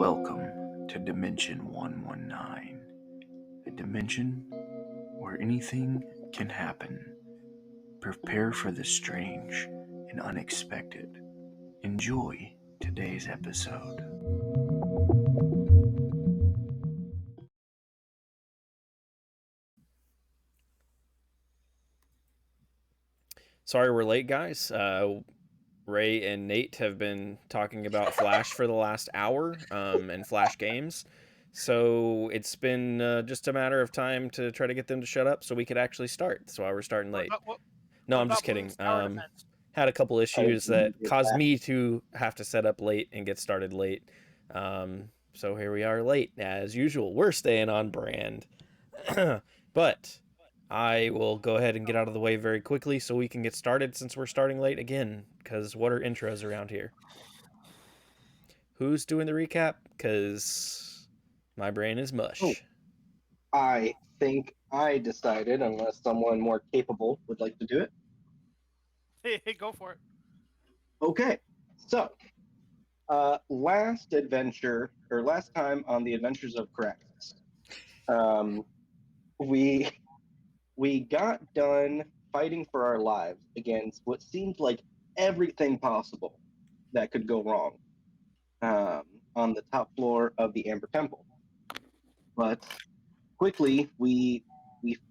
Welcome to Dimension 119, a dimension where anything can happen. Prepare for the strange and unexpected. Enjoy today's episode. Sorry we're late, guys. Ray and Nate have been talking about Flash for the last hour and Flash games. So it's been just a matter of time to try to get them to shut up so we could actually start. That's why we're starting late. No, I'm just kidding. Had a couple issues that caused me to have to set up late and get started late. So here we are late. As usual, we're staying on brand. But I will go ahead and get out of the way very quickly so we can get started since we're starting late again, because what are intros around here? Who's doing the recap? Because my brain is mush. Oh. I think I decided, unless someone more capable would like to do it. Hey, go for it. Okay, so last time on the Adventures of Ceraxis, we got done fighting for our lives against what seemed like everything possible that could go wrong on the top floor of the Amber Temple. But quickly, we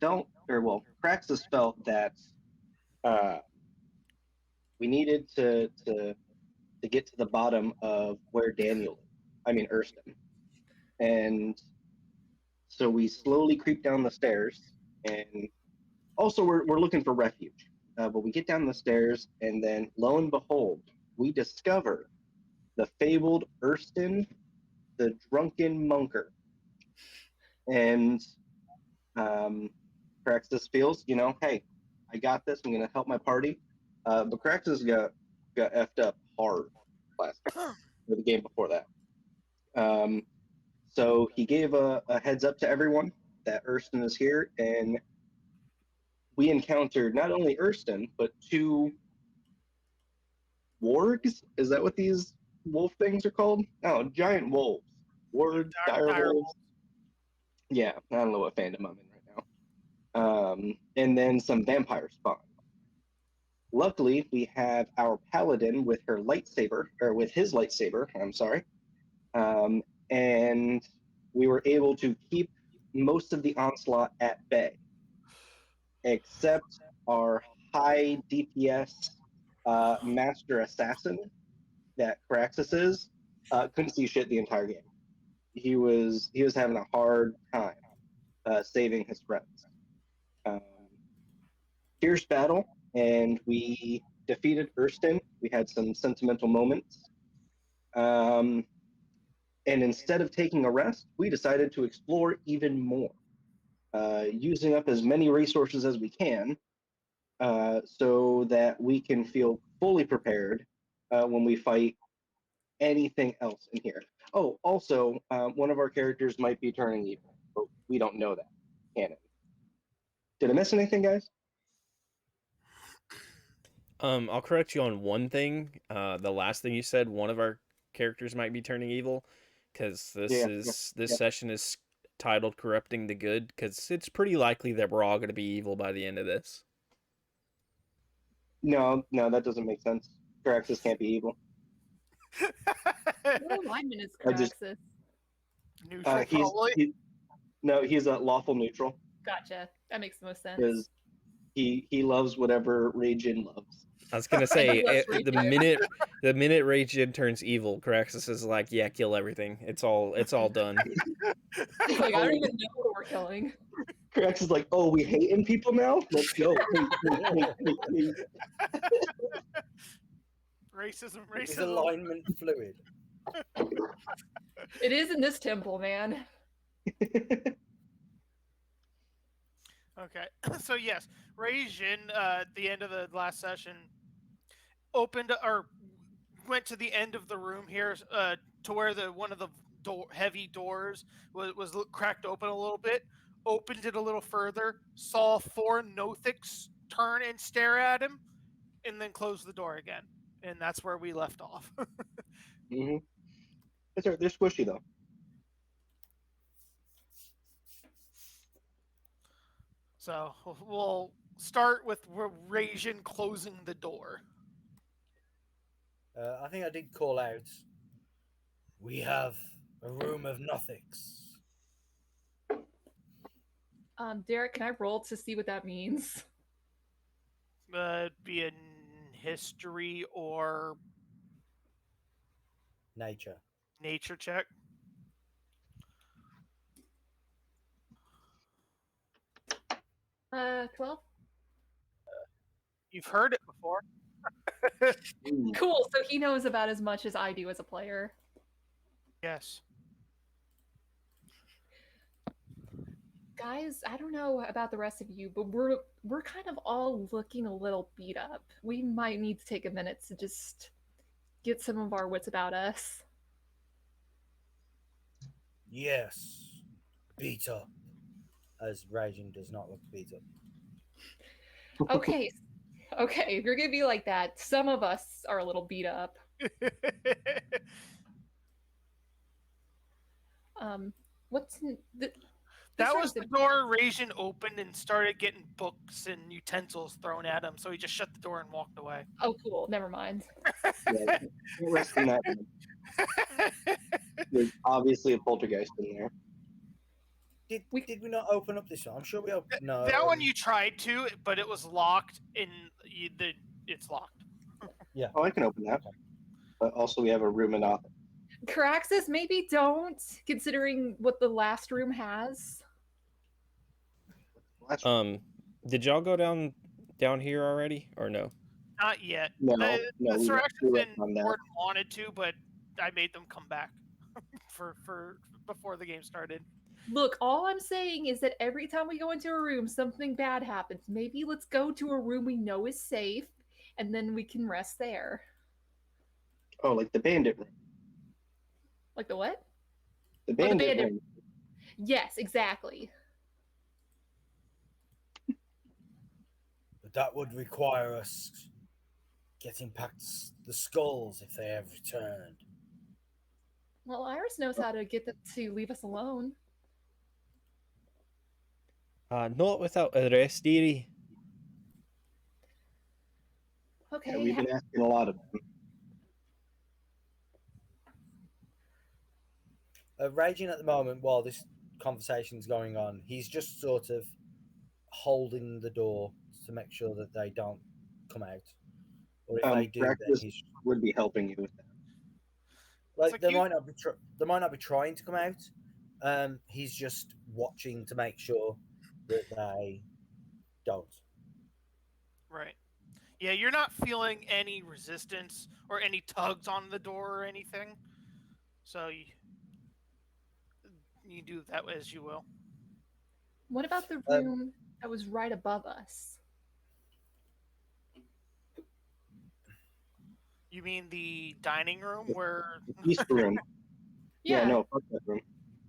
felt, Ceraxis felt that we needed to get to the bottom of where Urston. And so we slowly creep down the stairs, and also we're looking for refuge. But we get down the stairs, and then lo and behold, we discover the fabled Urston, the drunken monker. And Ceraxis feels, hey, I got this. I'm going to help my party. But Ceraxis got effed up hard last time, or the game before that. So he gave a heads up to everyone that Urston is here, and we encountered not only Urston, but two wargs. Is that what these wolf things are called? Oh, giant wolves. Wargs, dire wolves. Yeah, I don't know what fandom I'm in right now. And then some vampire spawn. Luckily, we have our paladin with his lightsaber, I'm sorry. And we were able to keep most of the onslaught at bay, except our high DPS master assassin that Ceraxis is couldn't see shit the entire game. He was having a hard time saving his friends. Fierce battle, and we defeated Urston. We had some sentimental moments. And instead of taking a rest, we decided to explore even more, using up as many resources as we can, so that we can feel fully prepared when we fight anything else in here. Oh, also, one of our characters might be turning evil, but we don't know that. Canon. Did I miss anything, guys? I'll correct you on one thing. The last thing you said, one of our characters might be turning evil, because this session is titled "Corrupting the Good," because it's pretty likely that we're all going to be evil by the end of this. No, that doesn't make sense. Ceraxis can't be evil. What alignment is Ceraxis? Neutral, he's a lawful neutral. Gotcha. That makes the most sense. Because he loves whatever Ragin loves. I was gonna say the minute Ragin turns evil, Ceraxis is like, yeah, kill everything. It's all done. Like, I don't even know what we're killing. Ceraxis is like, oh, we hating people now? Let's go. Please. Racism. Is alignment fluid? It is in this temple, man. Okay, so yes, Ragin at the end of the last session went to the end of the room here, to where one of the heavy doors was cracked open a little bit. Opened it a little further, saw 4 Nothics turn and stare at him, and then closed the door again. And that's where we left off. Mm-hmm. They're squishy though. So we'll start with Rasian closing the door. I think I did call out. We have a room of nothings. Derek, can I roll to see what that means? Be in history or Nature. nature check. Uh, 12. You've heard it before. Cool. So he knows about as much as I do as a player. Yes. Guys, I don't know about the rest of you, but we're kind of all looking a little beat up. We might need to take a minute to just get some of our wits about us. Yes. Beat up. As Raging does not look beat up. Okay. Okay, if you're gonna be like that, some of us are a little beat up. What's That was the door Rasian opened and started getting books and utensils thrown at him, so he just shut the door and walked away. Oh, cool. Never mind. Yeah, rest in that. There's obviously a poltergeist in there. Did we not open up this one? I'm sure we opened. No. That one you tried to, but it was locked, and it's locked. Yeah. Oh, I can open that. But also, we have a room in office. Ceraxis, maybe don't, considering what the last room has. Did y'all go down here already, or no? Not yet. No, the we Ceraxis and on that. Gordon wanted to, but I made them come back for before the game started. Look, all I'm saying is that every time we go into a room, something bad happens. Maybe let's go to a room we know is safe, and then we can rest there. Oh, like the bandit room. Like the what? The bandit bandit. room. Yes, exactly. But that would require us getting past the skulls if they have returned. Well, Iris knows how to get them to leave us alone. Not without a rest, dearie. Okay. Yeah, we've been asking a lot of them. Raging at the moment, while this conversation's going on, he's just sort of holding the door to make sure that they don't come out. Or if they do, then Ceraxis would be helping you with that. Like they might not be trying to come out. He's just watching to make sure that they don't. Right. Yeah, you're not feeling any resistance or any tugs on the door or anything. So you do that as you will. What about the room that was right above us? You mean the dining room where East room. Yeah. No, fuck that room.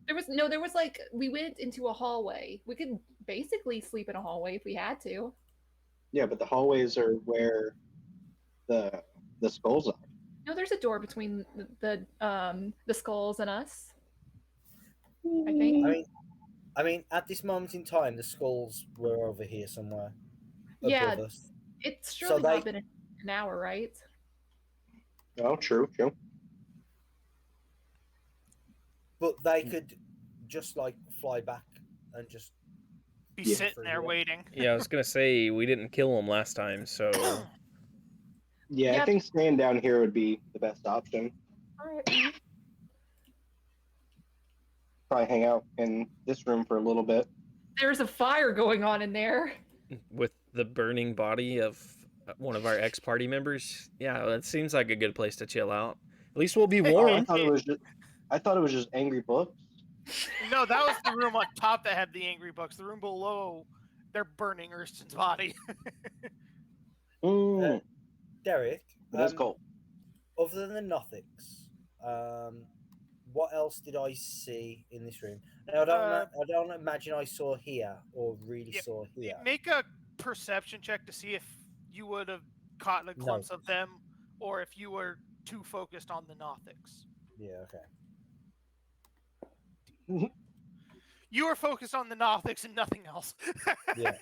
There was like, we went into a hallway. We could basically sleep in a hallway if we had to. Yeah, but the hallways are where the skulls are. No, there's a door between the skulls and us. I think. I mean, at this moment in time, the skulls were over here somewhere. Yeah, above us. it's surely not been an hour, right? Oh, true. But they could just like fly back and just be sitting there waiting. Yeah, I was gonna say we didn't kill them last time, so. Yeah, I think staying down here would be the best option. All right. Probably hang out in this room for a little bit. There's a fire going on in there. With the burning body of one of our ex-party members. Yeah, that seems like a good place to chill out. At least we'll be warm. I thought it was just angry books. No, that was the room on top that had the angry books. The room below, they're burning Erston's body. Derek, that's cool. Other than the Nothics, what else did I see in this room? Now, I don't imagine I saw here or really saw here. Make a perception check to see if you would have caught a glimpse of them, or if you were too focused on the Nothics. Yeah. Okay. You are focused on the Nothics and nothing else. Yeah.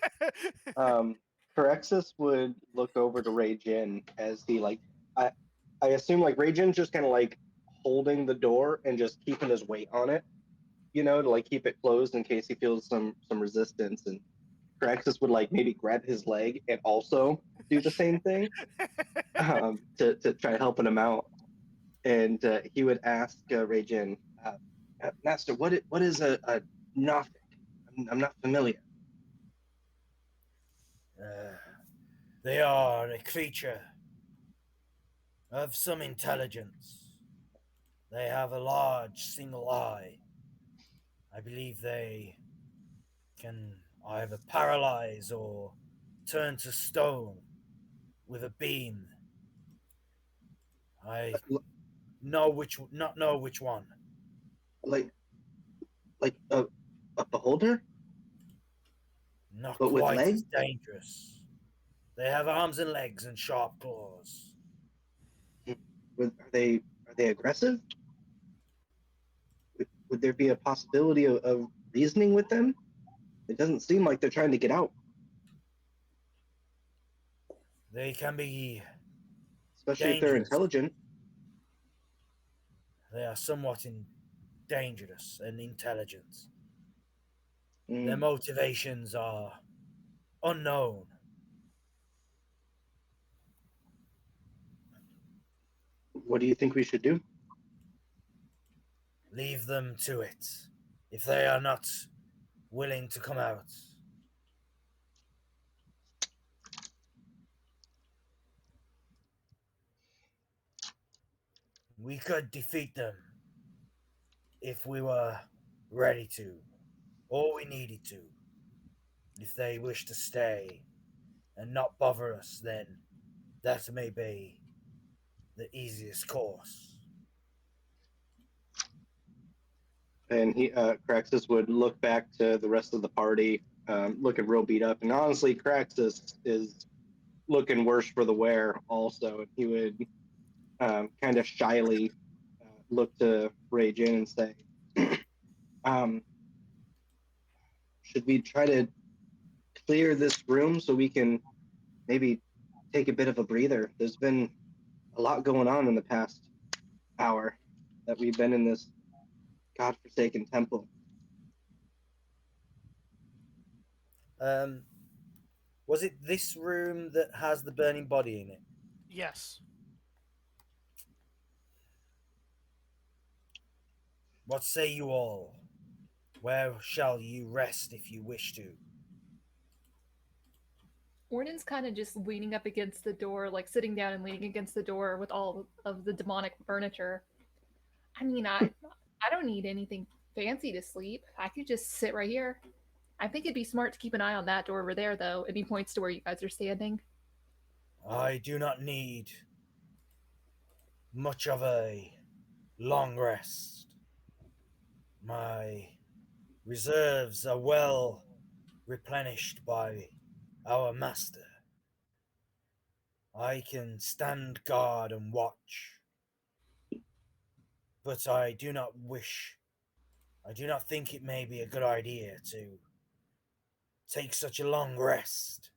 Ceraxis would look over to Ray Jin as he I assume Ray Jin's just kind of holding the door and just keeping his weight on it, to keep it closed in case he feels some resistance. And Ceraxis would maybe grab his leg and also do the same thing to try helping him out. And he would ask Ray Jin, Master, what is a Nothic? I'm not familiar. They are a creature of some intelligence. They have a large single eye. I believe they can either paralyze or turn to stone with a beam. I not know which one. Like a beholder? Not But with quite as legs? dangerous. They have arms and legs and sharp claws. Are they aggressive? Would there be a possibility of reasoning with them? It doesn't seem like they're trying to get out. They can be Especially if they're dangerous. intelligent. They are somewhat dangerous and intelligent. Their motivations are unknown. What do you think we should do? Leave them to it. If they are not willing to come out, we could defeat them if we were ready to, or we needed to. If they wish to stay and not bother us, then that may be the easiest course. And Craxus would look back to the rest of the party, looking real beat up. And honestly, Craxus is looking worse for the wear also. And he would kind of shyly look to Ray Jin and say, should we try to clear this room so we can maybe take a bit of a breather? There's been a lot going on in the past hour that we've been in this godforsaken temple. Was it this room that has the burning body in it? Yes. What say you all? Where shall you rest if you wish to? Orden's kind of just leaning up against the door, sitting down and leaning against the door with all of the demonic furniture. I mean, I don't need anything fancy to sleep. I could just sit right here. I think it'd be smart to keep an eye on that door over there, though, and he points to where you guys are standing. I do not need much of a long rest. My reserves are well replenished by our master. I can stand guard and watch, but I do not think it may be a good idea to take such a long rest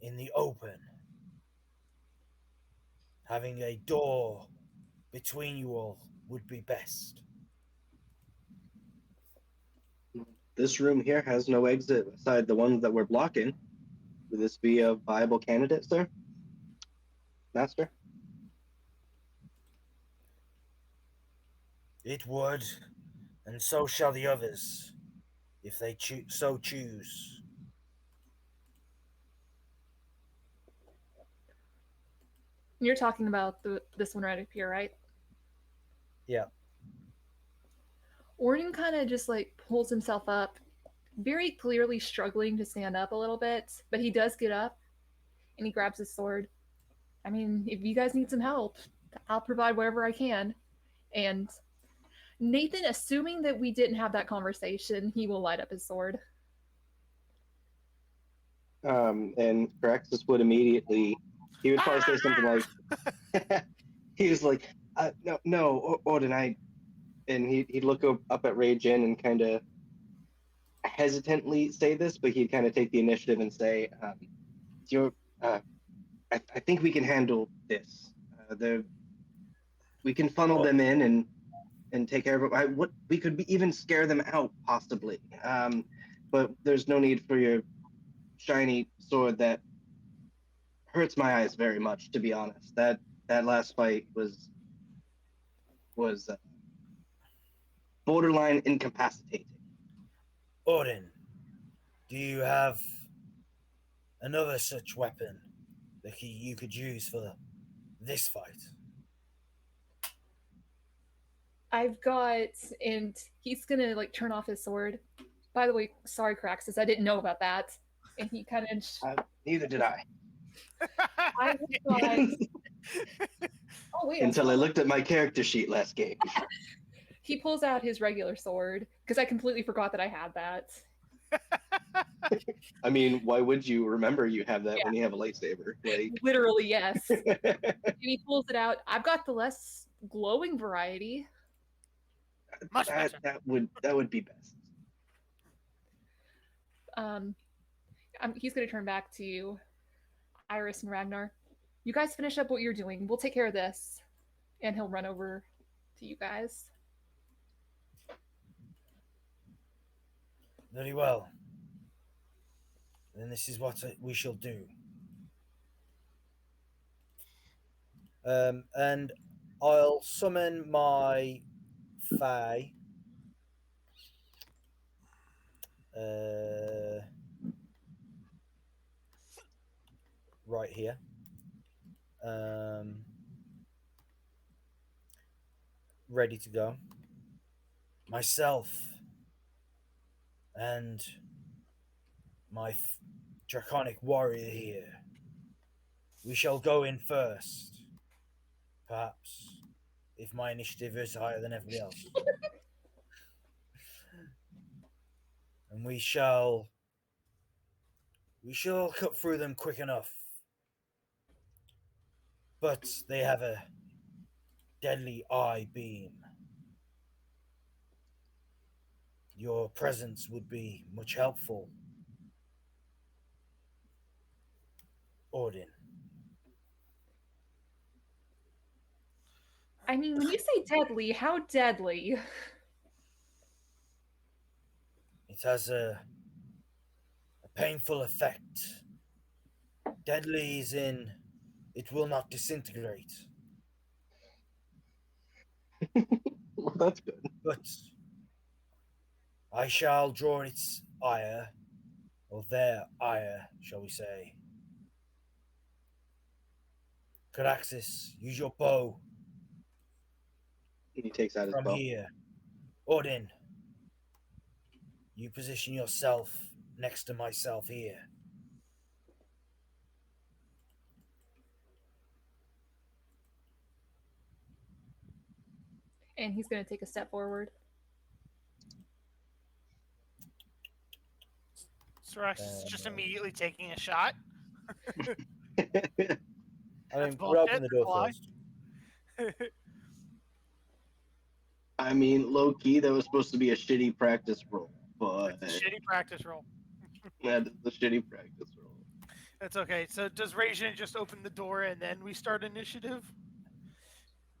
in the open. Having a door between you all would be best. This room here has no exit aside the ones that we're blocking. Would this be a viable candidate, sir? Master? It would, and so shall the others, if they so choose. You're talking about this one right up here, right? Yeah. Orden kind of just pulls himself up, very clearly struggling to stand up a little bit, but he does get up and he grabs his sword. I mean, if you guys need some help, I'll provide wherever I can. And Nathan, assuming that we didn't have that conversation, he will light up his sword. And Caraxus would immediately, he would probably say something like, he was like, no, Orden, and he'd look up at Ray Jin and kind of hesitantly say this, but he'd kind of take the initiative and say, "Your, I think we can handle this. We can funnel them in and take care of it. What we could even scare them out possibly. But there's no need for your shiny sword that hurts my eyes very much, to be honest. That last fight was borderline incapacitating." Odin, do you have another such weapon that you could use for this fight? I've got, and he's gonna like turn off his sword. By the way, sorry, Ceraxis, I didn't know about that. And he kind of. Neither did I. I got. Oh wait! Until I looked at my character sheet last game. He pulls out his regular sword because I completely forgot that I had that. I mean, why would you remember you have that when you have a lightsaber? Like Literally, yes. And he pulls it out. I've got the less glowing variety. Much better. that would be best. He's going to turn back to Iris and Ragnar. You guys finish up what you're doing. We'll take care of this. And he'll run over to you guys. Very well. Then this is what we shall do. And I'll summon my Fae. Right here. Ready to go. Myself and my draconic warrior here. We shall go in first. Perhaps, if my initiative is higher than everybody else. And we shall cut through them quick enough. But they have a deadly eye beam. Your presence would be much helpful. Odin. I mean, when you say deadly, how deadly? It has a painful effect. Deadly is in it will not disintegrate. Well, that's good. But I shall draw its ire, or their ire, shall we say. Ceraxis, use your bow. He takes out his From bow. here. Odin, you position yourself next to myself here. And he's going to take a step forward. Ceraxis is just immediately taking a shot. I mean, both we'll open dead, the door why? first. I mean, low key, that was supposed to be a shitty practice roll, but It's a shitty practice roll. that's the shitty practice roll. That's okay. So does Rajin just open the door and then we start initiative?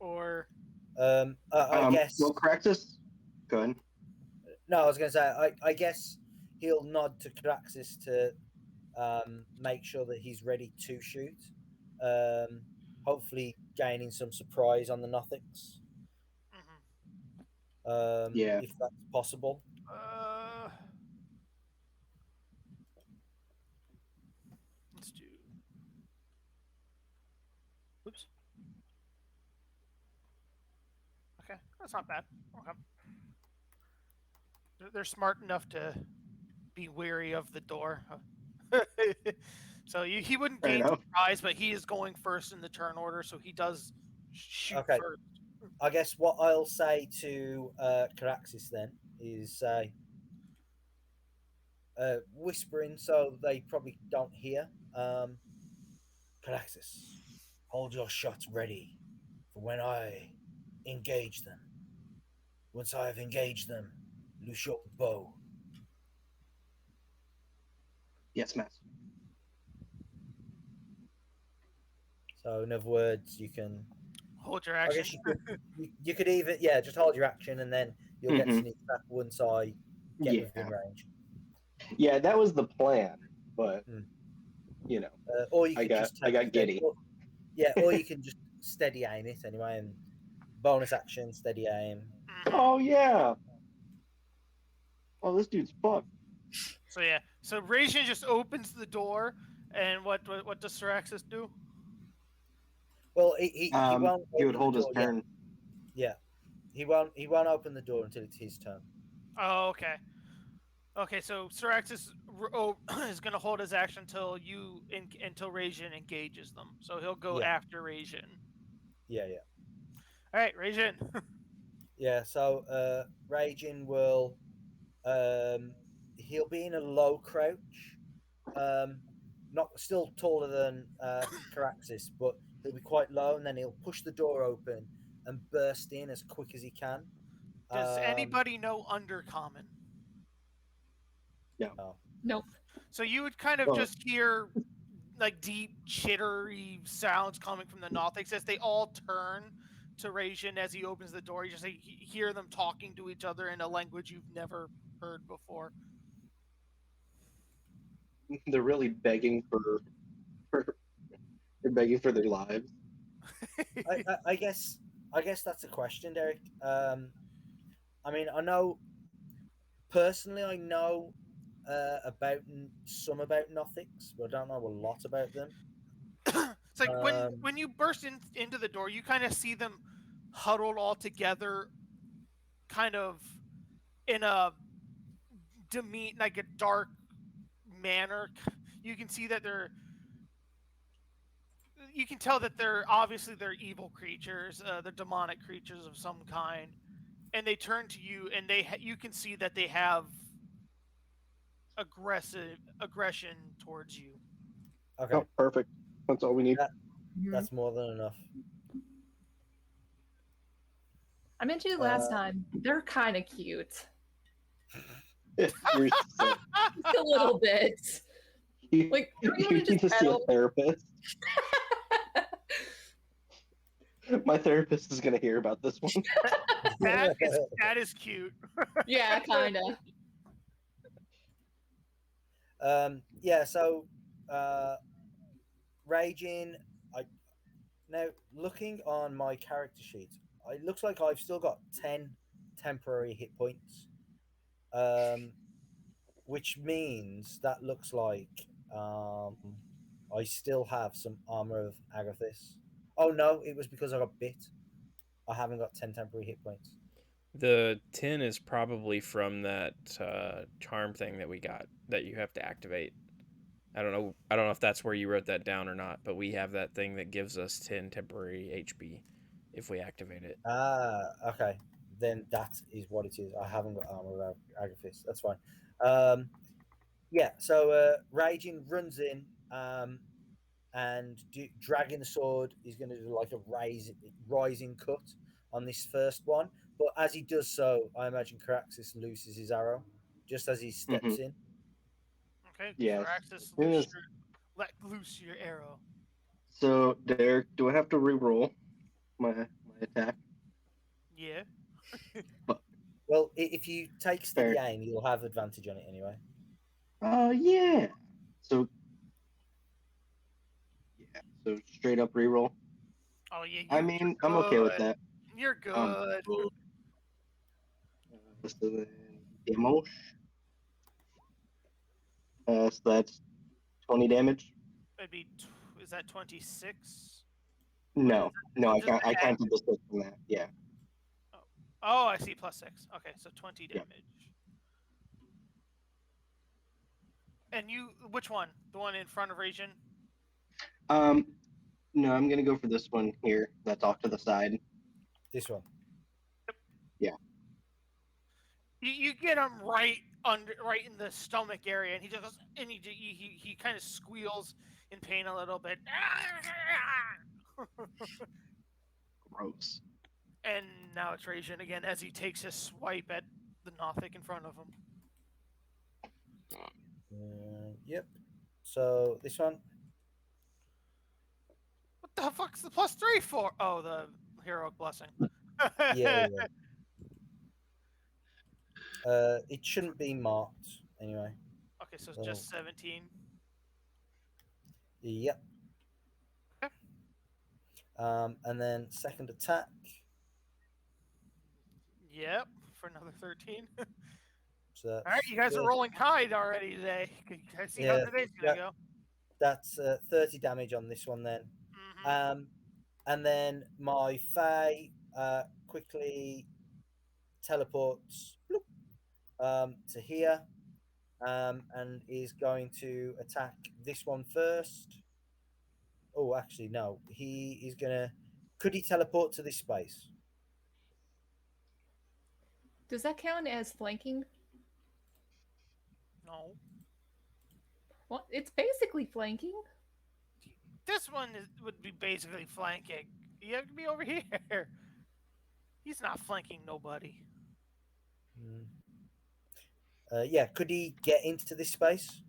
Or I guess. Well, Ceraxis, go ahead. No, I was going to say, I guess he'll nod to Ceraxis to make sure that he's ready to shoot. Hopefully gaining some surprise on the Nothics. Yeah. If that's possible. Let's do. Oops. Okay, that's not bad. Okay. They're smart enough to be wary of the door. So he wouldn't gain surprise, but he is going first in the turn order, so he does shoot first. I guess what I'll say to Ceraxis then is whispering so they probably don't hear. Ceraxis, hold your shots ready for when I engage them. Once I have engaged them, loose your bow. Yes, master. So, in other words, you can. Hold your I action. guess you could even just hold your action and then you'll get Mhm. sneak back once I get Yeah. within range. Yeah, that was the plan, but Hmm. you know, Or you I can got just take giddy. or you can just steady aim it anyway and bonus action, steady aim. Mhm. Oh yeah. Oh, this dude's fucked. So yeah, so Rajin just opens the door, and what does Ceraxis do? Well, he won't He open would hold the his door turn. yet. Yeah, he won't open the door until it's his turn. Oh, okay. Okay, so Ceraxis is going to hold his action until until Rajin engages them. So he'll go Yeah. after Rajin. Yeah. All right, Rajin. Yeah, so Raging will he'll be in a low crouch. Not still taller than Ceraxis, but he'll be quite low and then he'll push the door open and burst in as quick as he can. Does anybody know Undercommon? No. Nope. So you would kind of Oh. just hear like deep chittery sounds coming from the Nothics as they all turn to Rajin as he opens the door. You just hear them talking to each other in a language you've never heard before. They're really begging for they're begging for their lives. I guess that's a question, Derek. I mean, I know personally, I know about some about Nothics, but I don't know a lot about them. It's like when you burst into the door, you kind of see them huddled all together, kind of in a like a dark manner. You can see that you can tell that they're evil creatures, they're demonic creatures of some kind, and they turn to you, and you can see that they have aggression towards you. Okay, Oh, perfect. That's all we need. that's more than enough. I mentioned it last time. They're kind of cute. You're so, Just a little bit. Like, don't you you want need to see a therapist. My therapist is gonna hear about this one. that is cute. Yeah, kind of. Yeah, so Raging, now looking on my character sheet, it looks like I've still got 10 temporary hit points. Which means that looks like I still have some armor of Agathis. Oh no, it was because I got bit. I haven't got 10 temporary hit points. The 10 is probably from that charm thing that we got that you have to activate. I don't know if that's where you wrote that down or not, but we have that thing that gives us 10 temporary HP if we activate it. Okay. Then that is what it is. I haven't got armor of Agathis. That's fine. Yeah, so Raging runs in and dragging the sword is going to do like a rising cut on this first one. But as he does so, I imagine Ceraxis looses his arrow just as he steps in. Okay, Yes. Ceraxis, let loose your arrow. So, Derek, do I have to re-roll my attack? Yeah. Well, if you take steady aim, you'll have advantage on it anyway. Yeah. So straight up re-roll. Oh yeah. I mean, I'm okay with that. You're good. So then damage. So that's 20 damage. It'd be. Is that 26? No, I counted the 6 from that. Yeah. Oh, I see. +6. Okay, so 20 damage. Yeah. And you, which one? The one in front of Ragin? No, I'm gonna go for this one here. That's off to the side. This one. Yeah. You get him right in the stomach area, and he just goes, and he kind of squeals in pain a little bit. Gross. And now it's Radiant again as he takes his swipe at the Nothic in front of him. Yep. So this one. What the fuck's the +3 for? Oh, the heroic blessing. Yeah. It shouldn't be marked anyway. Okay, so it's just 17. Yep. Okay. And then second attack. Yep, for another 13. So All right, you guys are rolling high already today. I see how today's gonna go. That's 30 damage on this one then. Mm-hmm. And then my Fae quickly teleports to here and is going to attack this one first. Oh, actually, no. He is going to... Could he teleport to this space? Does that count as flanking? No. Well, it's basically flanking. This one would be basically flanking. You have to be over here. He's not flanking nobody. Yeah, could he get into this space?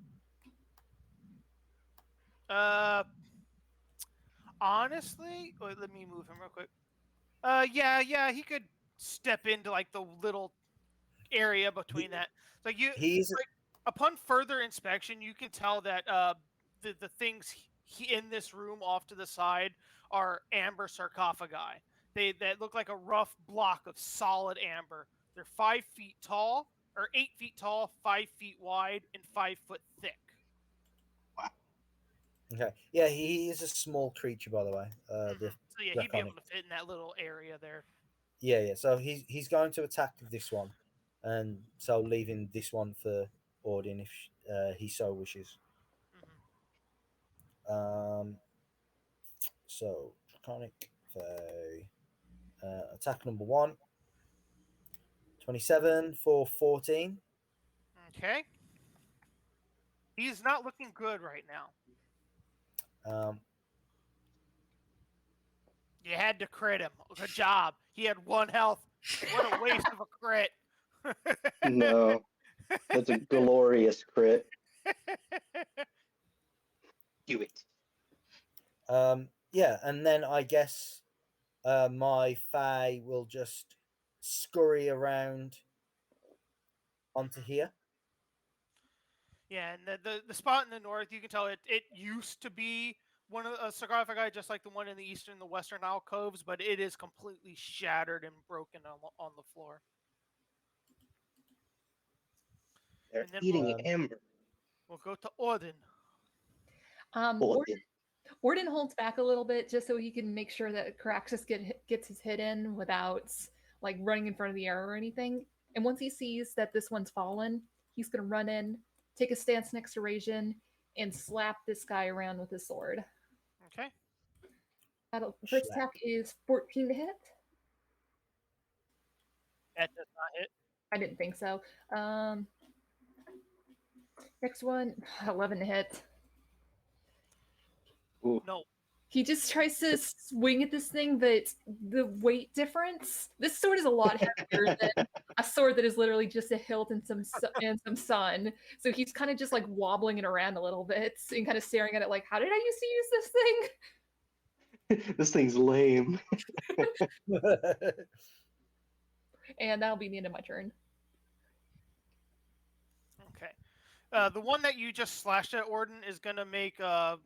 Honestly, wait, let me move him real quick. Yeah, he could step into like the little area between that. Like upon further inspection, you can tell that the things in this room off to the side are amber sarcophagi. That look like a rough block of solid amber. They're 5 feet tall, or 8 feet tall, 5 feet wide, and 5 foot thick. Okay. Yeah, he is a small creature, by the way. So yeah, he'd be able to fit in that little area there. Yeah. So he's going to attack this one, and so leaving this one for Odin if he so wishes. So Draconic attack number 1. 27 for 14. Okay. He's not looking good right now. You had to crit him. Good job. He had 1 health. What a waste of a crit. No, that's a glorious crit. Do it. Yeah, and then I guess my Fae will just scurry around onto here. Yeah, and the spot in the north, you can tell it used to be one of a sarcophagi, just like the one in the eastern and the western alcoves, but it is completely shattered and broken on the floor. They're And then eating amber. We'll go to Odin. Orden holds back a little bit just so he can make sure that Ceraxis gets his hit in without like running in front of the arrow or anything. And once he sees that this one's fallen, he's going to run in, take a stance next to Radiant, and slap this guy around with his sword. Okay. First attack is 14 to hit. That does not hit. I didn't think so. Next one, 11 to hit. Ooh. No. He just tries to swing at this thing, but the weight difference. This sword is a lot heavier than a sword that is literally just a hilt and some sun. So he's kind of just like wobbling it around a little bit and kind of staring at it like, how did I used to use this thing? This thing's lame. And that'll be the end of my turn. Okay. The one that you just slashed at, Orden, is going to make a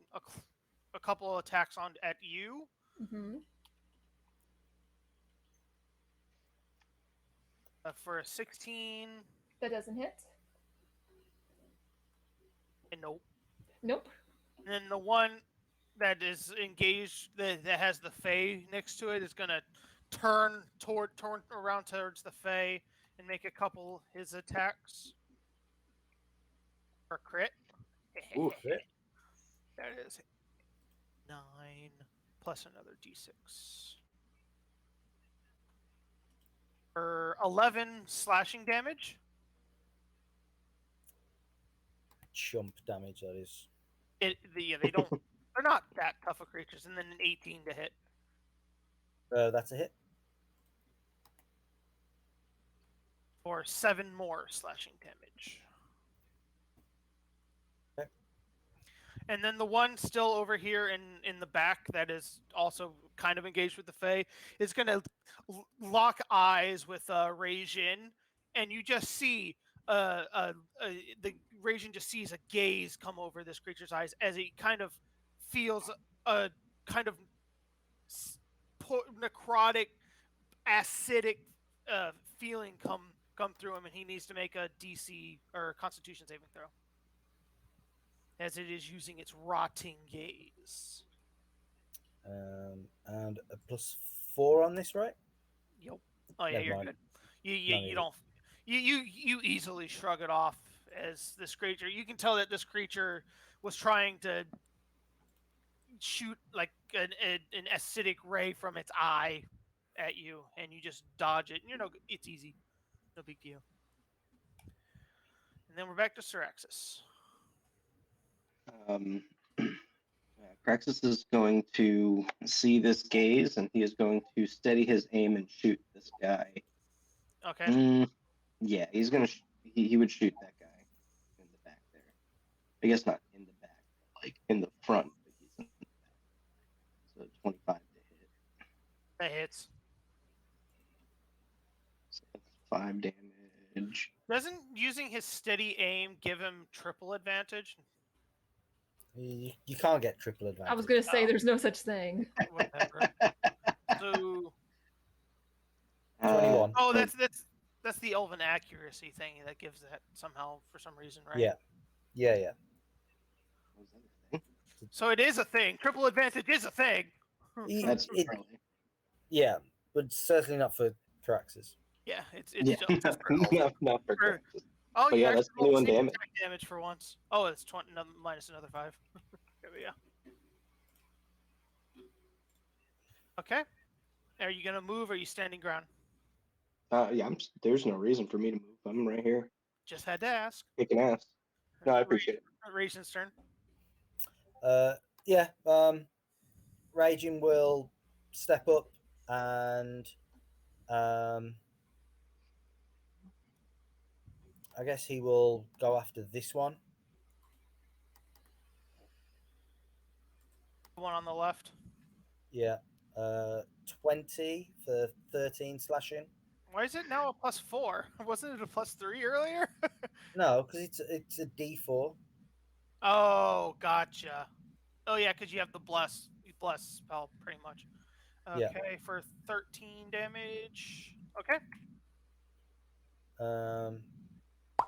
couple of attacks at you. Mm-hmm. For a 16. That doesn't hit. And nope. Nope. And then the one that is engaged, that has the Fae next to it, is going to turn around towards the Fae and make a couple his attacks. For crit. Ooh, crit. That is 9 plus another d6. For 11 slashing damage. Chump damage, that is. They don't. They're not that tough of creatures, and then an 18 to hit. That's a hit. for 7 more slashing damage. Okay. And then the one still over here in the back that is also kind of engaged with the Fae is going to lock eyes with Rajin, and you just see the Rajin just sees a gaze come over this creature's eyes as he kind of feels a kind of necrotic, acidic feeling come through him, and he needs to make a DC or Constitution saving throw, as it is using its rotting gaze. And a +4 on this, right? Yep. Oh yeah, Never you're mind. good. You don't you easily shrug it off as this creature. You can tell that this creature was trying to shoot like an acidic ray from its eye at you, and you just dodge it. And it's easy, no big deal. And then we're back to Ceraxis. Craxus is going to see this gaze, and he is going to steady his aim and shoot this guy. Okay. Yeah, he's gonna. He would shoot that guy in the back there. I guess not in the back, but like in the front, but he's in the back. So 25 to hit. That hits. So that's 5 damage. Doesn't using his steady aim give him triple advantage? You can't get triple advantage. I was going to say there's no such thing. Whatever. So 21. Oh, that's the elven accuracy thing that gives that somehow for some reason, right? Yeah. Was that a thing? So it is a thing. Triple advantage is a thing. That's probably. Yeah, but certainly not for Ceraxis. Yeah, it's Yeah. just for elven. Not for For- Craxus. Oh, But you yeah, actually that's rolled 21 sneak damage. attack damage for once. Oh, it's 20 minus another 5. There we go. Okay. Are you gonna move or are you standing ground? Yeah, there's no reason for me to move. I'm right here, Just had to ask. kicking ass. No, I appreciate it. Raisin's turn. Yeah. Raging will step up and I guess he will go after this one. The one on the left. Yeah. 20 for 13 slashing. Why is it now a +4? Wasn't it a +3 earlier? No, because it's a D4. Oh, gotcha. Oh yeah, because you have the bless spell pretty much. Okay, Yeah. for 13 damage. Okay.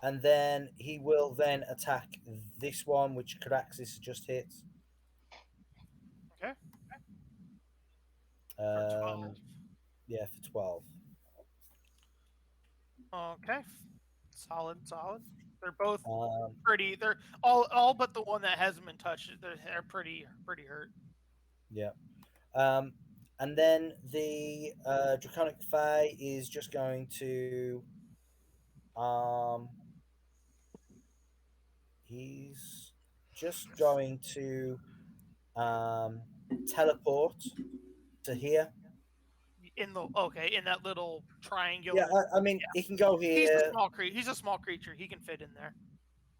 And then he will then attack this one, which Ceraxis just hit. Okay. For 12. Yeah, for 12. Okay. Solid. They're both Um, pretty. They're all but the one that hasn't been touched. They're pretty hurt. Yeah. And then the Draconic Fae is just going to he's just going to teleport to here. In that little triangular. Yeah, I mean he can go He's here. He's a small creature. He can fit in there.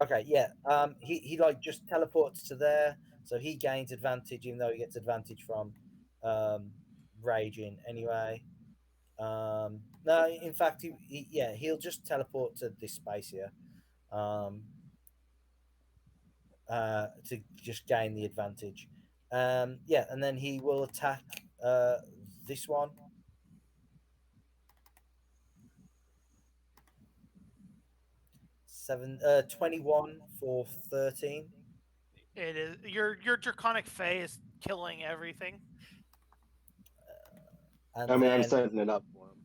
Okay, yeah. He like just teleports to there, so he gains advantage, even though he gets advantage from raging anyway. No, in fact, he'll just teleport to this space here, to just gain the advantage. Yeah, and then he will attack this one. 21 for 13. It is your Draconic Fae is killing everything. And I mean, I'm then- setting it up for him.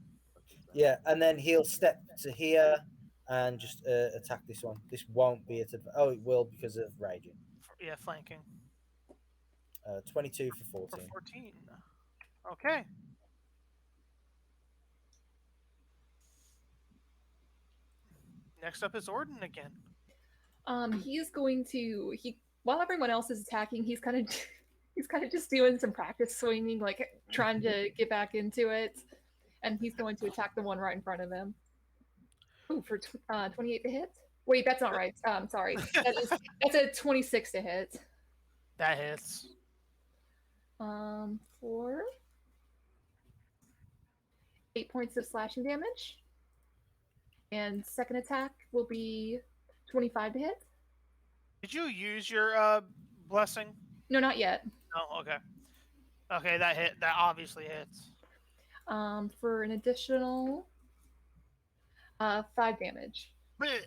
Yeah, and then he'll step to here and just attack this one. This won't be at oh, it will because of raging. Yeah, flanking. 22 for 14. For 14. Okay. Next up is Orden again. He's going to while everyone else is attacking, he's kind of just doing some practice swinging, like trying to get back into it, and he's going to attack the one right in front of him. Oh, for 28 to hit. Wait, that's not right. Sorry. That's a 26 to hit. That hits. For 8 points of slashing damage. And second attack will be 25 to hit. Did you use your blessing? No, not yet. Oh, okay. Okay, that hit. That obviously hits. For an additional 5 damage. Blech.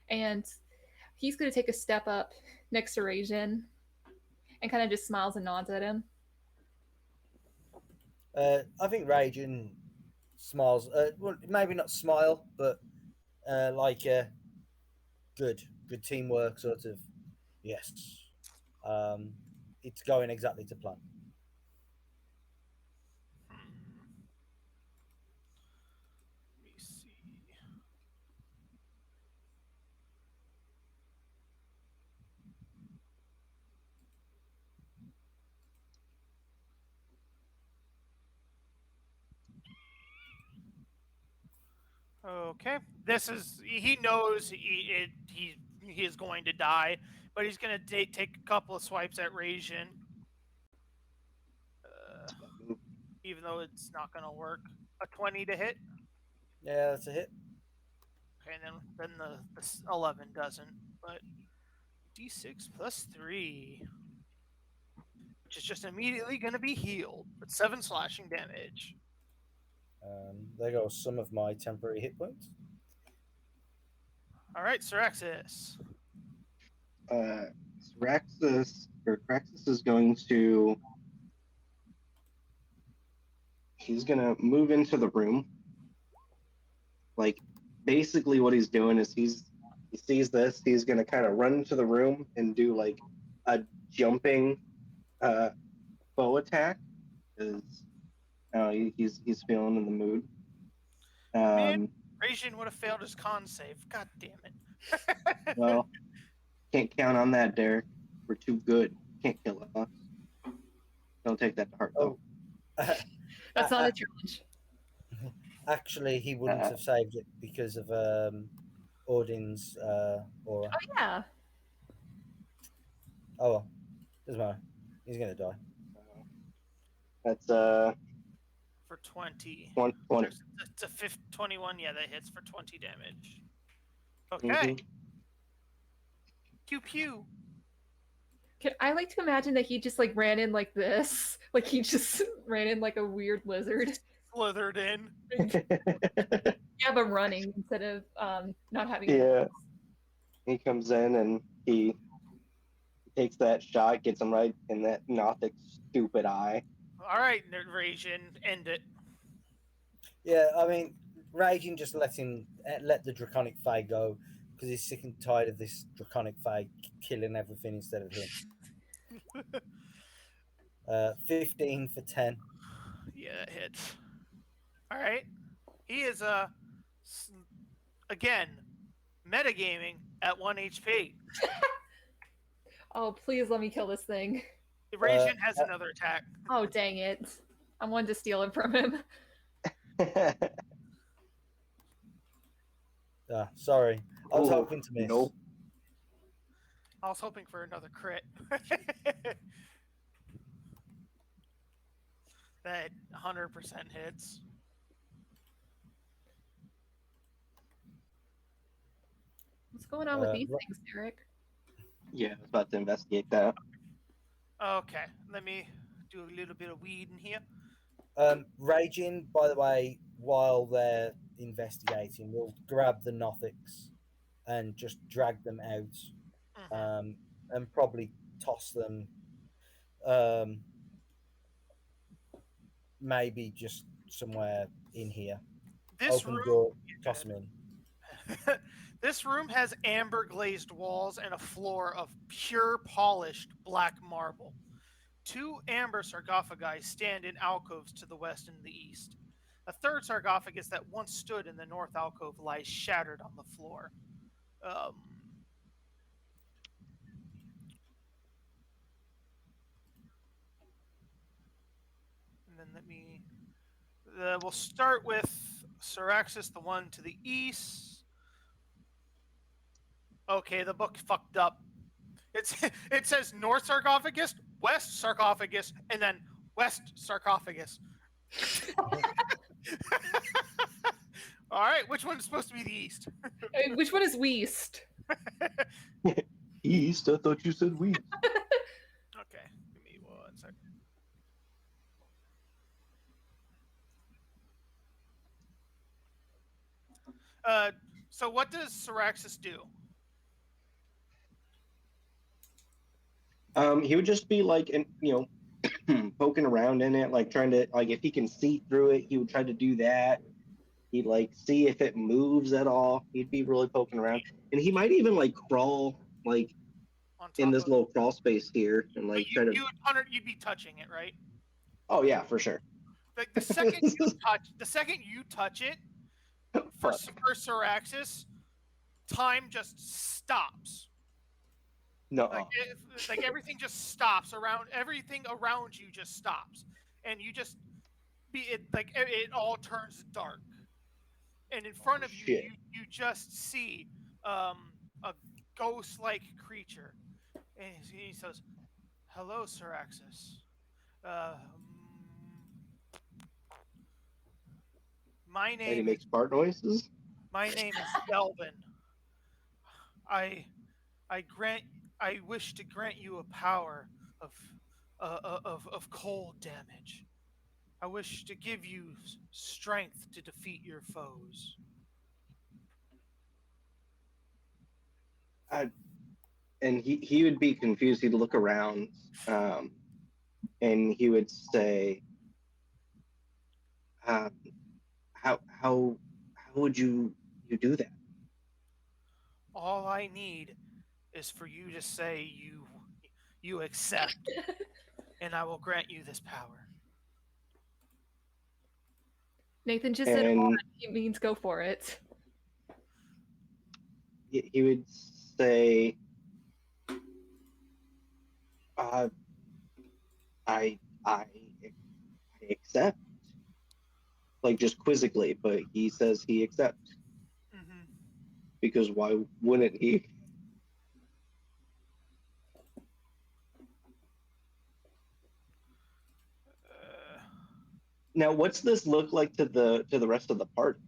And he's going to take a step up next to Rajin and kind of just smiles and nods at him. I think Raging smiles. Well, maybe not smile, but like good teamwork, sort of. Yes, it's going exactly to plan. Let me see. Okay, this is he knows he is going to die, but he's going to take a couple of swipes at Rajin, even though it's not going to work. A 20 to hit. Yeah, that's a hit. Okay, and then the 11 doesn't, but D6 plus 3, which is just immediately going to be healed with 7 slashing damage. There goes some of my temporary hit points. All right, Ceraxis. Ceraxis is going to. He's gonna move into the room. Like, basically, what he's doing is he sees this. He's gonna kind of run into the room and do like a jumping bow attack. Because he's feeling in the mood. Man, Rajin would have failed his con save. God damn it. Well, can't count on that, Derek. We're too good. Can't kill us. Don't take that to heart, though. That's not a challenge. Actually, he wouldn't have saved it because of Odin's aura. Oh, yeah. Oh, well. Doesn't matter. He's going to die. That's for 20. 20. It's a 21. Yeah, that hits for 20 damage. Okay. Pew pew. I like to imagine that he just like ran in like this, like he just ran in like a weird lizard. Slithered in. Yeah, but running instead of not having. Yeah. He comes in and he takes that shot, gets him right in that Nothic stupid eye. All right, Rajin, end it. Yeah, I mean, Raging just let the Draconic Fae go because he's sick and tired of this Draconic Fae killing everything instead of him. 15 for 10. Yeah, that hits. All right. He is, again, metagaming at 1 HP. Oh, please let me kill this thing. Rajin has another attack. Oh, dang it. I wanted to steal it from him. Sorry. I was hoping to miss. Nope. I was hoping for another crit. That 100% hits. What's going on with these things, Derek? Yeah, I was about to investigate that. Okay, let me do a little bit of weed in here. Raging, by the way, while they're investigating, will grab the Nothics and just drag them out, and probably toss them, maybe just somewhere in here. This Open room, the door, toss them in. This room has amber glazed walls and a floor of pure polished black marble. 2 amber sarcophagi stand in alcoves to the west and the east. A third sarcophagus that once stood in the north alcove lies shattered on the floor. And then we'll start with Ceraxis, the one to the east. Okay, the book fucked up. It says north sarcophagus, west sarcophagus, and then west sarcophagus. All right, which one's supposed to be the east? Which one is Weast? East? I thought you said west. Okay, give me 1 second. So what does Ceraxis do? He would just be like, poking around in it, like trying to, like, if he can see through it, he would try to do that. He'd like see if it moves at all. He'd be really poking around, and he might even like crawl, like On top in this of, little crawl space here, and like try to. You'd be touching it, right? Oh yeah, for sure. Like the second you touch it, for Ceraxis, time just stops. No. Like everything just stops around. Everything around you just stops, and you just it all turns dark. And in front of you, you just see a ghost-like creature, and he says, "Hello, Ceraxis. My And he name makes fart noises. My name is Delvin. I wish to grant you a power of cold damage. I wish to give you strength to defeat your foes." And he would be confused. He'd look around, and he would say, "How would you do that?" All I need is for you to say you accept, and I will grant you this power. Nathan just said on. He means go for it. He would say, I accept. Like just quizzically, but he says he accepts. Mm-hmm. Because why wouldn't he? Now, what's this look like to the rest of the party?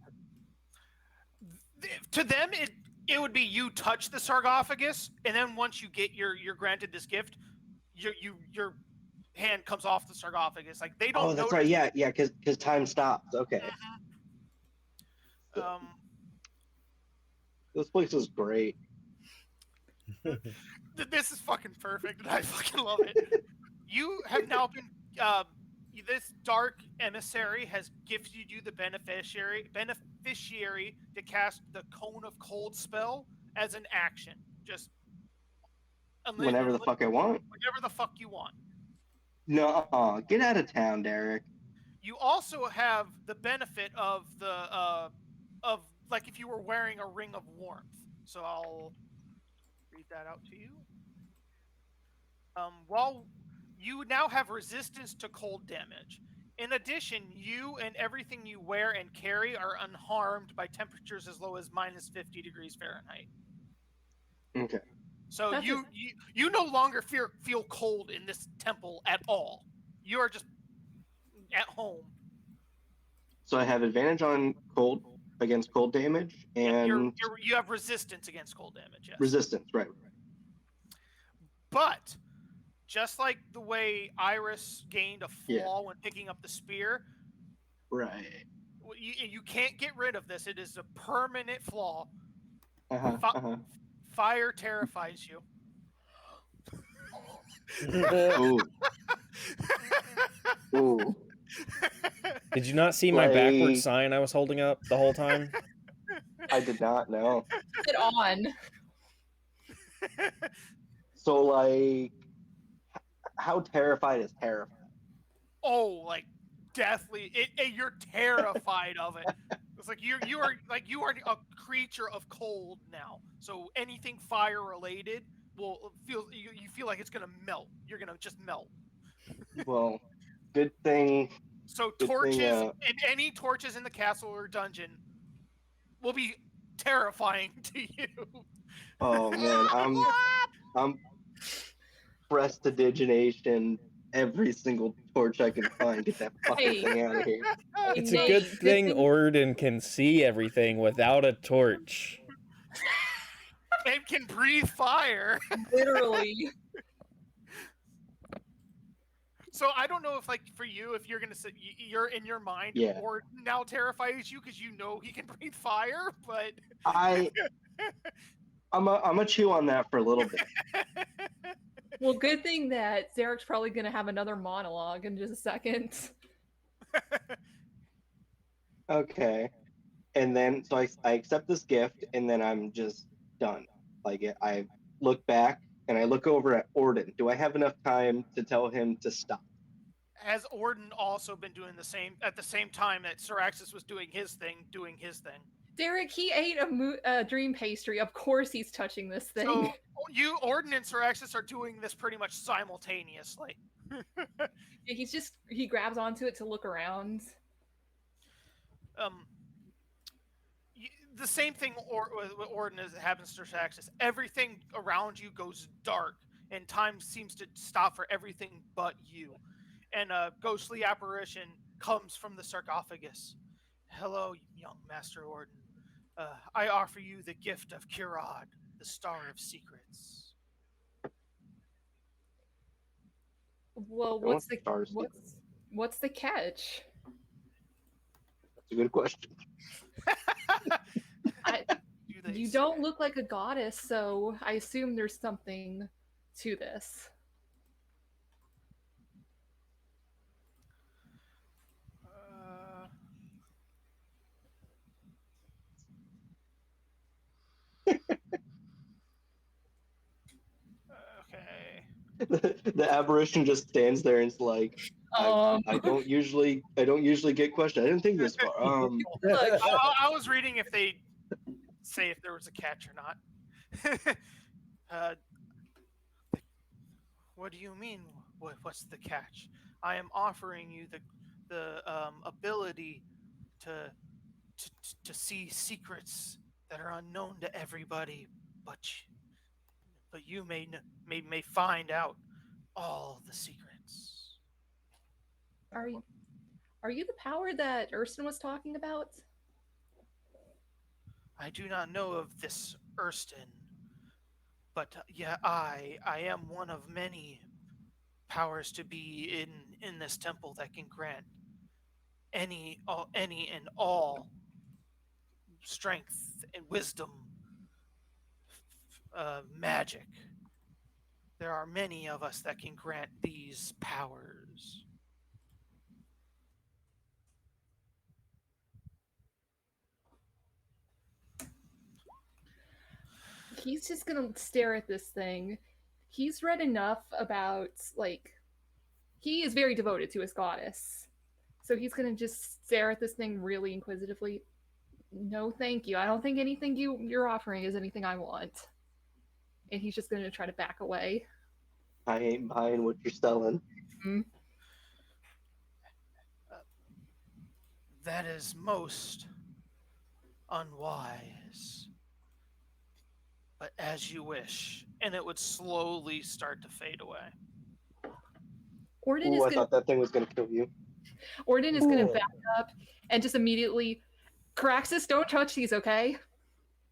To them, it would be you touch the sarcophagus, and then once you get you're granted this gift, your hand comes off the sarcophagus. Like they don't. Oh, that's right. Yeah, because time stops. Okay. Mm-hmm. This place is great. This is fucking perfect, and I fucking love it. You have now been. This dark emissary has gifted you the beneficiary to cast the Cone of Cold spell as an action. Just whenever the fuck I want. Whenever the fuck you want. No, get out of town, Derek. You also have the benefit of the of like if you were wearing a ring of warmth. So I'll read that out to you. While you now have resistance to cold damage. In addition, you and everything you wear and carry are unharmed by temperatures as low as -50 degrees Fahrenheit. Okay. So you no longer feel cold in this temple at all. You are just at home. So I have advantage on against cold damage, and you have resistance against cold damage. Yes. Resistance, right. But just like the way Iris gained a flaw when picking up the spear, right? You can't get rid of this. It is a permanent flaw. Fire terrifies you. Ooh. Ooh. Did you not see my backward sign I was holding up the whole time? I did not know. It on. So, like, how terrified is terrified? Oh, like deathly! You're terrified of it. It's like you are a creature of cold now. So anything fire related will you feel like it's gonna melt. You're gonna just melt. Well, good thing So Good thing, torches and any torches in the castle or dungeon will be terrifying to you. Oh man, I'm prestidigination every single torch I can find. Get that fucking Hey. thing out of here. It's a Nate, good thing Orden can see everything without a torch. And can breathe fire. Literally. So I don't know if, like, for you, if you're gonna say you're in your mind, Yeah. or now terrifies you because you know he can breathe fire, but I'm a chew on that for a little bit. Well, good thing that Zarek's probably going to have another monologue in just a second. Okay. And then, so I accept this gift, and then I'm just done. Like, I look back, and I look over at Orden. Do I have enough time to tell him to stop? has Orden also been doing the same at the same time that Ceraxis was doing his thing? Derek, he ate a dream pastry. Of course he's touching this thing. So you, Orden and Ceraxis are doing this pretty much simultaneously. He grabs onto it to look around. The same thing with Orden as it happens to Ceraxis. Everything around you goes dark, and time seems to stop for everything but you. And a ghostly apparition comes from the sarcophagus. Hello, young Master Orden. I offer you the gift of Curad, the Star of Secrets. Well, I want what's the stars. what's the catch? That's a good question. You don't look like a goddess, so I assume there's something to this. Okay. The apparition just stands there and is like, I don't usually get questioned. I didn't think this far. Look, I was reading if they say if there was a catch or not. What do you mean? What's the catch? I am offering you the ability to see secrets that are unknown to everybody, but you may find out all the secrets. are you the power that Ersten was talking about? I do not know of this Ersten, but yeah, I am one of many powers to be in this temple that can grant any and all strength and wisdom, magic. There are many of us that can grant these powers. He's just gonna stare at this thing. He's read enough about, like, he is very devoted to his goddess. So he's gonna just stare at this thing really inquisitively. No, thank you. I don't think anything you're offering is anything I want. And he's just gonna try to back away. I ain't buying what you're selling. Mm-hmm. That is most unwise. But as you wish. And it would slowly start to fade away. Orden I thought that thing was gonna kill you. Orden is gonna back up and just immediately, Ceraxis, don't touch these, okay?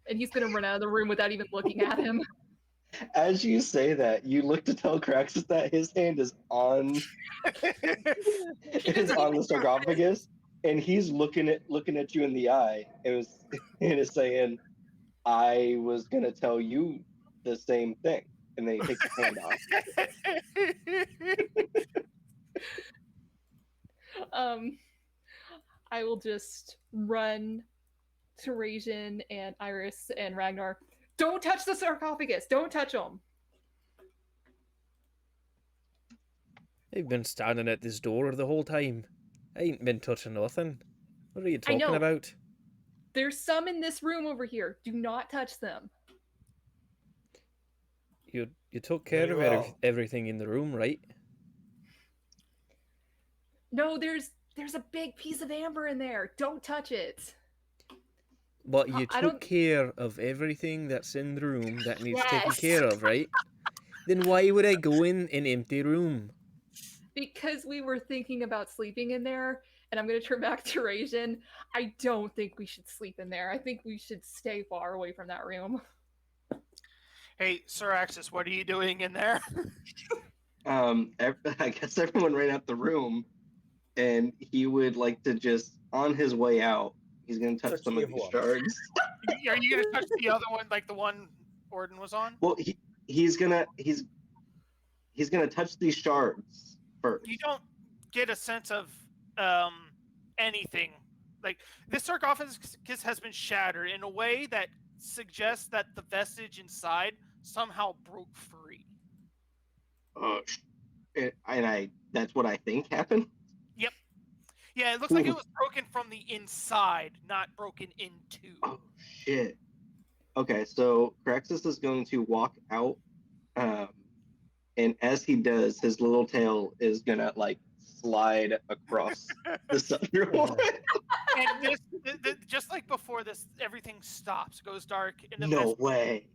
And he's gonna run out of the room without even looking at him. As you say that, you look to tell Ceraxis that his hand is on the sarcophagus, and he's looking at you in the eye and is saying, "I was gonna tell you the same thing," and then he takes his hand off. I will just run to Rajin and Iris and Ragnar. Don't touch the sarcophagus! Don't touch them! I've been standing at this door the whole time. I ain't been touching nothing. What are you talking know. about? There's some in this room over here. Do not touch them. You took care of everything in the room, right? No, there's There's a big piece of amber in there. Don't touch it. But you I took don't- care of everything that's in the room that needs taken Yes. care of, right? Then why would I go in an empty room? Because we were thinking about sleeping in there, and I'm going to turn back to Rajan. I don't think we should sleep in there. I think we should stay far away from that room. Hey, Ceraxis, what are you doing in there? I guess everyone ran out the room, and he would like to just on his way out. He's gonna touch Touch some the of these other one. shards. Are you gonna touch the other one, like the one Orden was on? Well, he's gonna touch these shards first. You don't get a sense of anything. Like this sarcophagus has been shattered in a way that suggests that the vestige inside somehow broke free. That's what I think happened. Yep. Yeah, it looks like it was broken from the inside, not broken into. Oh shit. Okay, so Ceraxis is going to walk out, and as he does, his little tail is gonna like slide across the southern wall. And this, just like before this, everything stops, goes dark. And No way.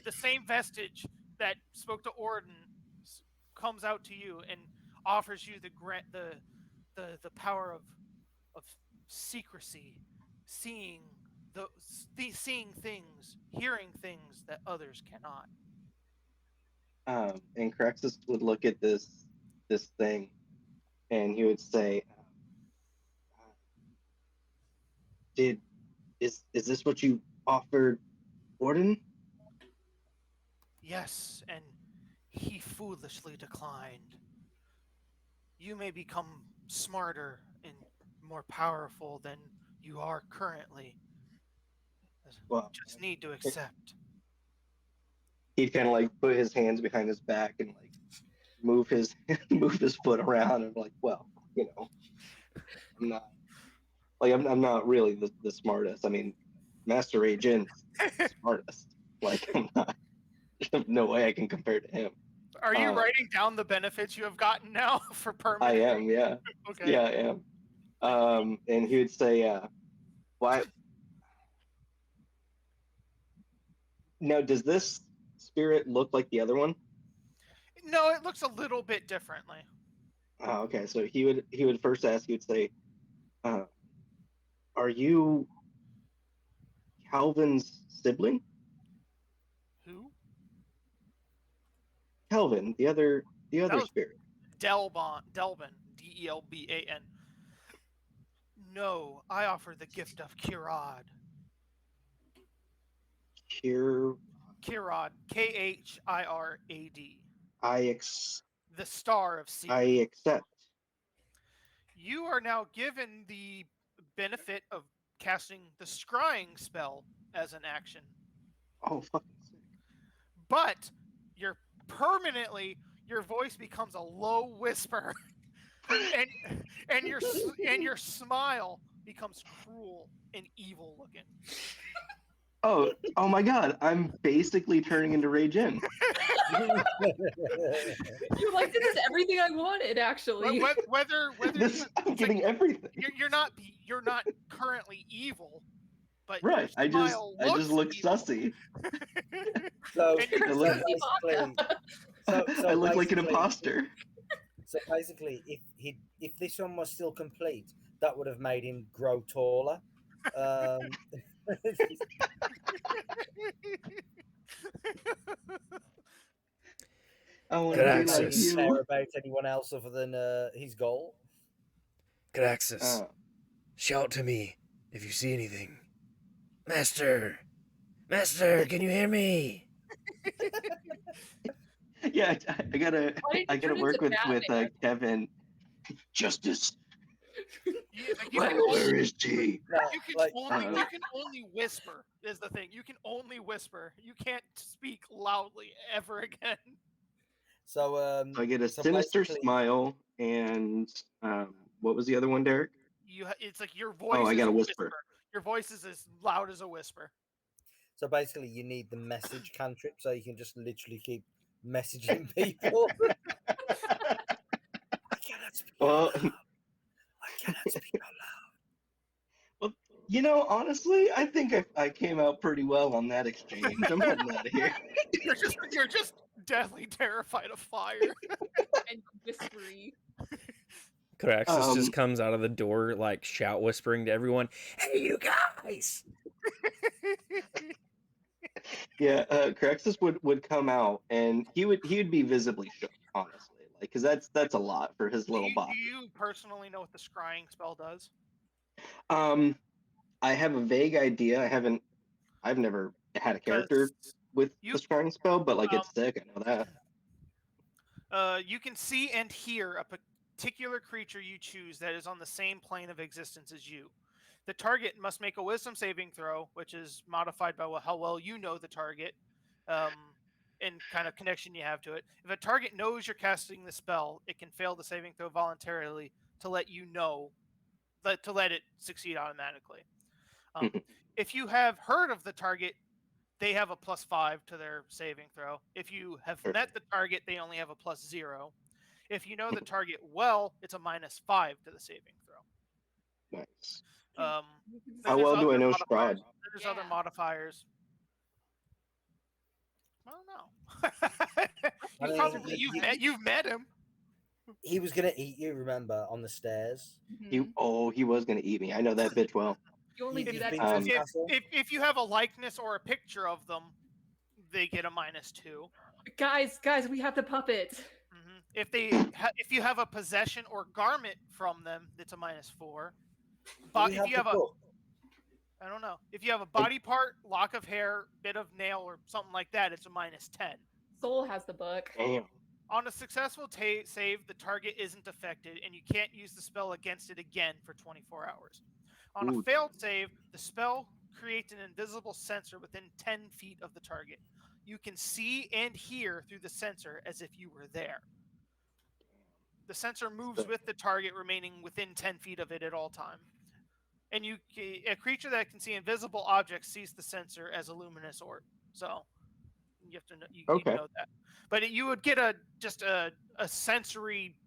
The same vestige that spoke to Orden comes out to you and offers you the power of secrecy, seeing seeing things, hearing things that others cannot. And Ceraxis would look at this thing, and he would say, "Is this what you offered, Orden?" Yes, and he foolishly declined. You may become smarter and more powerful than you are currently. Well, just need to accept. He'd kind of like put his hands behind his back and like move his foot around and like, well, you know, I'm not really the smartest. I mean, Master Agent's the smartest. Like I'm not. There's no way I can compare to him. Are you writing down the benefits you have gotten now for permanent? I am, yeah. Okay. Yeah, I am. And he would say, why? Now, does this spirit look like the other one? No, it looks a little bit differently. Oh, okay. So he would first ask, he would say, are you Calvin's sibling? Who? Calvin, the other spirit. Delban, Delban. No, I offer the gift of Kirad. Kirad, Khirad. The star of secret. I accept. You are now given the benefit of casting the scrying spell as an action. Oh, fucking sick. But you're permanently, your voice becomes a low whisper, and your smile becomes cruel and evil looking. Oh my God! I'm basically turning into Ray Jin. You're like, this is everything I wanted, actually. Whether I'm getting everything. You're not currently evil, but right. I just look evil. sussy. So, I look like an imposter. So basically, if this one was still complete, that would have made him grow taller. I want to be like Ceraxis. you. Care about anyone else other than his goal. Ceraxis, shout to me if you see anything. Master, can you hear me? Yeah, I gotta work with Kevin. Justice. Where is she? You can only whisper. Is the thing. You can only whisper. You can't speak loudly ever again. So I get a sinister smile, and what was the other one, Derek? It's like your voice. Oh, I got a whisper. Your voice is as loud as a whisper. So basically, you need the message cantrip, so you can just literally keep messaging people. I cannot speak. Well, cannot speak out loud. Well, honestly, I think I came out pretty well on that exchange. I'm heading out of here. You're just deathly terrified of fire. And whispery. Ceraxis just comes out of the door, like shout whispering to everyone, "Hey, you guys!" Yeah, Ceraxis would come out, and he would be visibly shook, honestly, like because that's a lot for his little Do body. you personally know what the scrying spell does? I have a vague idea. I've never had a character with the scrying spell, but like it's sick. I know that. You can see and hear a particular creature you choose that is on the same plane of existence as you. The target must make a wisdom saving throw, which is modified by how well you know the target and kind of connection you have to it. If a target knows you're casting the spell, it can fail the saving throw voluntarily to let you know, to let it succeed automatically. If you have heard of the target, they have a +5 to their saving throw. If you have met the target, they only have a +0. If you know the target well, it's a -5 to the saving throw. Nice. How well do I know Strahd? There's other modifiers. I don't know. You've met him. He was gonna eat you, remember, on the stairs. He was gonna eat me. I know that bitch well. You only do that if you have a likeness or a picture of them, they get a -2. Guys, we have the puppet. If you have a possession or garment from them, it's a -4. But if you have I don't know. If you have a body part, lock of hair, bit of nail, or something like that, it's a -10. Soul has the book. Damn. On a successful save, the target isn't affected, and you can't use the spell against it again for 24 hours. On a failed save, the spell creates an invisible sensor within 10 feet of the target. You can see and hear through the sensor as if you were there. The sensor moves with the target, remaining within 10 feet of it at all time. And a creature that can see invisible objects sees the sensor as a luminous orb. So you have to know, you know that. But you would get a sensory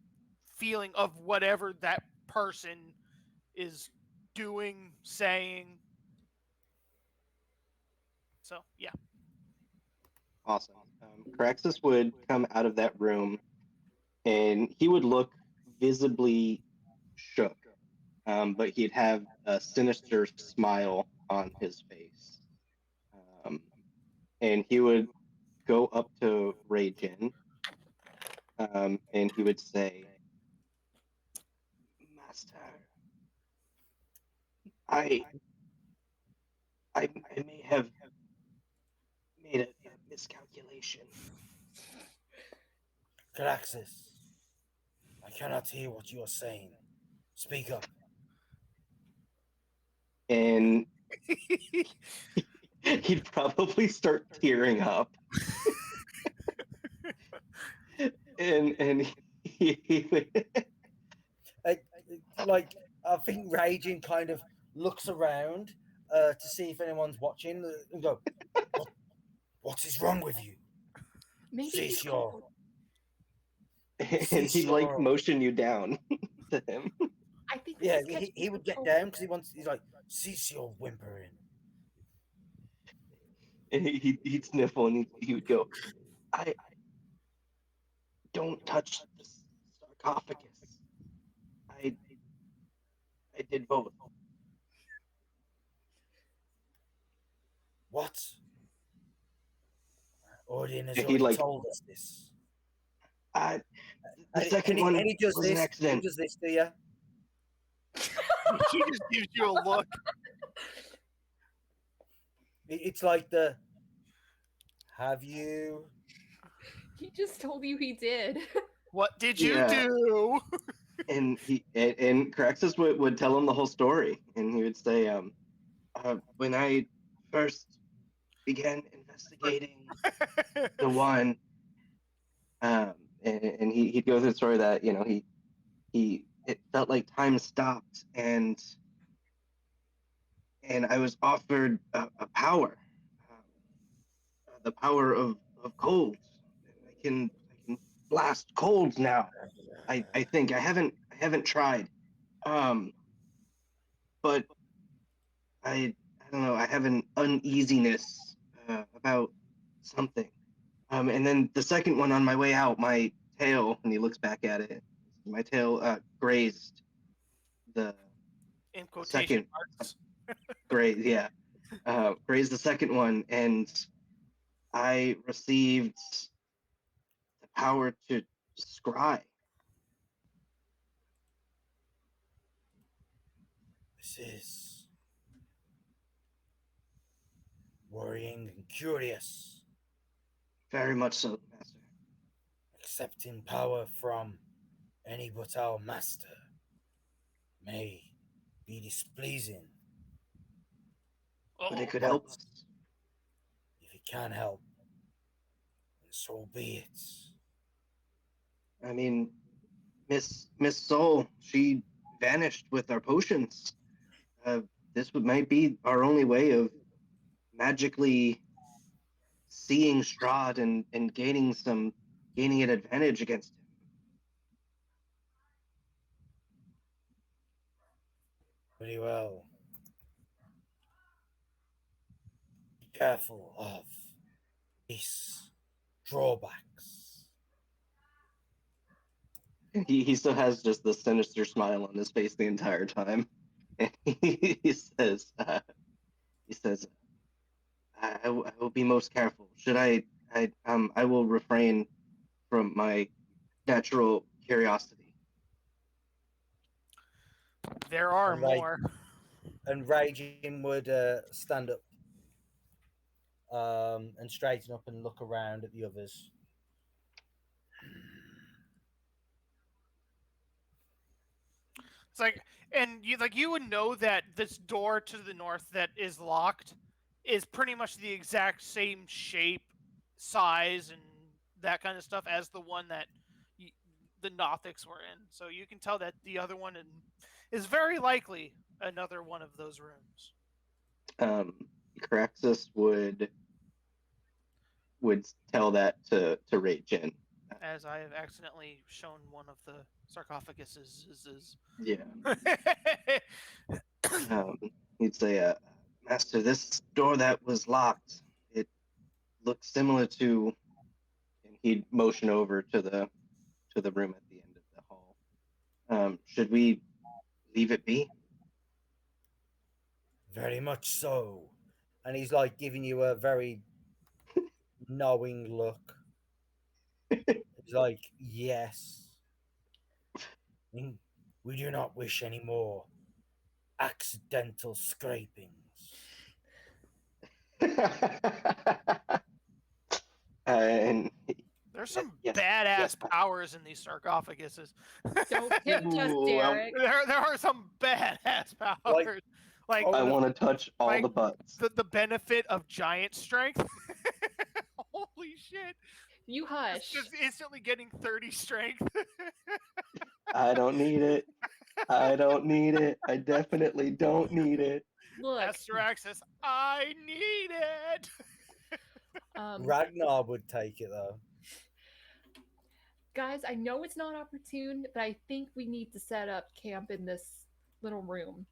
feeling of whatever that person is doing, saying. So yeah. Awesome. Ceraxis would come out of that room, and he would look visibly shook, but he'd have a sinister smile on his face. And he would go up to Ragin, and he would say, "Master, I may have made a miscalculation." Ceraxis, I cannot hear what you are saying. Speak up. And he'd probably start tearing up. and he would... I think Raging kind of looks around to see if anyone's watching and go, what is wrong with you? Maybe and he'd like motion you down to him. I think he would get down because he's like, cease your whimpering. And he'd sniffle and he would go, I don't touch the sarcophagus. I did both. What? Odin has already told us this. The second one was an accident. He does this to you? He just gives you a look. It's like have you? He just told you he did. What did you do? And Ceraxis would tell him the whole story, and he would say, when I first began investigating the one, and he'd go through the story that it felt like time stopped, and I was offered a power, the power of cold. I can blast colds now. I think I haven't tried, But I don't know. I have an uneasiness about something. And then the second one on my way out, my tail, and he looks back at it. My tail grazed the In quotation second marks. grazed the second one, and I received the power to scry. This is worrying and curious. Very much so, Master. Accepting power from any but our master may be displeasing. But it Uh-oh. could help us. If it can help, then so be it. I mean, Miss Soul, she vanished with our potions. This might be our only way of magically seeing Strahd and gaining an advantage against him. Very well. Be careful of these drawbacks. He still has just the sinister smile on his face the entire time. And he says, I will be most careful. Should I will refrain from my natural curiosity. There are And, like, more. And Raging would stand up and straighten up and look around at the others. It's like, and you would know that this door to the north that is locked is pretty much the exact same shape, size, and that kind of stuff as the one that the Nothics were in. So you can tell that the other one is very likely another one of those rooms. Ceraxis would tell that to Raging. As I have accidentally shown one of the sarcophaguses. Yeah. He'd say, Master, this door that was locked, it looks similar to, and he'd motion over to the room at the end of the hall. Should we leave it be? Very much so. And he's like giving you a very knowing look. He's like, yes. We do not wish any more accidental scrapings. And There's some yes, badass yes. powers in these sarcophaguses. Don't tempt us, Ooh, Derek. There are some badass powers. Like I want to touch all like the butts. the benefit of giant strength. Holy shit. You hush. Just instantly getting 30 strength. I don't need it. I don't need it. I definitely don't need it. Look, As Ceraxis, I need it. Ragnar would take it though. guys, I know it's not opportune, but I think we need to set up camp in this little room.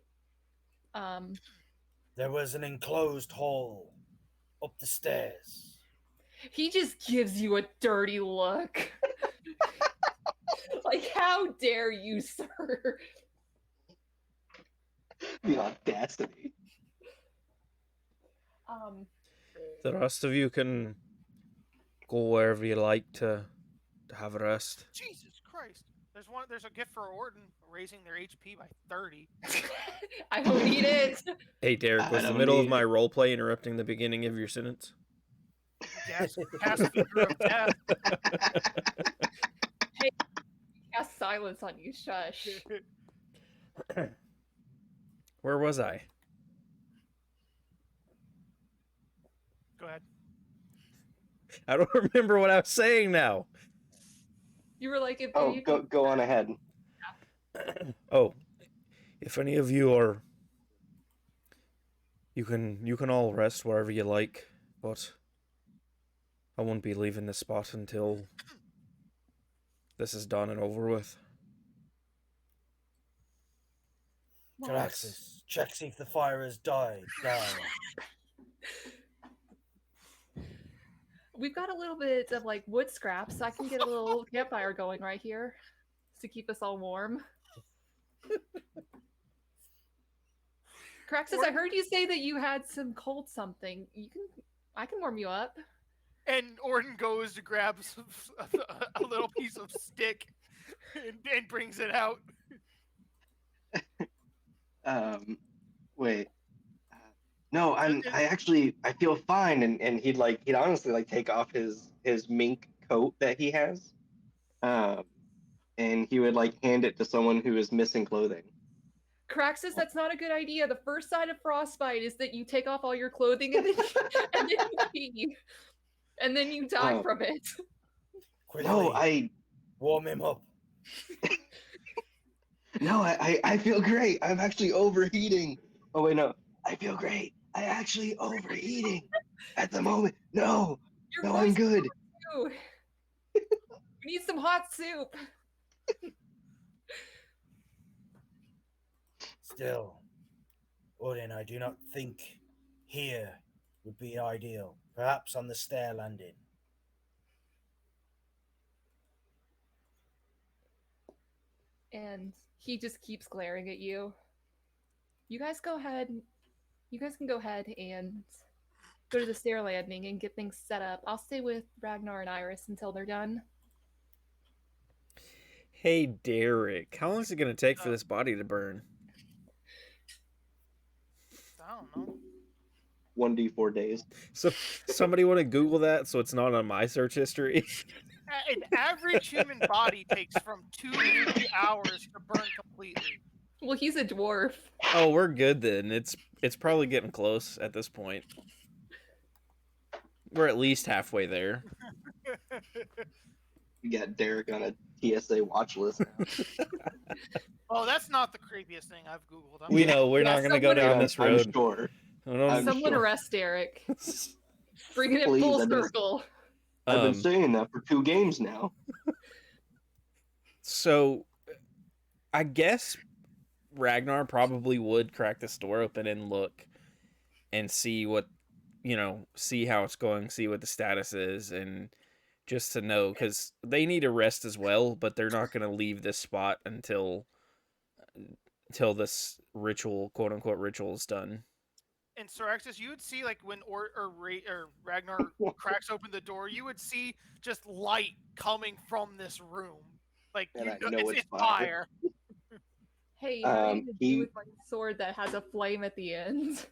There was an enclosed hall up the stairs. He just gives you a dirty look. Like, how dare you, sir? The audacity. The rest of you can go wherever you like to have a rest. Jesus Christ. There's a gift for Orton raising their HP by 30. I don't need it. Hey, Derek, was the middle of my roleplay interrupting the beginning of your sentence? Yes, cast Finger of Death. Cast silence on you, shush. Where was I? Go ahead. I don't remember what I was saying now. You were like, if Oh, you go on ahead. Oh, if any of you are, you can all rest wherever you like, but I won't be leaving this spot until this is done and over with. Ceraxis, check see if the fire has died down. We've got a little bit of like wood scraps, so I can get a little campfire going right here to keep us all warm. Craxus, I heard you say that you had some cold something. I can warm you up. And Orton goes to grab a little piece of stick and brings it out. Wait. No, I feel fine, and he'd honestly like take off his mink coat that he has, and he would like hand it to someone who is missing clothing. Craxus, that's not a good idea. The first sign of frostbite is that you take off all your clothing and then you pee, and then you die from it. Quickly, No, I warm him up. No, I feel great. I'm actually overheating. Oh wait, no, I feel great. I actually overheating at the moment. No, Your I'm voice good. too. We need some hot soup. Still, Odin, I do not think here would be ideal. Perhaps on the stair landing. And he just keeps glaring at you. You guys go ahead. You guys can go ahead and go to the stair landing and get things set up. I'll stay with Ragnar and Iris until they're done. Hey, Derek, how long is it going to take for this body to burn? I don't know. 1d4 days. So somebody want to Google that so it's not on my search history? An average human body takes from 2 to 3 hours to burn completely. Well, he's a dwarf. Oh, we're good then. It's probably getting close at this point. We're at least halfway there. We got Derek on a TSA watch list now. Oh, that's not the creepiest thing I've Googled. We know we're not going to go down this road. I'm sure. Someone arrest Derek. Bringing it Please, full circle. I've been saying that for 2 games now. So, I guess Ragnar probably would crack this door open and look and see what, see how it's going, see what the status is, and just to know, because they need a rest as well, but they're not going to leave this spot until this ritual, quote unquote, ritual is done. In Ceraxis, you would see like when Ragnar cracks open the door, you would see just light coming from this room. Like it's fire. Hey, how are you gonna do with my sword that has a flame at the end?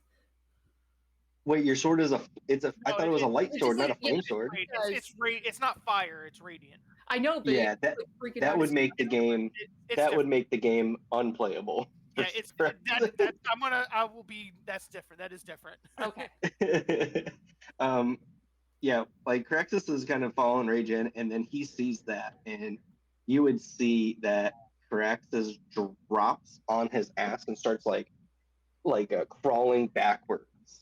Wait, your sword is I thought it was a light sword, not a flame sword. It's not fire, it's radiant. I know, but yeah, that would make the game would make the game unplayable. Yeah, that's different. That is different. Okay. Yeah, like Ceraxis is kind of falling rage in, and then he sees that, and you would see that Ceraxis drops on his ass and starts like crawling backwards,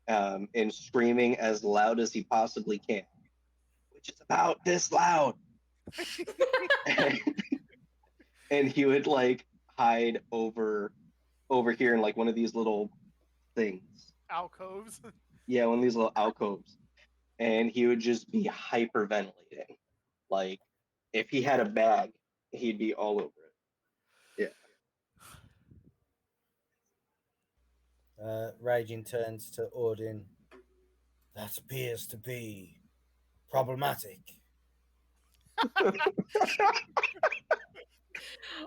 and screaming as loud as he possibly can, which is about this loud. And he would like hide over here in like one of these little things. Alcoves. Yeah, one of these little alcoves. And he would just be hyperventilating. Like if he had a bag, he'd be all over it. Yeah. Raging turns to Odin. That appears to be problematic.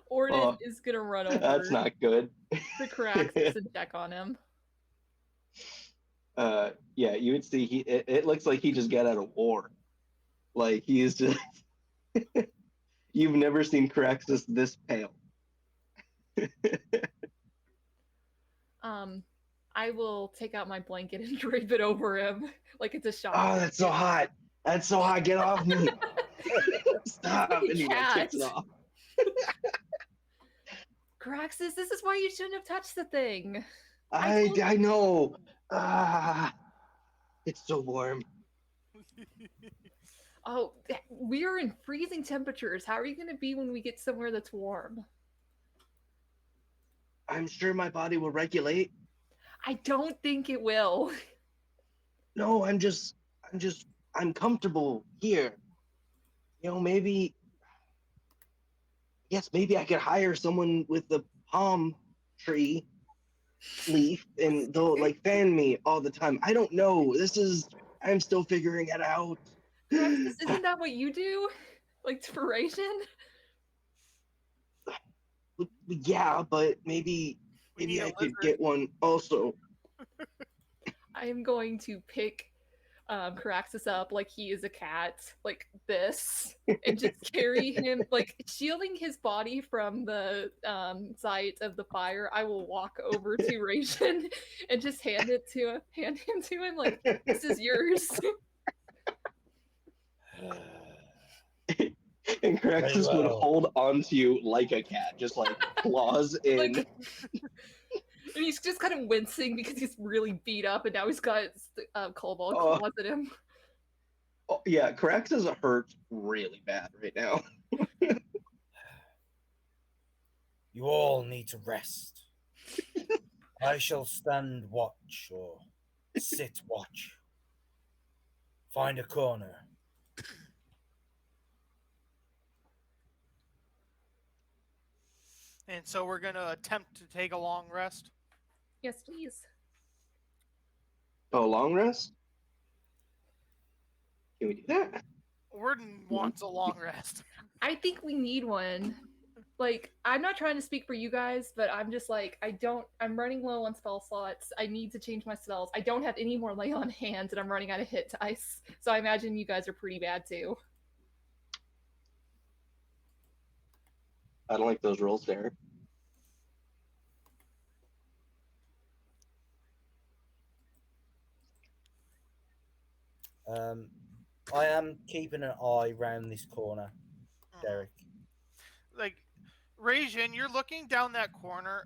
Odin is gonna run over. That's not good. The Ceraxis and check on him. Yeah, you would see it looks like he just got out of war. Like he is just you've never seen Ceraxis this pale. I will take out my blanket and drape it over him like it's a shock. Oh, that's so hot. That's so hot. Get off me. Stop. And he kicks it off. Ceraxis, this is why you shouldn't have touched the thing. I know. It's so warm. Oh, we are in freezing temperatures. How are you going to be when we get somewhere that's warm? I'm sure my body will regulate. I don't think it will. No, I'm comfortable here. Maybe, yes, maybe I could hire someone with the palm tree leaf and they'll like fan me all the time. I don't know. I'm still figuring it out. Ceraxis, isn't that what you do? Like duration? Yeah, but maybe We need a I could lizard. get one also. I am going to pick Ceraxis up like he is a cat, like this, and just carry him, like shielding his body from the sight of the fire. I will walk over to Ration and just hand him to him, like, this is yours. And Very Craxus would well. hold onto you like a cat, just like claws in. Like, and he's just kind of wincing because he's really beat up, and now he's got cobalt Oh. claws at him. Oh, yeah, Craxus hurts really bad right now. You all need to rest. I shall stand watch or sit watch. Find a corner. And so we're going to attempt to take a long rest. Yes, please. Oh, long rest? Can we do that? Warden wants a long rest. I think we need one. Like, I'm not trying to speak for you guys, but I'm just like, I'm running low on spell slots. I need to change my spells. I don't have any more lay on hands, and I'm running out of hit dice. So I imagine you guys are pretty bad too. I don't like those rolls there. I am keeping an eye round this corner, Derek. Like, Rajin, you're looking down that corner.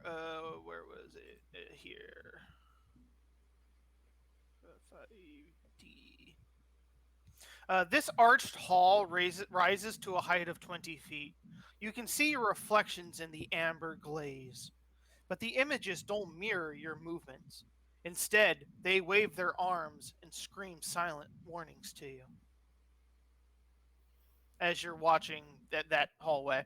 Where was it? Here. 5D. This arched hall rises to a height of 20 feet. You can see your reflections in the amber glaze, but the images don't mirror your movements. Instead, they wave their arms and scream silent warnings to you as you're watching that hallway.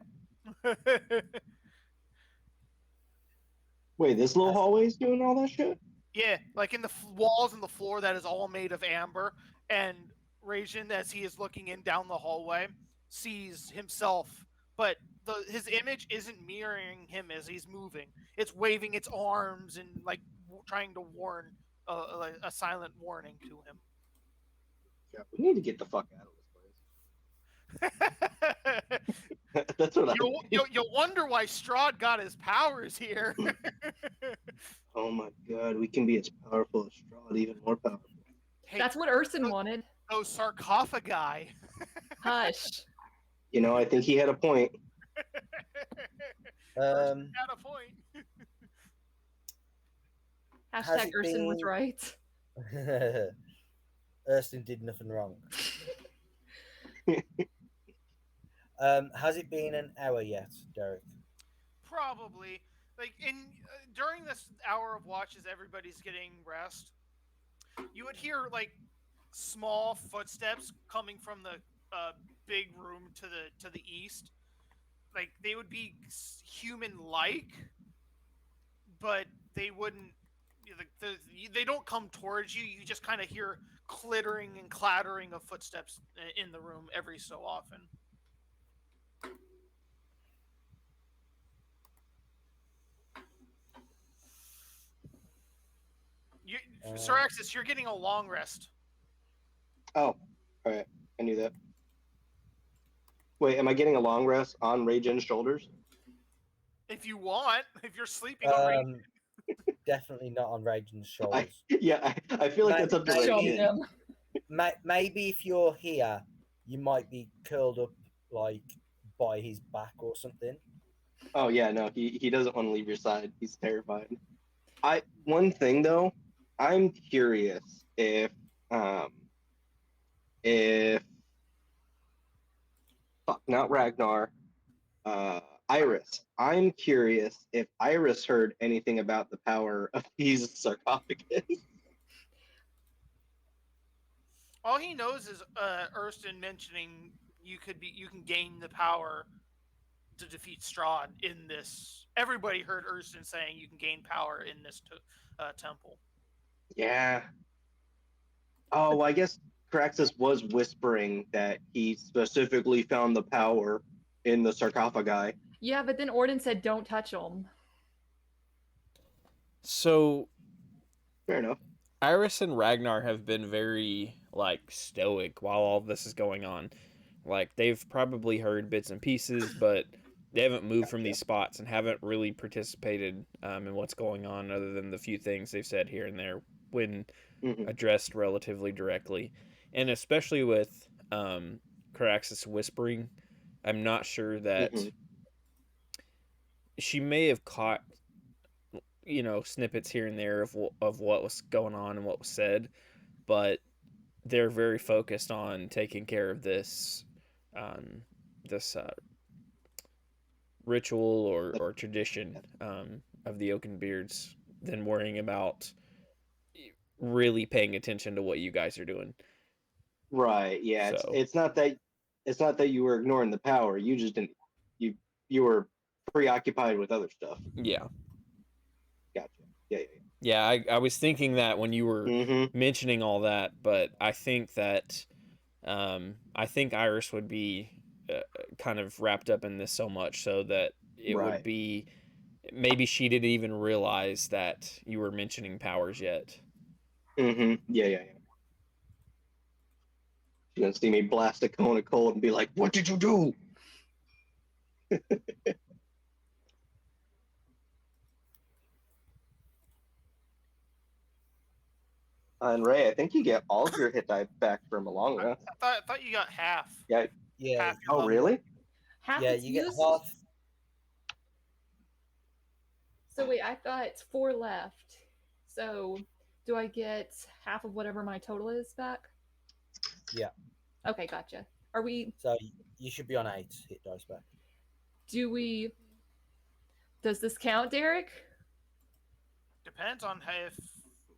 Wait, this little hallway's doing all that shit? Yeah, like in the walls and the floor that is all made of amber. And Rajin, as he is looking in down the hallway, sees himself, but his image isn't mirroring him as he's moving. It's waving its arms and like trying to warn a silent warning to him. Yeah, we need to get the fuck out of this place. That's what You'll wonder why Strahd got his powers here. Oh my god, we can be as powerful as Strahd, even more powerful. Hey, That's what Urson wanted. those sarcophagi. Hush. I think he had a point. Urson had a point. Hashtag Urson was right. Erskine did nothing wrong. Has it been an hour yet, Derek? Probably. Like during this hour of watch, as everybody's getting rest, you would hear like small footsteps coming from the big room to the east. Like they would be human-like, but they wouldn't. They don't come towards you. You just kind of hear clittering and clattering of footsteps in the room every so often. Ceraxis, you're getting a long rest. Oh, alright. I knew that. Wait, am I getting a long rest on Rajin's shoulders? If you want, if you're sleeping already. Definitely not on Ragner's shoulders. I feel like that's up to Rajin. Maybe if you're here, you might be curled up like by his back or something. Oh yeah, no, he doesn't want to leave your side. He's terrified. One thing though, I'm curious if not Ragnar, Iris, I'm curious if Iris heard anything about the power of these sarcophagus. All he knows is Erston mentioning you can gain the power to defeat Strahd in this. Everybody heard Erston saying you can gain power in this temple. Yeah. Oh, I guess Ceraxis was whispering that he specifically found the power in the sarcophagi. Yeah, but then Orden said don't touch them. So Fair enough. Iris and Ragnar have been very stoic while all of this is going on. Like they've probably heard bits and pieces, but they haven't moved from these spots and haven't really participated in what's going on, other than the few things they've said here and there when addressed relatively directly. And especially with Ceraxis whispering, I'm not sure that she may have caught snippets here and there of what was going on and what was said, but they're very focused on taking care of this ritual or tradition of the Oakenbeards than worrying about really paying attention to what you guys are doing. Right. Yeah. So. It's not that you were ignoring the power. You just didn't. You were preoccupied with other stuff. Yeah. Gotcha. Yeah. Yeah. I was thinking that when you were mentioning all that, but I think that I think Iris would be kind of wrapped up in this so much so that it would be maybe she didn't even realize that you were mentioning powers yet. Yeah. She's gonna see me blast a cone of cold and be like, "What did you do?" And Ray, I think you get all of your hit die back from a long rest. I thought you got half. Yeah. Yeah. Oh, really? Half Yeah, is you get used? half. So wait, I thought it's 4 left. So do I get half of whatever my total is back? Yeah. Okay, gotcha. Are we? So you should be on 8 hit dice back. Do we? Does this count, Derek? Depends on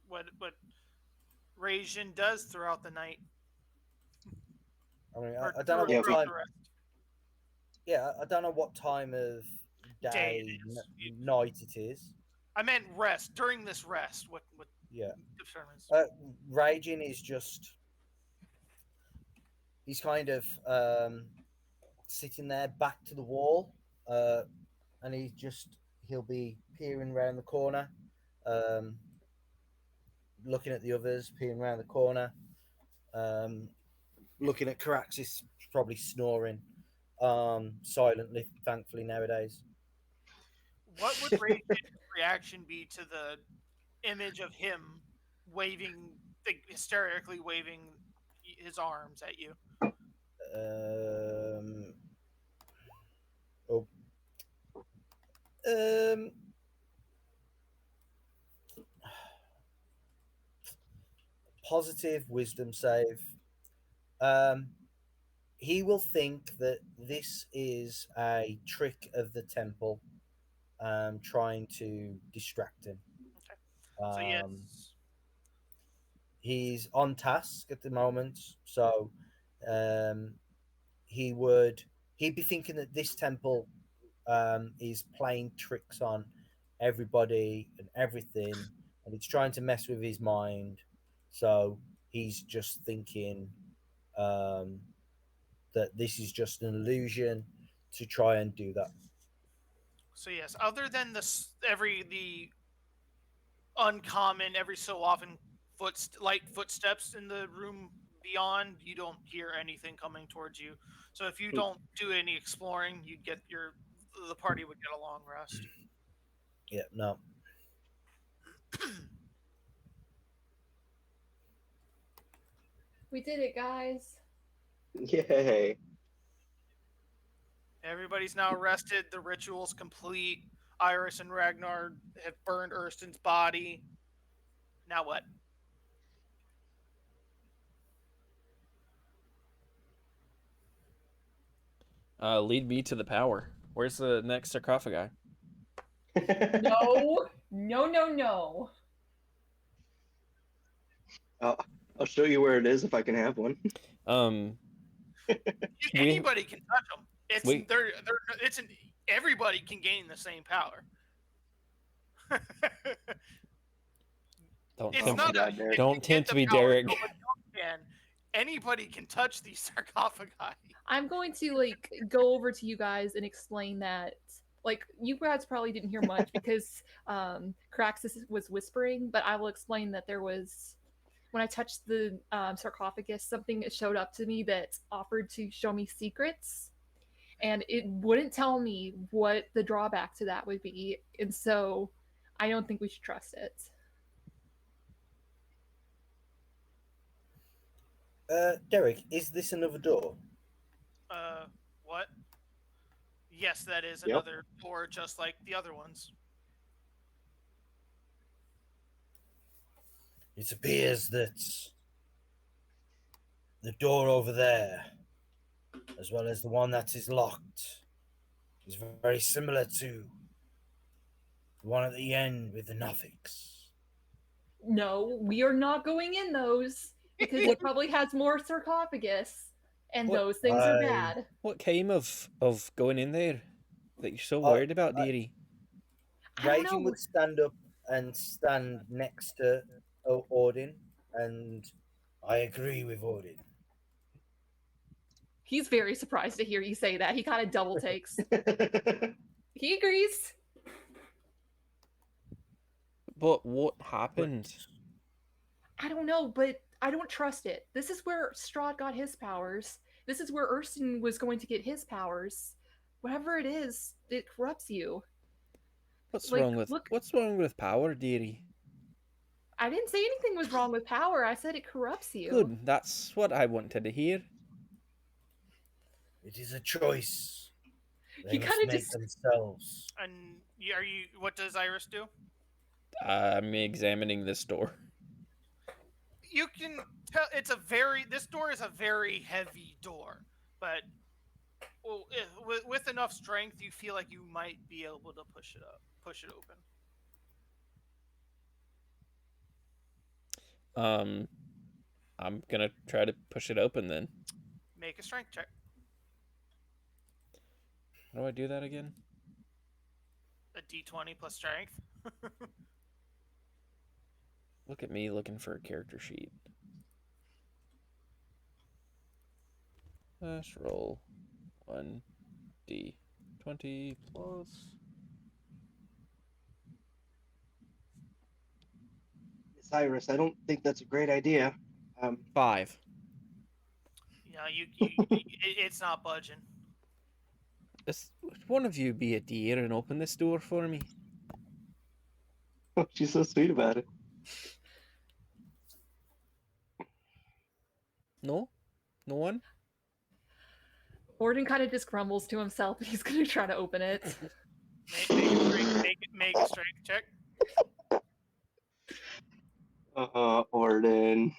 what Rajin does throughout the night. I mean, I don't know what time. Yeah, I don't know what time of day, night it is. I meant rest during this rest. What? Yeah. Determines? Raging is just. He's kind of sitting there, back to the wall, and he'll be peering around the corner, looking at the others, peering around the corner, looking at Ceraxis, probably snoring silently, thankfully, nowadays. What would Raging's reaction be to the image of him hysterically waving his arms at you? Positive wisdom save. He will think that this is a trick of the temple, trying to distract him. Okay. So yes. He's on task at the moment, so he'd be thinking that this temple is playing tricks on everybody and everything, and it's trying to mess with his mind. So he's just thinking that this is just an illusion to try and do that. So yes, other than the uncommon every so often light footsteps in the room beyond, you don't hear anything coming towards you. So if you don't do any exploring, the party would get a long rest. Yeah, no. We did it, guys. Yay. Everybody's now rested. The ritual's complete. Iris and Ragnar have burned Erston's body. Now what? Lead me to the power. Where's the next sarcophagi? No, no, no, no. I'll show you where it is if I can have one. Anybody can touch them. It's We- everybody can gain the same power. Don't It's tempt not me. God, a, Derek. if Don't you get tempt the me, power, Derek. nobody else can. Anybody can touch these sarcophagi. I'm going to go over to you guys and explain that. You guys probably didn't hear much because Ceraxis was whispering, but I will explain that there was, when I touched the sarcophagus, something showed up to me that offered to show me secrets, and it wouldn't tell me what the drawback to that would be, and so I don't think we should trust it. Derek, is this another door? What? Yes, that is Yep. another door just like the other ones. It appears that the door over there, as well as the one that is locked, is very similar to the one at the end with the Nothics. No, we are not going in those because it probably has more sarcophagus, and What? those things are bad. What came of going in there that you're so I- worried about, dearie? I don't Raging know. would stand up and stand next to Odin, and I agree with Odin. He's very surprised to hear you say that. He kind of double takes. He agrees. But what happened? I don't know, but I don't trust it. This is where Strahd got his powers. This is where Ersten was going to get his powers. Whatever it is, it corrupts you. What's Like, wrong with look- what's wrong with power, dearie? I didn't say anything was wrong with power. I said it corrupts you. Good. That's what I wanted to hear. It is a choice they He must kinda make just- themselves. And what does Iris do? I'm examining this door. You can tell this door is a very heavy door, but with enough strength, you feel like you might be able to push it open. I'm gonna try to push it open then. Make a strength check. How do I do that again? A d20 plus strength. Look at me looking for a character sheet. Let's roll 1d20 plus. Cyrus, I don't think that's a great idea. 5. Yeah, it's not budging. Would one of you be a dear and open this door for me? She's so sweet about it. No? No one? Orden kind of just grumbles to himself, and he's going to try to open it. Make a strength check. Orden.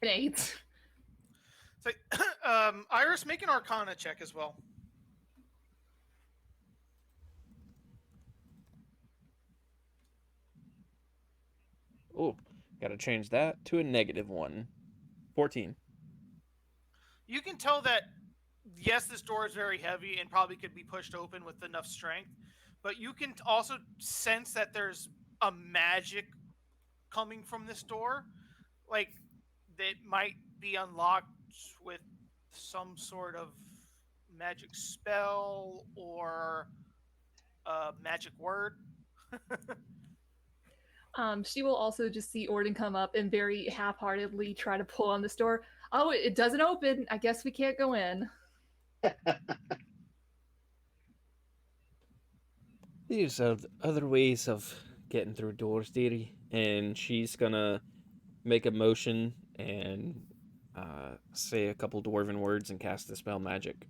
An 8. So, Iris, make an Arcana check as well. Oh, gotta change that to a -1. 14. You can tell that, yes, this door is very heavy and probably could be pushed open with enough strength, but you can also sense that there's a magic coming from this door, like that might be unlocked with some sort of magic spell or a magic word. She will also just see Orden come up and very half-heartedly try to pull on this door. Oh, it doesn't open. I guess we can't go in. These are other ways of getting through doors, dearie. And she's gonna make a motion and say a couple dwarven words and cast the spell magic.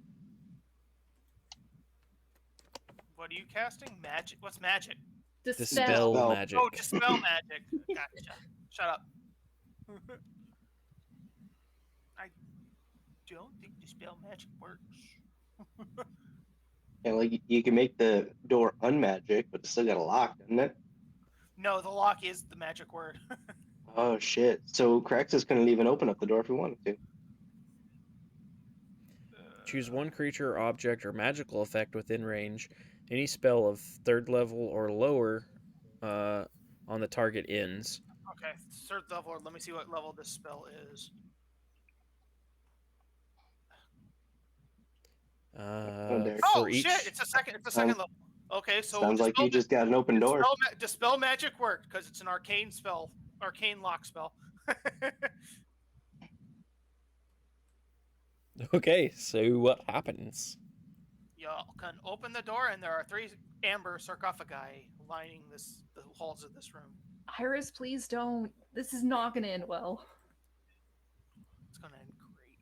What are you casting? Magic? What's magic? Dispel Dispel. magic. Oh, dispel magic. Gotcha. Shut up. don't think dispel magic works. And like you can make the door unmagic, but it's still got a lock, doesn't it? No, the lock is the magic word. Oh shit! So Ceraxis couldn't even open up the door if he wanted to. Choose one creature, object, or magical effect within range. Any spell of 3rd level or lower on the target ends. Okay, 3rd level. Let me see what level this spell is. there. Oh For each... shit! It's a second. It's a second level. Okay, so Sounds like you just got an open door. Dispel magic worked because it's an arcane spell, arcane lock spell. Okay, so what happens? Y'all can open the door, and there are 3 amber sarcophagi lining the halls of this room. Iris, please don't. This is not going to end well. It's gonna end great.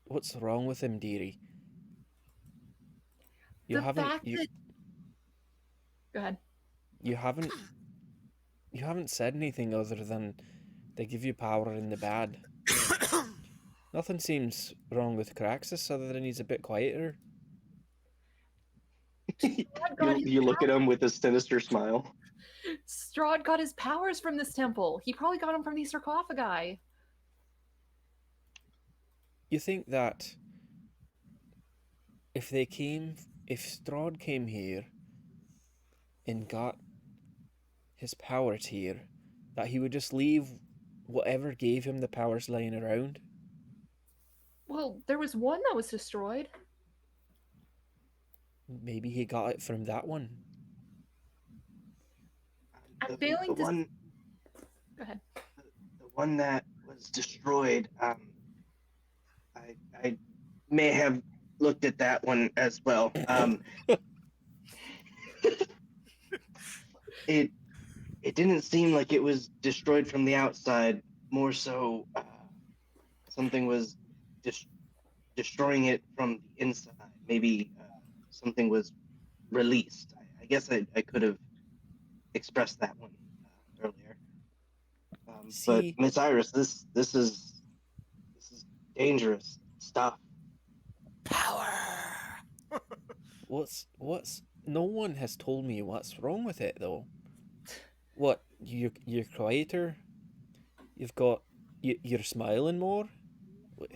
What's wrong with him, dearie? The fact that... Go ahead. You haven't said anything other than they give you power in the bad. Nothing seems wrong with Ceraxis other than he's a bit quieter. You look at him with a sinister smile. Strahd got his powers from this temple. He probably got them from these sarcophagi. You think that if Strahd came here and got his powers here, that he would just leave whatever gave him the powers lying around? Well, there was one that was destroyed. Maybe he got it from that one. I'm failing to... Go ahead. The one that was destroyed, I may have looked at that one as well. It didn't seem like it was destroyed from the outside. More so, something was destroying it from the inside. Maybe something was released. I guess I could have expressed that one earlier. But Miss Iris, this is dangerous stuff. Power. What's no one has told me what's wrong with it though. What, you're quieter? You're smiling more? But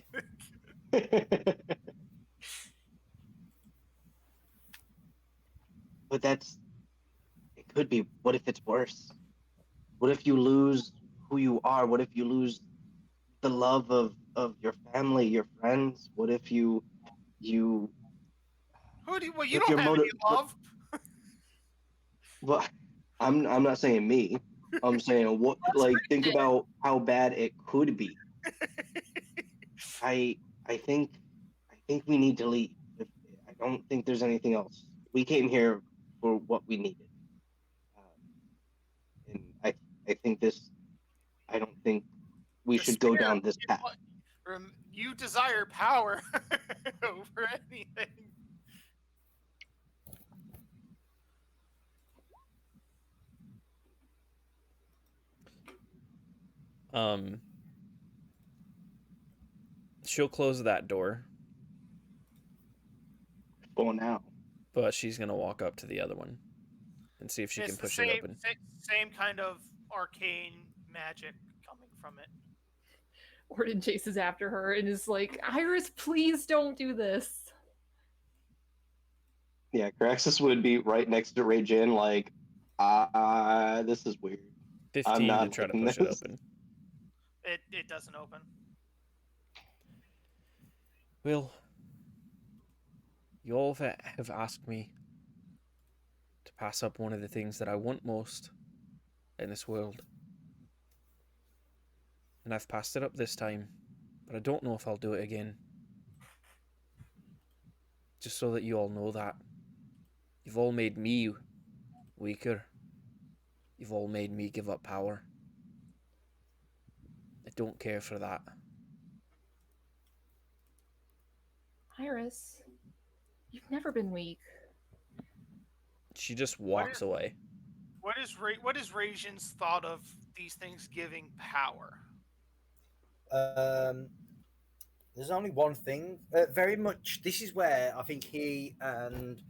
it could be, what if it's worse? What if you lose who you are? What if you lose the love of your family, your friends? What if you Who do you, well, you don't have any love. Well, I'm not saying me. I'm saying what, like, think about how bad it could be. I think we need to leave. I don't think there's anything else. We came here for what we needed, and I think this. I don't think we should go down this path. You desire power over anything. She'll close that door. Going now. But she's gonna walk up to the other one and see if she can push it open. Same kind of arcane magic coming from it. Orden chases after her and is like, Iris, please don't do this. Yeah, Ceraxis would be right next to Ray Jin, like, this is weird. 15 to try to push it open. It doesn't open. Well, you all have asked me to pass up one of the things that I want most in this world. And I've passed it up this time, but I don't know if I'll do it again. Just so that you all know that. You've all made me weaker. You've all made me give up power. I don't care for that. Iris, you've never been weak. She just walks away. What is Rajin's thought of these things giving power? there's only one thing. Very much. This is where I think he and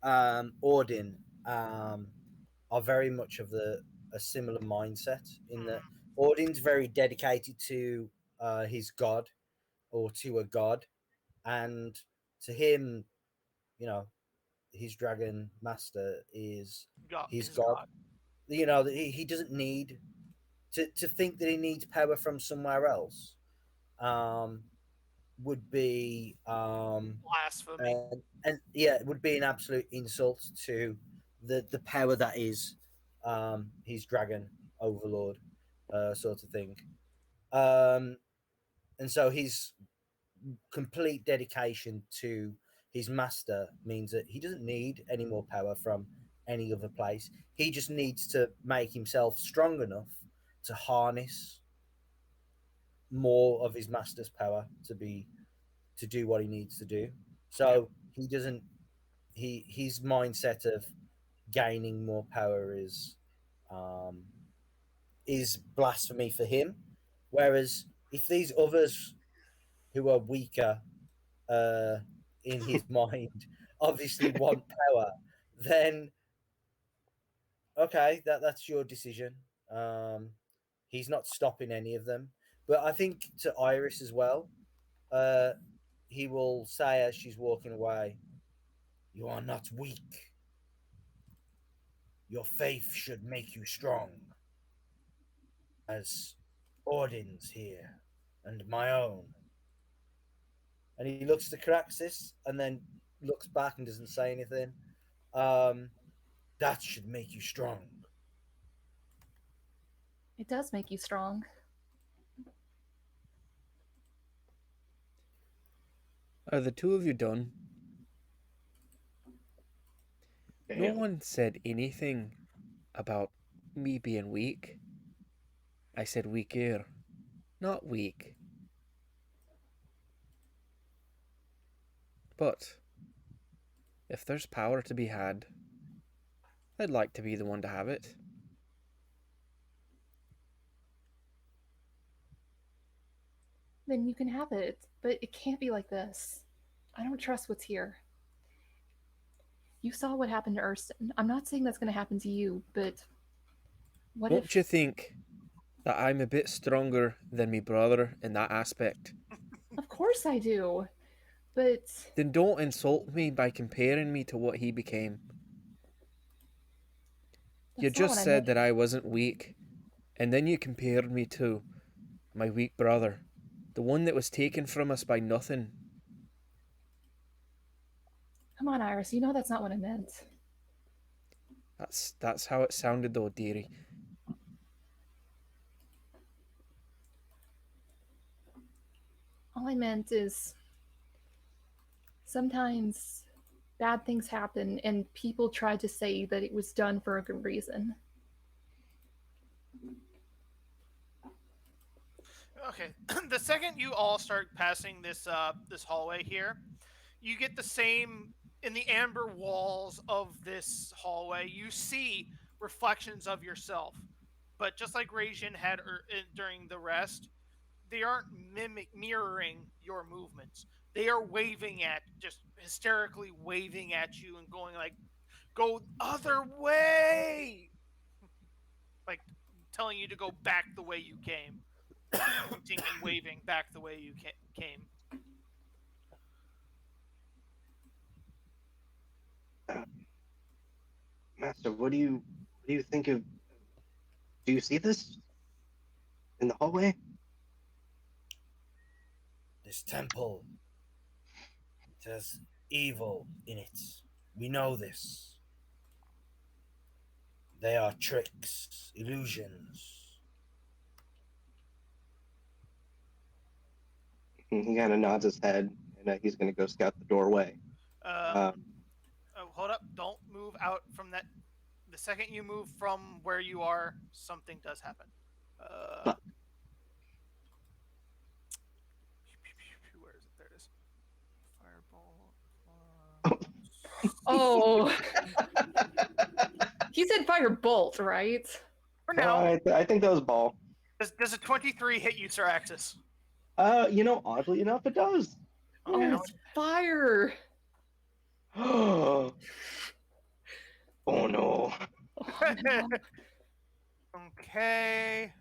Ordin are very much of a similar mindset. In that Ordin's very dedicated to his god or to a god, and to him, you know, his dragon master is his His god. god. You know, he doesn't need to think that he needs power from somewhere else. Um, would be Blasphemy. and yeah, it would be an absolute insult to the power that is his dragon overlord, sort of thing. Um, and so his complete dedication to his master means that he doesn't need any more power from any other place. He just needs to make himself strong enough to harness more of his master's power to do what he needs to do. So he doesn't his mindset of gaining more power um, is blasphemy for him. Whereas if these others who are weaker uh, in his mind obviously want power, then okay, that's your decision. Um, he's not stopping any of them. But I think to Iris as well, uh, he will say as she's walking away, "You are not weak. Your faith should make you strong, as Ordin's here, and my own." And he looks to Ceraxis and then looks back and doesn't say anything. Um, that should make you strong. It does make you strong. Are the two of you done? No Damn. one said anything about me being weak. I said weaker, not weak. But if there's power to be had, I'd like to be the one to have it. Then you can have it, but it can't be like this. I don't trust what's here. You saw what happened to Urston. I'm not saying that's going to happen to you, but what Don't if... you think that I'm a bit stronger than me brother in that aspect? Of course I do, but... Then don't insult me by comparing me to what he became. You That's not just what I said meant. that I wasn't weak, and then you compared me to my weak brother, the one that was taken from us by nothing. Come on, Iris, you know that's not what I meant. That's how it sounded though, dearie. All I meant is sometimes bad things happen and people try to say that it was done for a good reason. Okay. The second you all start passing this this hallway here, you get the same in the amber walls of this hallway. You see reflections of yourself, but just like Rajin had during the rest, they aren't mirroring your movements. They are waving at, just hysterically waving at you and going like, "Go other way!" Like telling you to go back the way you came, pointing and waving back the way you came. Master, what do you think of? Do you see this in the hallway? This temple, it has evil in it. We know this. They are tricks, illusions. He kind of nods his head, and he's going to go scout the doorway. Oh, hold up! Don't move out from that. The second you move from where you are, something does happen. Where is it? There it is. Fireball. Oh! He said firebolt, right? For now, I think that was ball. does a 23 hit you, Ceraxis? Oddly enough, it does. Oh, Okay, it's fire. Oh no. Oh, no. Okay.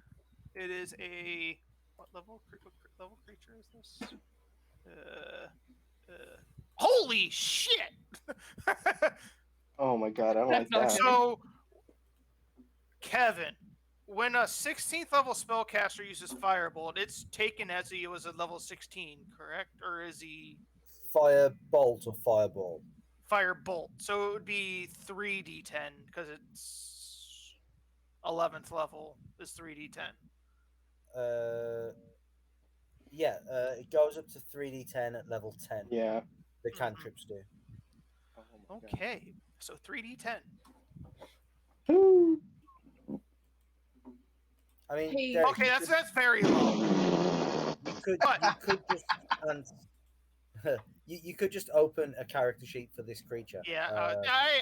It is a what level? What level creature is this? Holy shit! Oh my god, I don't That's like not that. good. So, Kevin, when a 16th level spellcaster uses Firebolt, it's taken as he was a level 16, correct? Or is he Fire bolt or fireball? Firebolt? So it would be 3d10 because it's 11th level is 3d10. Yeah, it goes up to 3d10 at level 10. Yeah. The cantrips do. Oh my god. Okay, so 3d10. Woo. I mean, Hey. Derek, Okay, that's very low. you could But- just you could just open a character sheet for this creature. Yeah,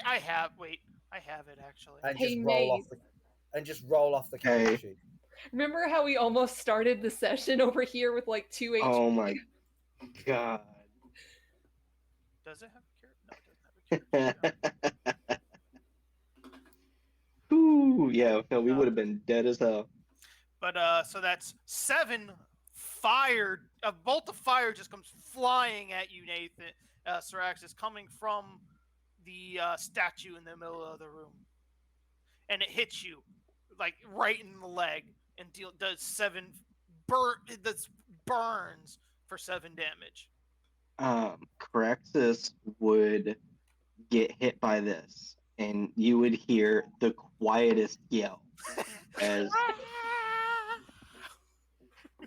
I have. Wait, I have it actually. and Hey, just roll Nate. off the character Hey. sheet. Remember how we almost started the session over here with like 2 HP? Oh my god. Does it have a character? No, it doesn't have a character. Ooh, yeah, no, we would have been dead as hell. But so that's 7 fire. A bolt of fire just comes flying at you, Nathan. Ceraxis, coming from the statue in the middle of the room, and it hits you like right in the leg, and does 7 burns for 7 damage. Ceraxis would get hit by this, and you would hear the quietest yell. As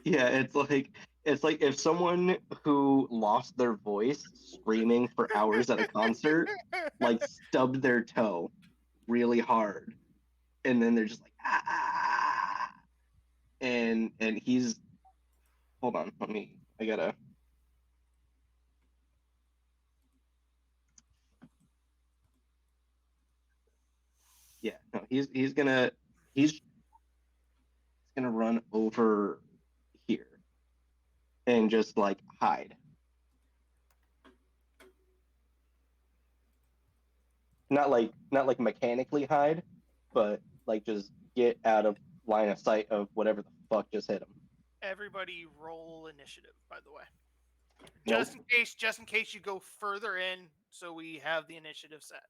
yeah, it's like if someone who lost their voice screaming for hours at a concert, like stubbed their toe really hard, and then they're just like ah, and he's hold on, I gotta. Yeah, no, he's gonna run over here and just like hide. Not like mechanically hide, but like just get out of line of sight of whatever the fuck just hit him. Everybody roll initiative, by the way. Nope. Just in case you go further in, so we have the initiative set.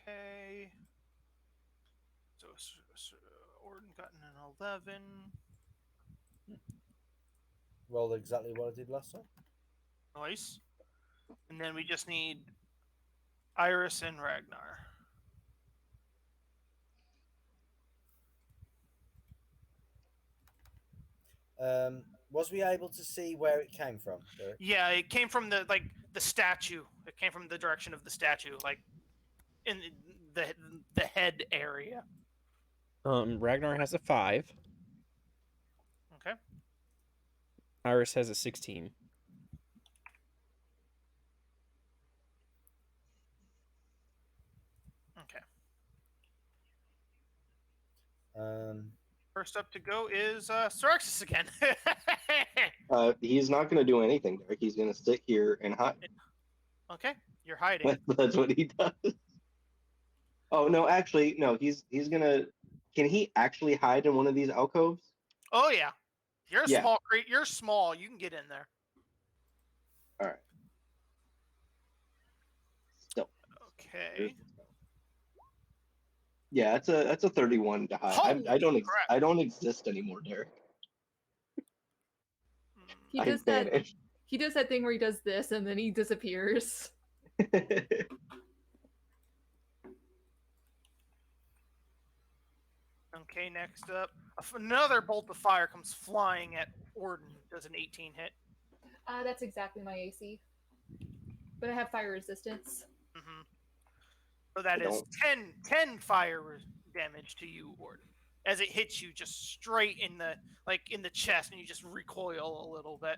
Okay. So Orden gotten an 11. Rolled exactly what I did last time. Nice. And then we just need Iris and Ragnar. Was we able to see where it came from, Derek? Yeah, it came from the statue. It came from the direction of the statue, like in the head area. Ragnar has a 5. Okay. Iris has a 16. Okay. First up to go is Ceraxis again. He's not gonna do anything, Derek. He's gonna sit here and hide. Okay, you're hiding. That's what he does. Oh no, actually, no. He's gonna. Can he actually hide in one of these alcoves? Oh yeah, you're a Yeah. small crate. You're small. You can get in there. All right. Still. Okay. Yeah, that's a 31 to hide. I Holy crap. I don't exist anymore, Derek. He I does that. vanished. He does that thing where he does this and then he disappears. Okay, next up, another bolt of fire comes flying at Orden. Does an 18 hit? That's exactly my AC. But I have fire resistance. Mm-hmm. So that I is 10 fire damage to you, Orden, as it hits you just straight in the chest, and you just recoil a little bit.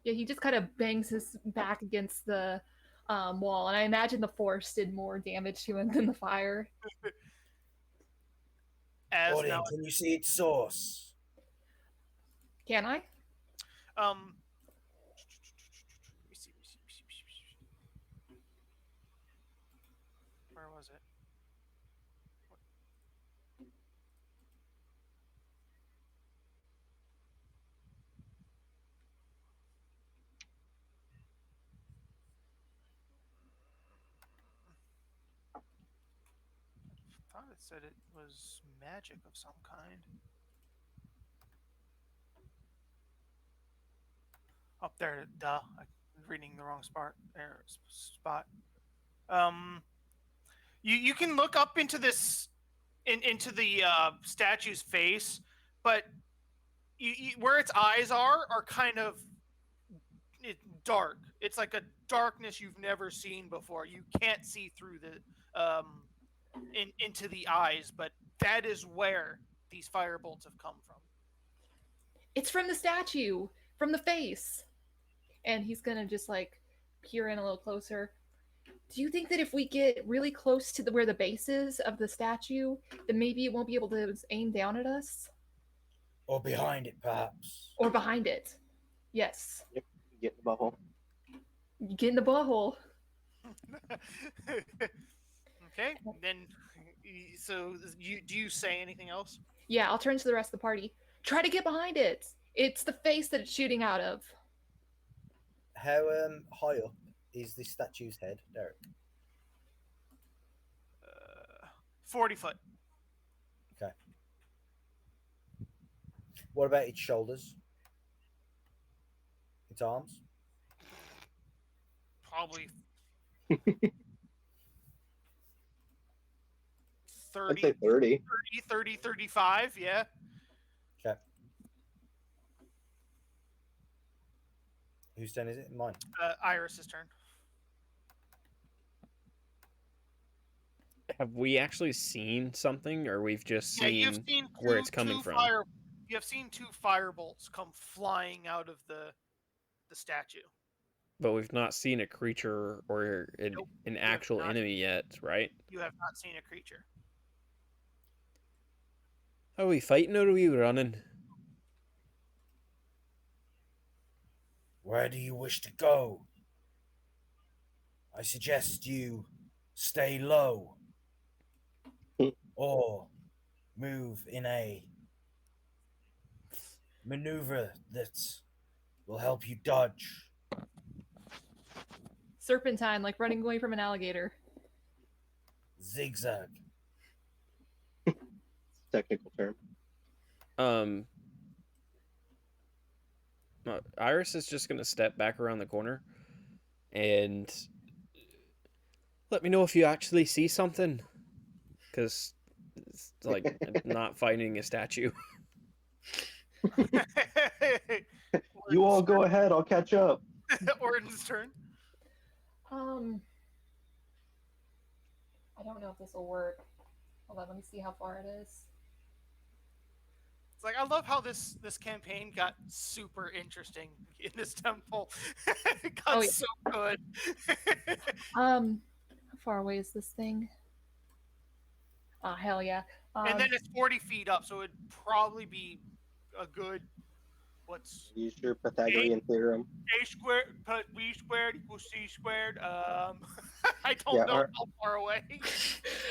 Yeah, he just kind of bangs his back against the wall, and I imagine the force did more damage to him than the fire. As Odin, now, can you see its source? Can I? let me see. Where was it? I thought it said it was magic of some kind. Up there, duh. I'm reading the wrong spot. You can look up into this into the statue's face, but where its eyes are kind of dark. It's like a darkness you've never seen before. You can't see through the into the eyes, but that is where these fire bolts have come from. It's from the statue, from the face. And he's gonna just like peer in a little closer. Do you think that if we get really close to where the base is of the statue, then maybe it won't be able to aim down at us? Or behind it, perhaps? Or behind it? Yes. Yep. Get in the bubble. Get in the butthole. Okay, then. So, do you say anything else? Yeah, I'll turn to the rest of the party. Try to get behind it. It's the face that it's shooting out of. How high up is the statue's head, Derek? 40 foot. Okay. What about its shoulders? Its arms? Probably I'd say 30. 30, 35, yeah. Okay. Whose turn is it? Mine. Iris's turn. Have we actually seen something, or we've just Yeah, you've seen seen where it's coming from? You have seen two fire bolts come flying out of the statue. But we've not seen a creature or an actual not. enemy yet, right? You have not seen a creature. Are we fighting or are we running? Where do you wish to go? I suggest you stay low or move in a maneuver that will help you dodge. Serpentine, like running away from an alligator. Zigzag. Technical term. Iris is just gonna step back around the corner and let me know if you actually see something, because it's like not finding a statue. You all go ahead. I'll catch up. Orton's turn. I don't know if this will work. Hold on, let me see how far it is. It's like, I love how this campaign got super interesting in this temple. It got so good. How far away is this thing? Oh, hell yeah. And then it's 40 feet up, so it'd probably be a good, Use your Pythagorean theorem. A squared plus B squared equals C squared. I don't know how far away.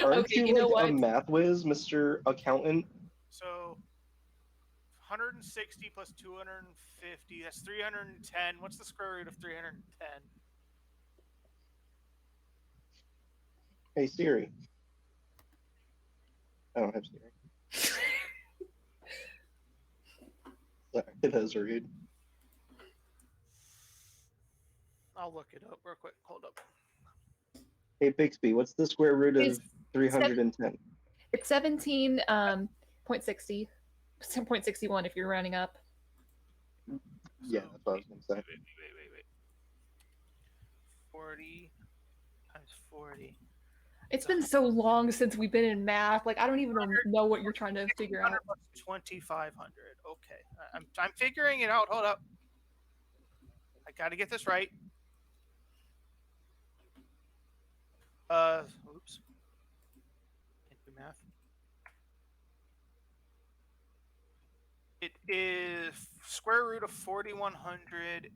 Aren't you like a math whiz, Mr. Accountant? So 160 plus 250, that's 310. What's the square root of 310? Hey Siri. I don't have Siri. Sorry, that's rude. I'll look it up real quick. Hold up. Hey Bixby, what's the square root of 310? It's 17.60. 0.61 if you're rounding up. Yeah, that's what I was going to say. Wait. 40 times 40. It's been so long since we've been in math. Like, I don't even know what you're trying to figure out. 2,500. Okay. I'm figuring it out. Hold up. I gotta get this right. Oops. Can't do math. It is square root of 4,100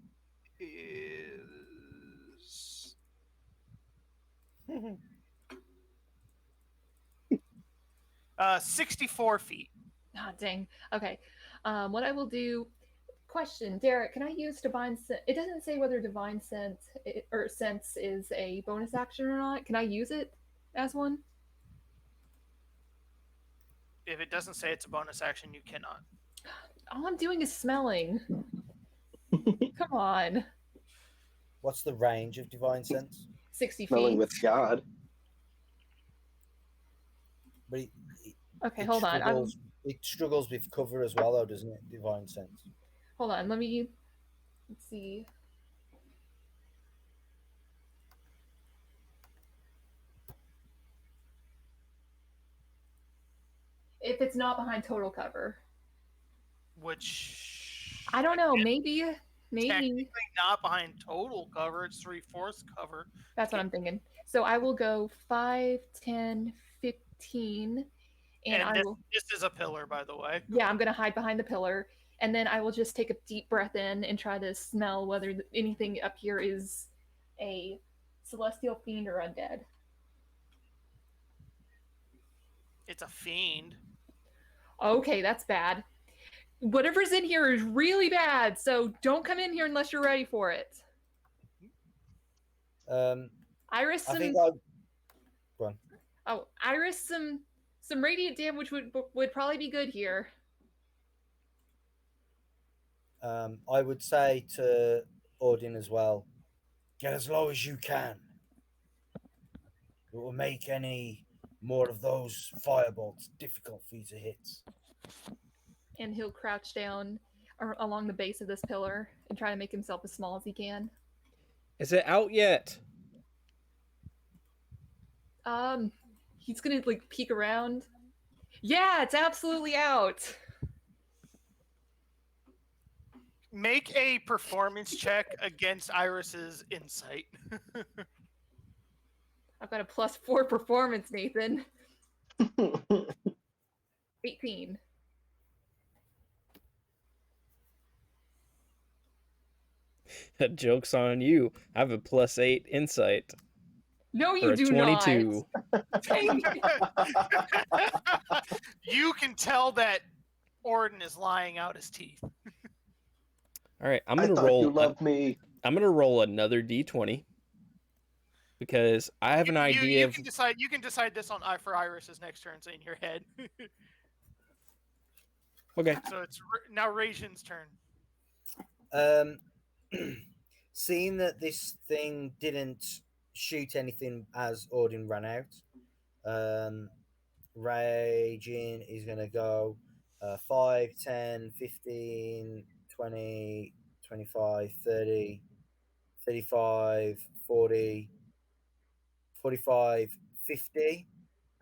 is 64 feet. Ah, dang. Okay. What I will do. Question, Derek. Can I use divine sense? It doesn't say whether divine sense or sense is a bonus action or not. Can I use it as one? If it doesn't say it's a bonus action, you cannot. All I'm doing is smelling. Come on. What's the range of divine sense? 60 Smelling feet. with God. But Okay, hold on. It struggles with cover as well, though, doesn't it? Divine sense. Hold on. Let's see. If it's not behind total cover. Which I don't know. Maybe. Technically not behind total cover. It's 3/4 cover. That's what I'm thinking. So I will go 5, 10, 15. And this is a pillar, by the way. Yeah, I'm going to hide behind the pillar. And then I will just take a deep breath in and try to smell whether anything up here is a celestial fiend or undead. It's a fiend. Okay, that's bad. Whatever's in here is really bad, so don't come in here unless you're ready for it. Iris, some... Go on. Oh, Iris, some radiant damage would probably be good here. I would say to Odin as well, get as low as you can. It will make any more of those firebolts difficult for you to hit. And he'll crouch down along the base of this pillar and try to make himself as small as he can. Is it out yet? He's gonna peek around. Yeah, it's absolutely out. Make a performance check against Iris's insight. I've got a +4 performance, Nathan. 18. Joke's on you. I have a +8 insight. No, you do 22. Not. You can tell that Orden is lying out his teeth. All right, I'm gonna roll. You loved me. I'm gonna roll another d20 because I have an idea. You can decide. You can decide this for Iris's next turn, so in your head. Okay. So it's now Rajin's turn. Seeing that this thing didn't shoot anything as Odin ran out, Raging is going to go 5, 10, 15, 20, 25, 30, 35, 40, 45, 50.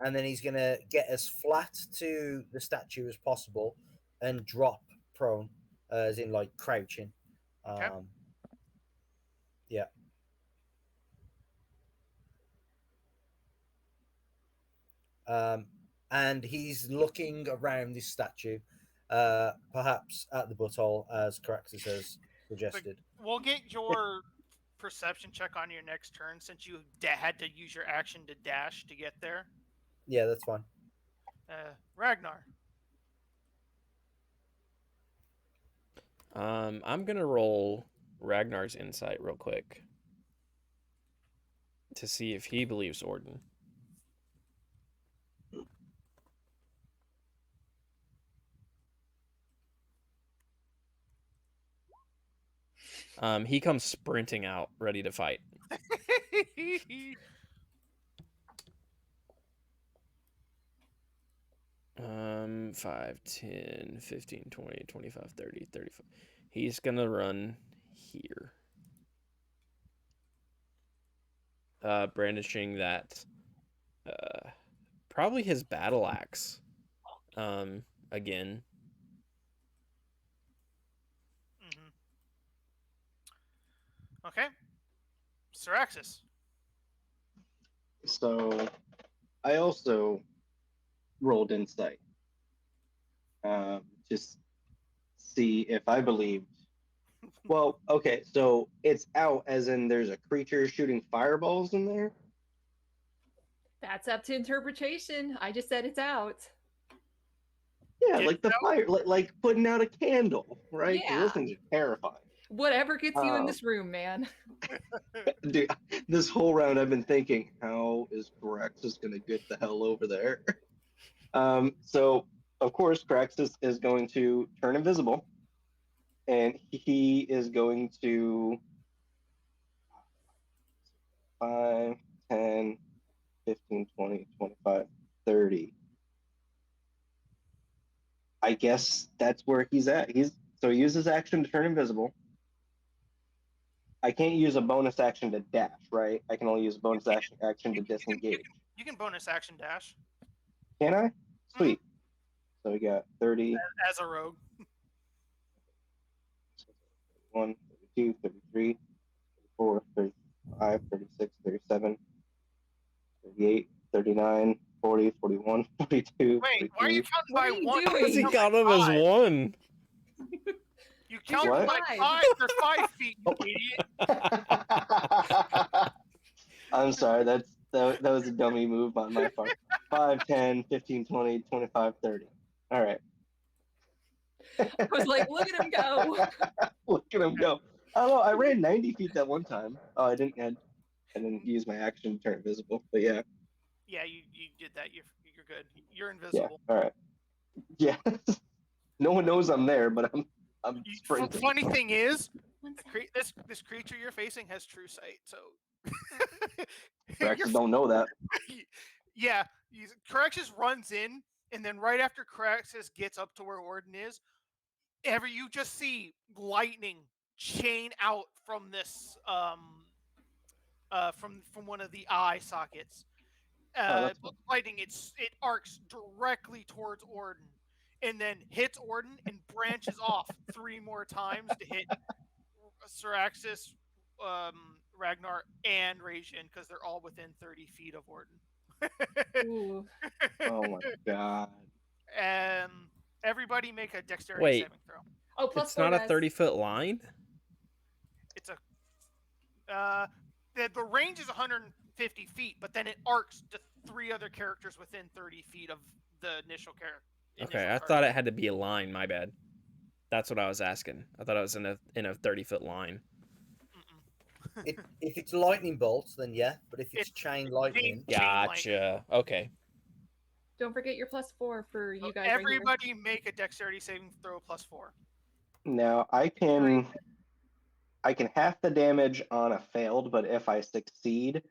And then he's going to get as flat to the statue as possible and drop prone, as in crouching. Okay. Yeah. And he's looking around this statue, perhaps at the butthole, as Ceraxis has suggested. We'll get your perception check on your next turn, since you had to use your action to dash to get there. Yeah, that's fine. Ragnar. I'm gonna roll Ragnar's insight real quick to see if he believes Orden. He comes sprinting out, ready to fight. 5, 10, 15, 20, 25, 30, 35. He's gonna run here. Brandishing that probably his battle axe again. Okay. Ceraxis. So I also rolled insight. Just see if I believed. Well, okay, so it's out as in there's a creature shooting fireballs in there? That's up to interpretation. I just said it's out. Yeah, Did like the fire, like putting out a candle, right? Because those Yeah. things are terrifying. Whatever gets you in Um, this room, man. Dude, this whole round I've been thinking, how is Ceraxis gonna get the hell over there? So of course Ceraxis is going to turn invisible, and he is going to 5, 10, 15, 20, 25, 30. I guess that's where he's at. So he uses action to turn invisible. I can't use a bonus action to dash, right? I can only use a bonus action to disengage. You can bonus action dash Can I? Sweet. So we got 30, as a rogue. 31, 32, 33, 34, 35, 36, 37, 38, 39, 40, 41, 42, Wait, why are you 43. counting What by are you one? doing? Because he Count got by him as five. one. You counted What? by five. They're 5 feet, you idiot. I'm sorry, that was a dummy move on my part. 5, 10, 15, 20, 25, 30. All right. I was like, look at him go. Look at him go. I don't know. I ran 90 feet that one time. Oh, I didn't use my action to turn invisible. But yeah, Yeah, you did that. You're good. You're yeah. invisible. All right. Yeah. No one knows I'm there, but I'm sprinting. Funny thing is, One the second. this creature you're facing has true sight, so Ceraxis don't know that. yeah, Ceraxis runs in, and then right after Ceraxis gets up to where Orden is, you just see lightning chain out from this from one of the eye sockets. That's Lightning, it arcs directly towards Orden, and then hits Orden and branches off 3 more times to hit Ceraxis, Ragnar, and Rajin because they're all within 30 feet of Orden. Ooh. oh my god. Everybody make a dexterity Wait. saving throw. Oh, plus It's 4 not a guys. 30-foot line? It's a the range is 150 feet, but then it arcs to 3 other characters within 30 feet of the initial character. Okay, I thought it had to be a line. My bad. That's what I was asking. I thought it was in a 30-foot line. If it's lightning bolts, then yeah. But if it's It's chain lightning, Gotcha. Okay. Don't forget your plus 4 for you guys. Everybody make a dexterity saving throw plus 4. Now I can half the damage on a failed, but if I succeed,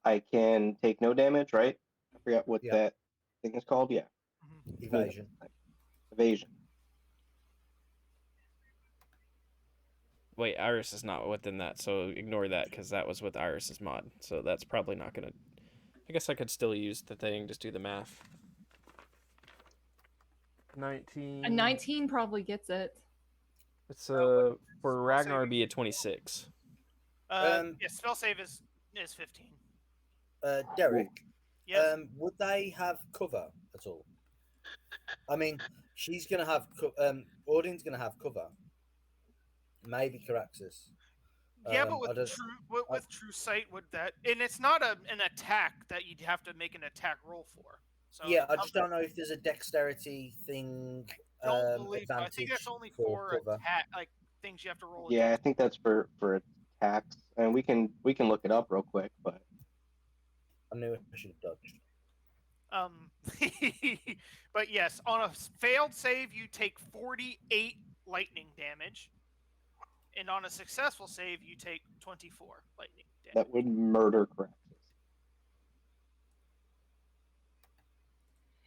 I can take no damage, right? I forgot what Yeah. that thing is called. Yeah. evasion. Evasion. Wait, Iris is not within that, so ignore that because that was with Iris's mod. So that's probably not gonna. I guess I could still use the thing. Just do the math. 19. A 19 probably gets it. It's for Ragnar it'd be a 26. Yeah, spell save is 15. Derek, Yes. would they have cover at all? I mean, she's gonna have Odin's gonna have cover. Maybe Ceraxis. Yeah, but with true sight, would that? And it's not an attack that you'd have to make an attack roll for. So Yeah, I just don't know if there's a dexterity thing. Don't believe so. I Advantage think that's only for for cover. attack, like things you have to roll. Yeah, I against. think that's for attacks, and we can look it up real quick. But I knew I should have dodged. But yes, on a failed save, you take 48 lightning damage, and on a successful save, you take 24 lightning damage. that would murder Ceraxis.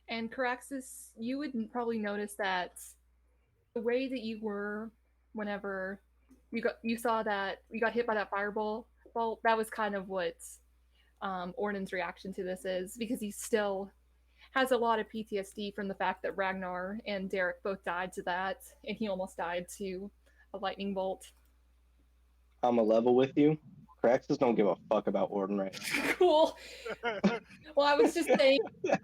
And Ceraxis, you would probably notice that the way that you were whenever you saw that you got hit by that fireball, well, that was kind of what Ornan's reaction to this is, because he still has a lot of PTSD from the fact that Ragnar and Derek both died to that, and he almost died to a lightning bolt. I'm a level with you. Ceraxis don't give a fuck about Orden right now. Cool. Well, I was just saying,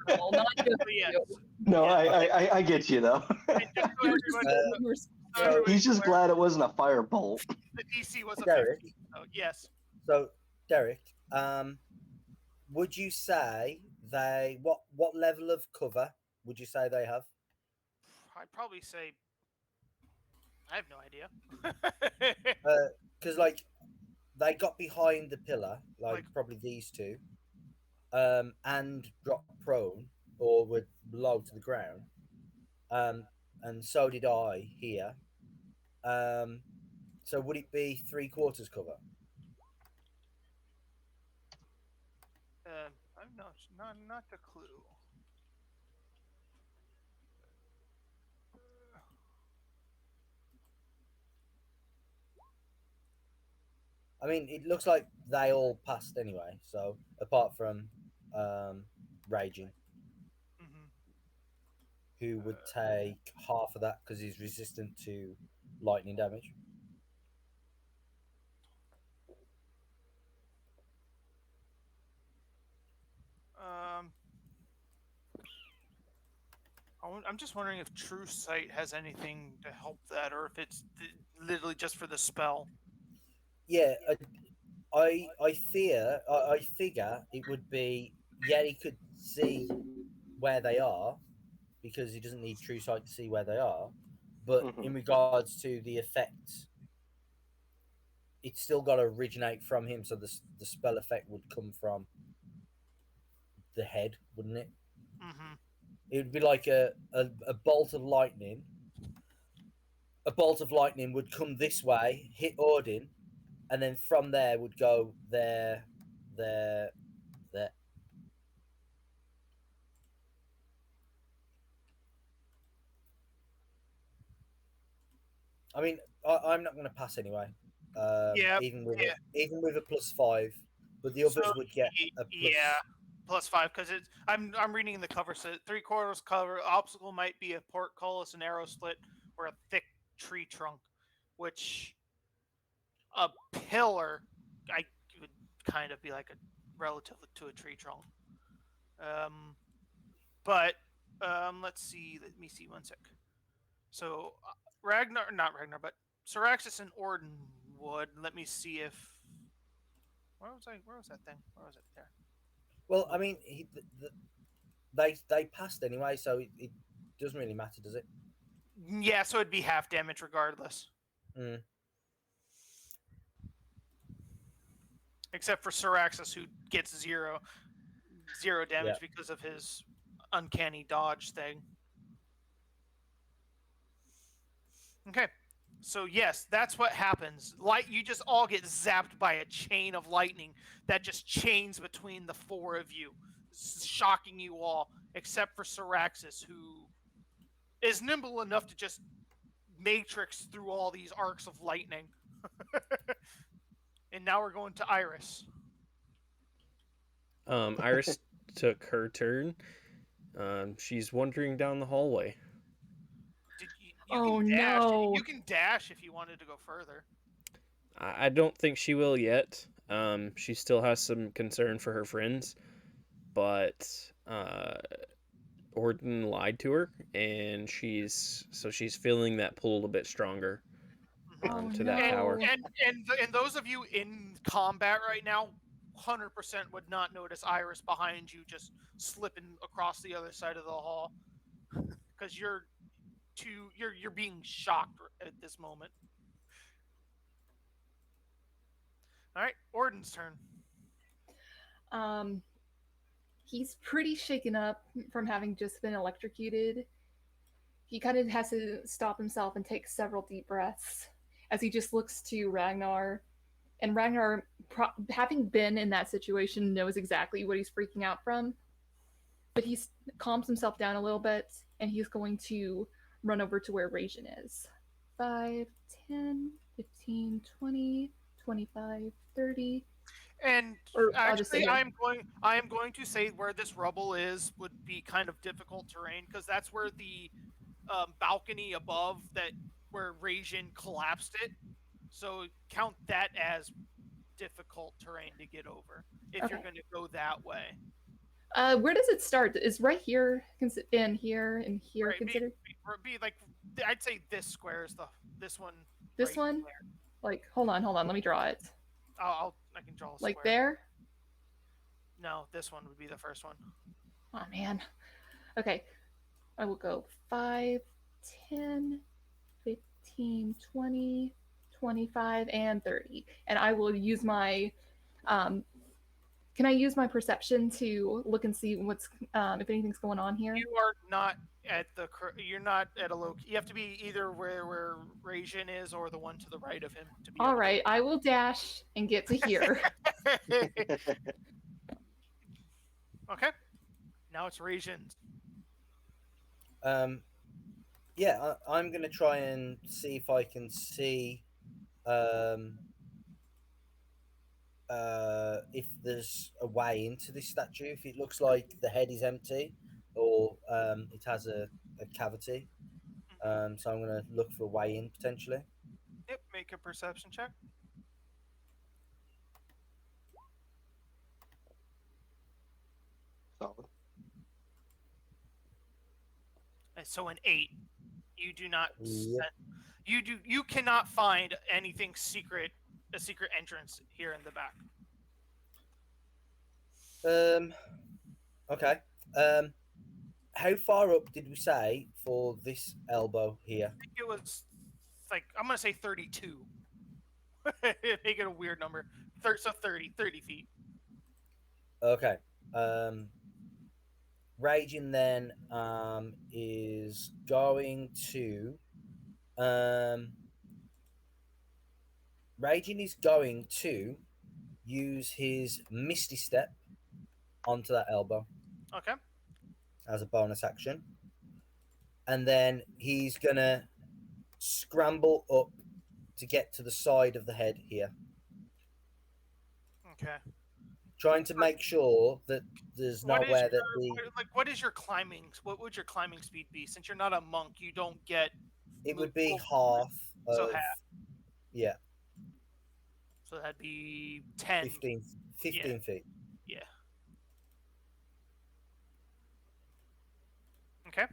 well, not just But yes, you. No, Yeah. I get you though. and just so You were just everybody, you were- so So- everybody's He's just aware, glad it wasn't a firebolt. the DC was a Derek. 50. So yes. So, Derek, would you say what level of cover would you say they have? I'd probably say I have no idea. Because like they got behind the pillar, like Like- probably these two, and dropped prone or were low to the ground, and so did I here. So would it be 3/4 cover? I'm not a clue. I mean, it looks like they all passed anyway. So apart from Raging, Mhm. who would take half of that because he's resistant to lightning damage. I'm just wondering if True Sight has anything to help that, or if it's literally just for the spell. Yeah, I figure it would be he could see where they are because he doesn't need true sight to see where they are. But Mhm. in regards to the effect, it's still got to originate from him. So the spell effect would come from the head, wouldn't it? Mm-hmm. It would be like a bolt of lightning. A bolt of lightning would come this way, hit Odin, and then from there would go there. I mean, I'm not going to pass anyway. Yeah, even with yeah. even with a +5, but the others So, would get a plus. Yeah, +5 because it's. I'm reading the cover. So 3/4 cover. Obstacle might be a portcullis, an arrow slit, or a thick tree trunk, which a pillar, I would kind of be like a relative to a tree trunk. But let's see. Let me see one sec. So Ragnar, not Ragnar, but Ceraxis and Orden would. Let me see if. Where was I? Where was that thing? Where was it? There. Well, I mean, they passed anyway, so it doesn't really matter, does it? Yeah, so it'd be half damage regardless. Mm. Except for Ceraxis, who gets zero damage Yeah. because of his uncanny dodge thing. Okay, so yes, that's what happens. You just all get zapped by a chain of lightning that just chains between the four of you, shocking you all, except for Ceraxis, who is nimble enough to just matrix through all these arcs of lightning. And now we're going to Iris. Iris took her turn. She's wandering down the hallway. Oh, can dash. no. You can dash if you wanted to go further. I don't think she will yet. She still has some concern for her friends, but Orden lied to her, and she's feeling that pull a bit stronger Oh, to that no. tower. And those of you in combat right now, 100% would not notice Iris behind you just slipping across the other side of the hall, because you're being shocked at this moment. All right, Orden's turn. He's pretty shaken up from having just been electrocuted. He kind of has to stop himself and take several deep breaths as he just looks to Ragnar. And Ragnar, having been in that situation, knows exactly what he's freaking out from. But he calms himself down a little bit, and he's going to run over to where Ragin is. 5, 10, 15, 20, 25, 30. And Or I'll just say actually, I am going to say where this rubble is would be kind of difficult terrain, because that's where the balcony above where Ragin collapsed it So count that as difficult terrain to get over if you're Okay. going to go that way. Where does it start? Is right here and here and here Right, considered? be like I'd say this square is this one. This right one? there. Like, hold on, let me draw it. I can draw a Like square. there? No, this one would be the first one. Oh man. Okay. I will go 5, 10, 15, 20, 25, and 30. And I will use my can I use my perception to look and see what's if anything's going on here? You are not at you're not at a you have to be either where Rajin is or the one to the right of him to be All able right, I will dash and get to here. to... Okay. Now it's Rajin's. Yeah, I'm gonna try and see if I can see if there's a way into this statue. If it looks like the head is empty, or it has a cavity. So I'm gonna look for a way in potentially. Yep, make a perception check. Solid. So an 8. You do not. Yep. You cannot find anything secret, a secret entrance here in the back. Okay. How far up did we say for this elbow here? I think it was like I'm gonna say 32. Make it a weird number. So 30 feet. Okay. Raging then is going to Raging is going to use his Misty Step onto that elbow. Okay. As a bonus action. And then he's gonna scramble up to get to the side of the head here. Okay. Trying to make sure that there's nowhere that the... What is your climbing? What would your climbing speed be? Since you're not a monk, you don't get... It would be half of... So half. Yeah. So that'd be 10. 15 yeah. feet. Yeah. Okay.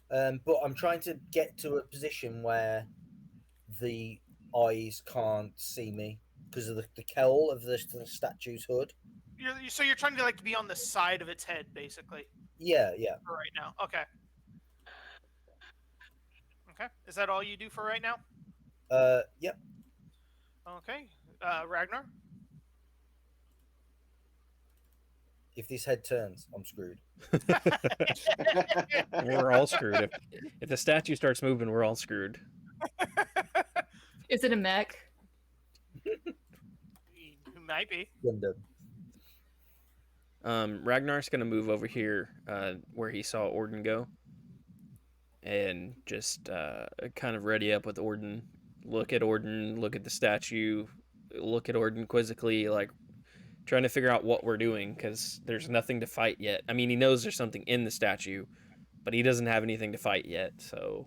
But I'm trying to get to a position where the eyes can't see me because of the cowl of the statue's hood. So you're trying to like be on the side of its head, basically. Yeah. For right now. Okay. Okay. Is that all you do for right now? Yep. Okay. Ragnar? If this head turns, I'm screwed. We're all screwed. If the statue starts moving, we're all screwed. Is it a mech? Might be. Ragnar's gonna move over here where he saw Orden go, and just kind of ready up with Orden. Look at Orden. Look at the statue. Look at Orden quizzically, like trying to figure out what we're doing because there's nothing to fight yet. I mean, he knows there's something in the statue, but he doesn't have anything to fight yet. So,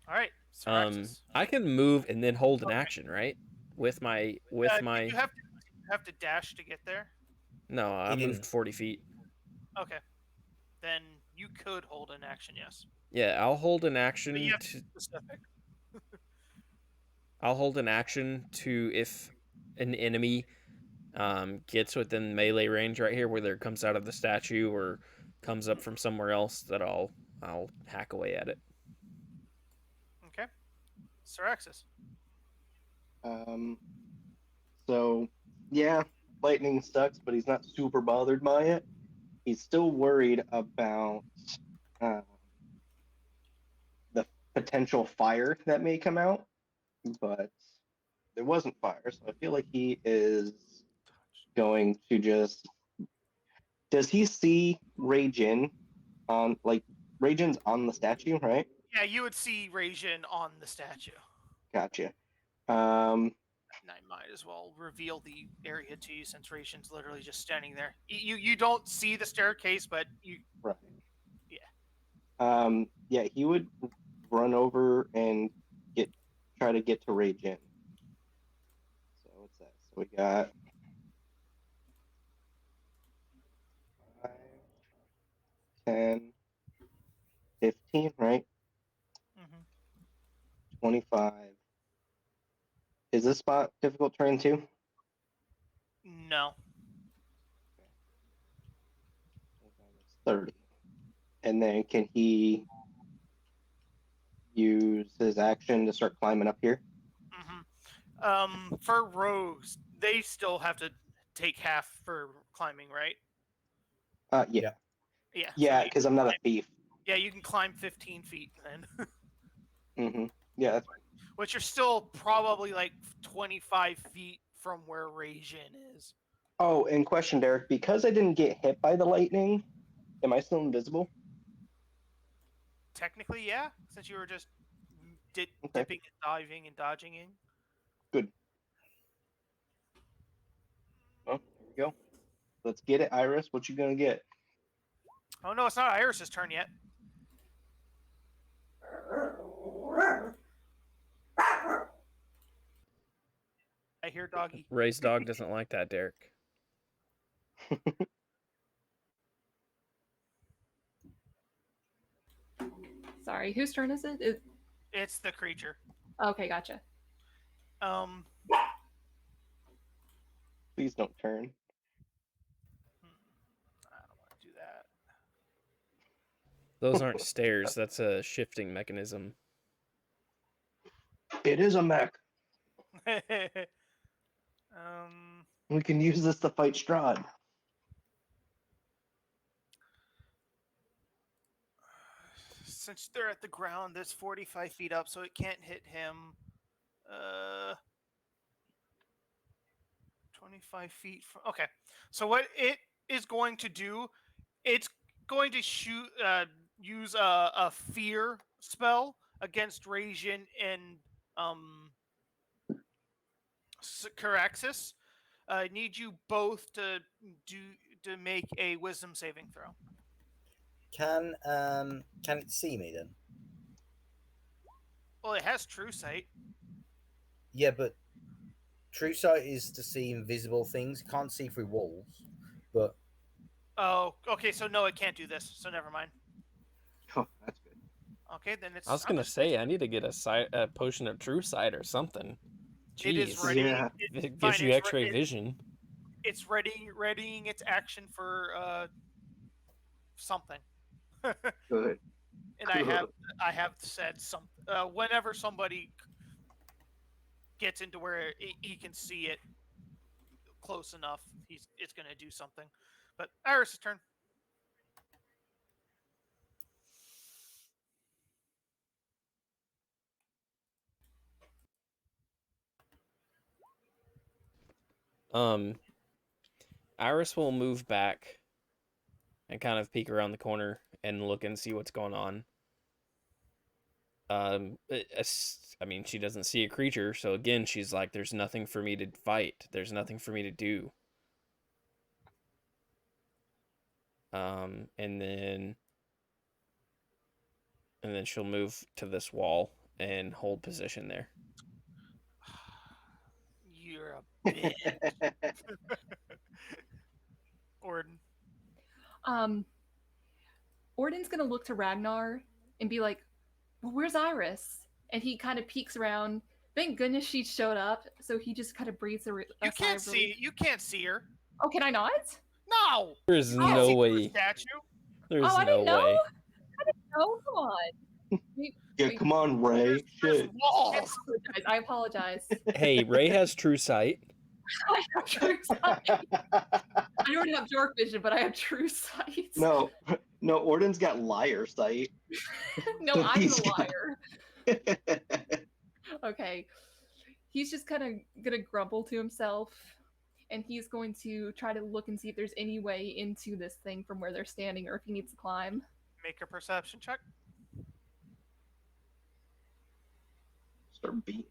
all right. Ceraxis. I can move and then hold an action, right? With my You have to dash to get there. No, I moved 40 feet. Okay, then you could hold an action. Yes. Yeah, I'll hold an action. But you have to be specific. I'll hold an action to if an enemy gets within melee range right here, whether it comes out of the statue or comes up from somewhere else, that I'll hack away at it. Okay. Ceraxis. So yeah, lightning sucks, but he's not super bothered by it. He's still worried about the potential fire that may come out, but there wasn't fire, so I feel like he is going to just... Does he see Rajin on, like, Rajin's on the statue, right? Yeah, you would see Rajin on the statue. Gotcha. And I might as well reveal the area to you since Rajin's literally just standing there. You don't see the staircase, but you... Right. Yeah. Yeah, he would run over and try to get to rage in. So what's that? So we got 5, 10, 15, right? Mm-hmm. 25. Is this spot difficult terrain too? No. 30. And then can he use his action to start climbing up here? Mm-hmm. For rogues, they still have to take half for climbing, right? Yeah. Yeah. so Yeah, you because can I'm not a climb- thief. Yeah, you can climb 15 feet then. Mm-hmm. Yeah, that's fine. Which you're still probably like 25 feet from where Rajin is. Oh, and question, Derek, because I didn't get hit by the lightning, am I still invisible? Technically, yeah, since you were just Okay. dipping and diving and dodging in. Good. Oh, here we go. Let's get it, Iris. What you gonna get? Oh no, it's not Iris's turn yet. I hear doggy. Ray's dog doesn't like that, Derek. Sorry, whose turn is it? It's the creature. Okay, gotcha. Please don't turn. I don't want to do that. Those aren't stairs. That's a shifting mechanism. It is a mech. um, We can use this to fight Strahd. since they're at the ground, there's 45 feet up, so it can't hit him. 25 feet from. Okay, so what it is going to do, it's going to use a fear spell against Rajin and Ceraxis. I need you both to make a wisdom saving throw. Can it see me then? Well, it has true sight. Yeah, but true sight is to see invisible things. Can't see through walls, but Oh, okay. So no, it can't do this. So never mind. Oh, that's good. Okay, then it's. I was gonna say I need to get a potion of true sight or something. It is Jeez. ready. Yeah. It fine, gives you it's X-ray vision. It's readying its action for something. Good. And I have said some. Whenever somebody gets into where he can see it close enough, it's going to do something. But Iris' turn. Iris will move back and kind of peek around the corner and look and see what's going on. I mean, she doesn't see a creature, so again, she's like, there's nothing for me to fight. There's nothing for me to do. And then she'll move to this wall and hold position there. You're a bitch. Orden. Orden's gonna look to Ragnar and be like, well, where's Iris? And he kind of peeks around. Thank goodness she showed up. So he just kind of breathes a You can't see. You can't see her. Oh, can I not? No. There's You can't no see through a way. statue. There's I no didn't know. way. I didn't know. Come on. Yeah, come on, Ray. There's Shit. walls. I apologize. Hey, Ray has true sight. I have true sight. I don't have dark vision, but I have true sight. No, Orden's got liar sight. No, So I'm he's the got- liar. Okay. He's just kind of going to grumble to himself, and he's going to try to look and see if there's any way into this thing from where they're standing or if he needs to climb. Make a perception check. Start beating.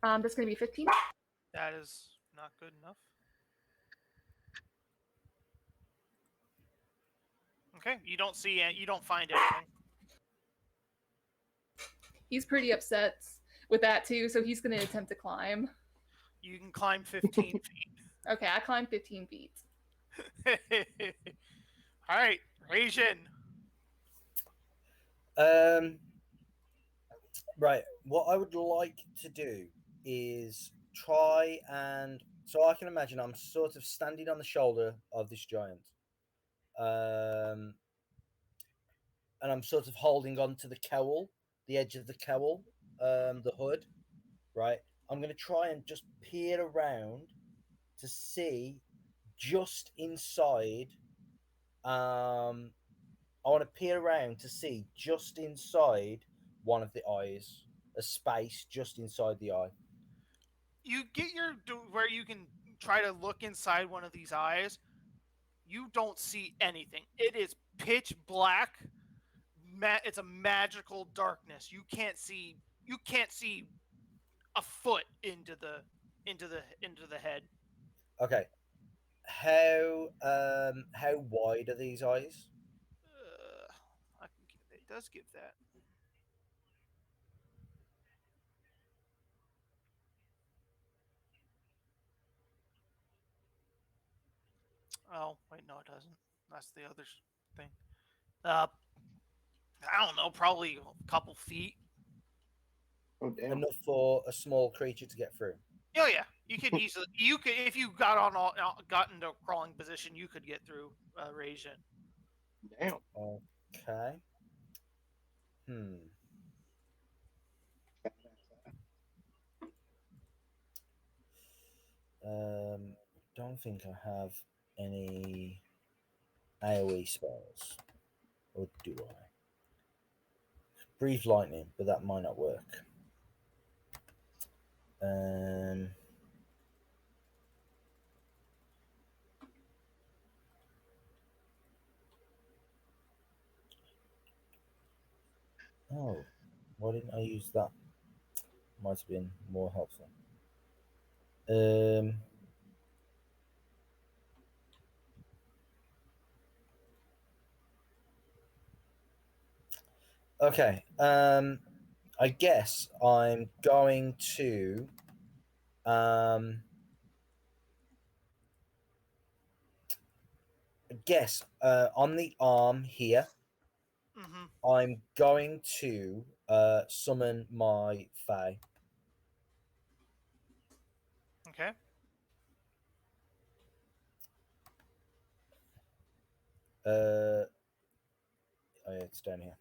That's going to be 15. That is not good enough. Okay, you don't see it. You don't find anything. He's pretty upset with that too, so he's going to attempt to climb. You can climb 15 feet. Okay, I climbed 15 feet. All right, Ragin. Right. What I would like to do is try and so I can imagine I'm sort of standing on the shoulder of this giant, and I'm sort of holding on to the cowl, the edge of the cowl, the hood. Right. I'm going to try and just peer around to see just inside. I want to peer around to see just inside one of the eyes, a space just inside the eye. You get where you can try to look inside one of these eyes. You don't see anything. It is pitch black. It's a magical darkness. You can't see a foot into the head. Okay. How wide are these eyes? It does give that. Oh wait, no, it doesn't. That's the other thing. I don't know, probably a couple feet. Oh damn! Enough for a small creature to get through. Oh yeah, you could easily. You could if you got into a crawling position, you could get through Ragin. Damn. Okay. Don't think I have any AoE spells, or do I? Breathe lightning, but that might not work. Oh, why didn't I use that? Might have been more helpful. Okay. I guess I'm going to I guess on the arm here, I'm going to summon my Fae. Okay. Oh yeah, it's down here.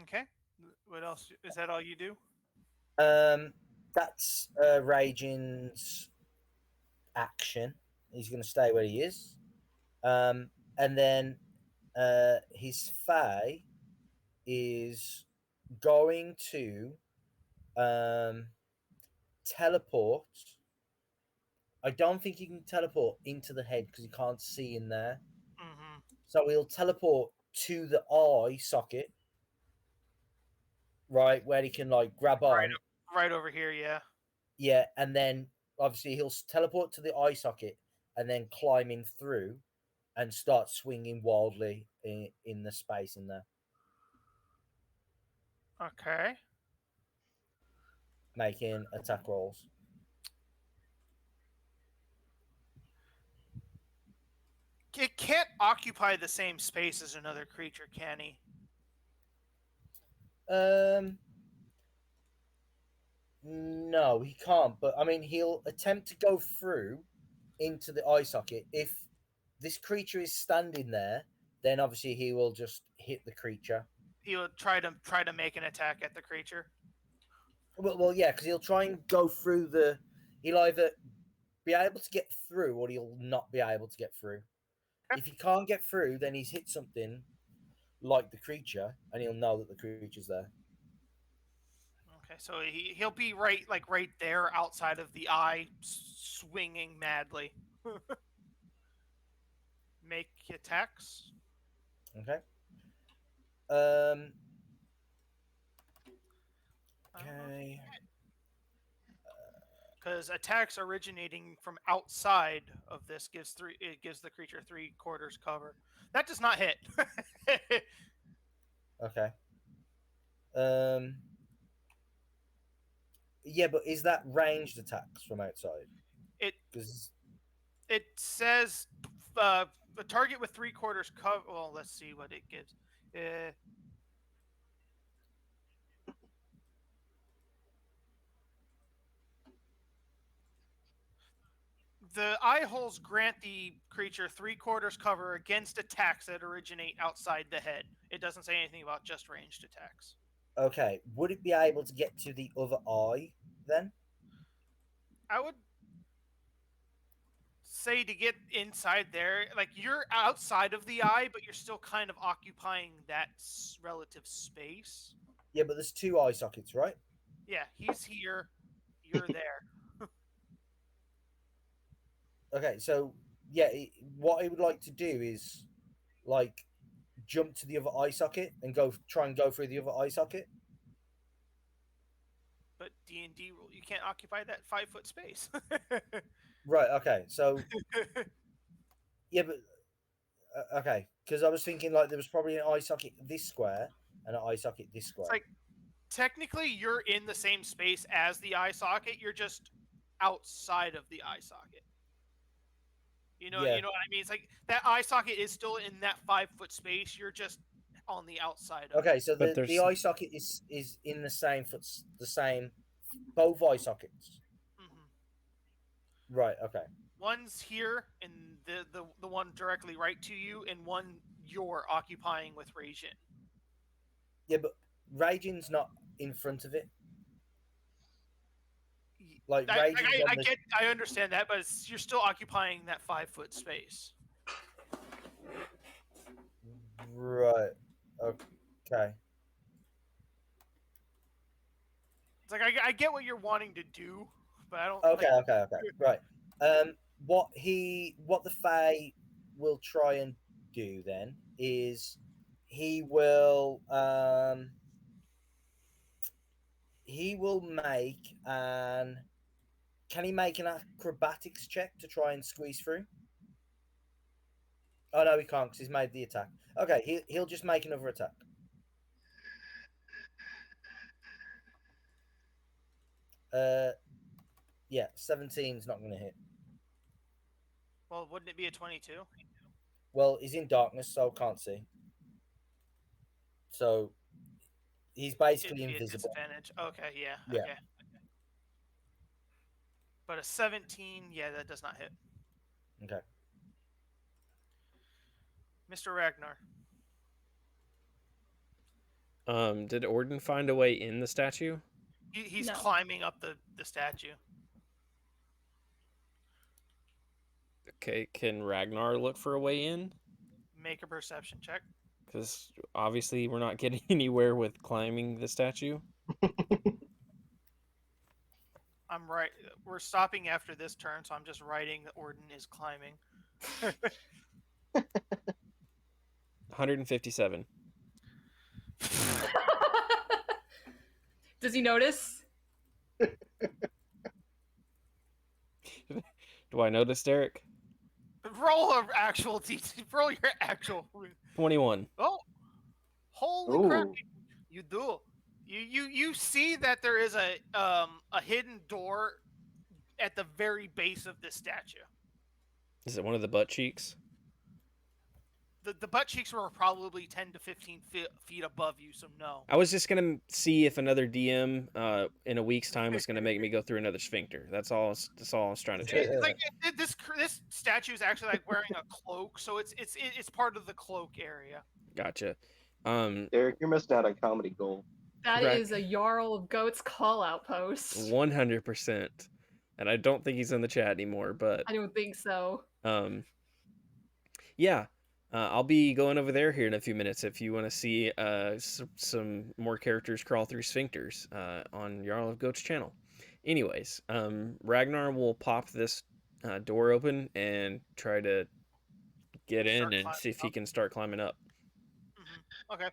Okay. What else? Is that all you do? That's Raging's action. He's going to stay where he is. And then his Fae is going to teleport. I don't think he can teleport into the head because he can't see in there. So he'll teleport to the eye socket, right, where he can like grab on. Right over here, yeah. Yeah, and then obviously he'll teleport to the eye socket and then climb in through and start swinging wildly in the space in there. Okay. Making attack rolls. It can't occupy the same space as another creature, can he? No, he can't. But I mean, he'll attempt to go through into the eye socket. If this creature is standing there, then obviously he will just hit the creature. He will try to make an attack at the creature. Well, yeah, because he'll try and go through the. He'll either be able to get through, or he'll not be able to get through. Okay. If he can't get through, then he's hit something like the creature, and he'll know that the creature's there. Okay, so he'll be right there outside of the eye, swinging madly. Make attacks. Okay. Um. I don't know. Okay. Because attacks originating from outside of this gives the creature 3/4 cover. That does not hit. Okay. Um. Yeah, but is that ranged attacks from outside? it Because it says a target with 3/4 cover. Well, let's see what it gives. The eye holes grant the creature 3/4 cover against attacks that originate outside the head. It doesn't say anything about just ranged attacks. okay, would it be able to get to the other eye then? I would say to get inside there, like you're outside of the eye, but you're still kind of occupying that relative space. Yeah, but there's 2 eye sockets, right? Yeah, he's here, you're there. Okay, so yeah, what I would like to do is like jump to the other eye socket and try and go through the other eye socket. But D&D rule, you can't occupy that 5-foot space. Right. Okay. So yeah, but okay, because I was thinking like there was probably an eye socket this square and an eye socket this square. It's like technically you're in the same space as the eye socket. You're just outside of the eye socket. You know what I mean? It's like that eye socket is still in that 5-foot space. You're just on the outside of Okay, it. so But the eye socket is in the same both eye sockets. Mm-hmm. Right. Okay. One's here, and the one directly right to you, and one you're occupying with Ragin. Yeah, but Raging's not in front of it. Like I understand that, but you're still occupying that 5-foot space. Right. Okay. It's like I get what you're wanting to do, but I don't. Okay. Right. What the Fae will try and do then is he will make an. Can he make an acrobatics check to try and squeeze through? Oh no, he can't because he's made the attack. Okay, he'll just make another attack. Yeah, 17's not going to hit. Well, wouldn't it be a 22? Well, he's in darkness, so can't see. So he's basically invisible. Disadvantage. Okay, yeah. Yeah. Okay. But a 17, yeah, that does not hit. Okay. Mr. Ragnar. Did Orden find a way in the statue? He's No. climbing up the statue. Okay, can Ragnar look for a way in? Make a perception check. Because obviously we're not getting anywhere with climbing the statue. I'm right. We're stopping after this turn, so I'm just writing that Orden is climbing. 157. Does he notice? Do I notice, Derek? Roll a actual roll your actual 21. Oh, holy crap! Ooh. You do. You see that there is a hidden door at the very base of this statue. Is it one of the butt cheeks? The butt cheeks were probably 10 to 15 feet above you, so no. I was just gonna see if another DM in a week's time was gonna make me go through another sphincter. That's all I was trying to check. Like this statue is actually like wearing a cloak, so it's part of the cloak area. Gotcha. Derek, you're missing out on comedy gold. That Right. is a Jarl of Goats call out post. 100%. And I don't think he's in the chat anymore, but I don't think so. yeah. I'll be going over there here in a few minutes if you want to see some more characters crawl through sphincters on Jarl of Goat's channel. Anyways, Ragnar will pop this door open and try to get in and see if he can start climbing up. Mm-hmm. Okay.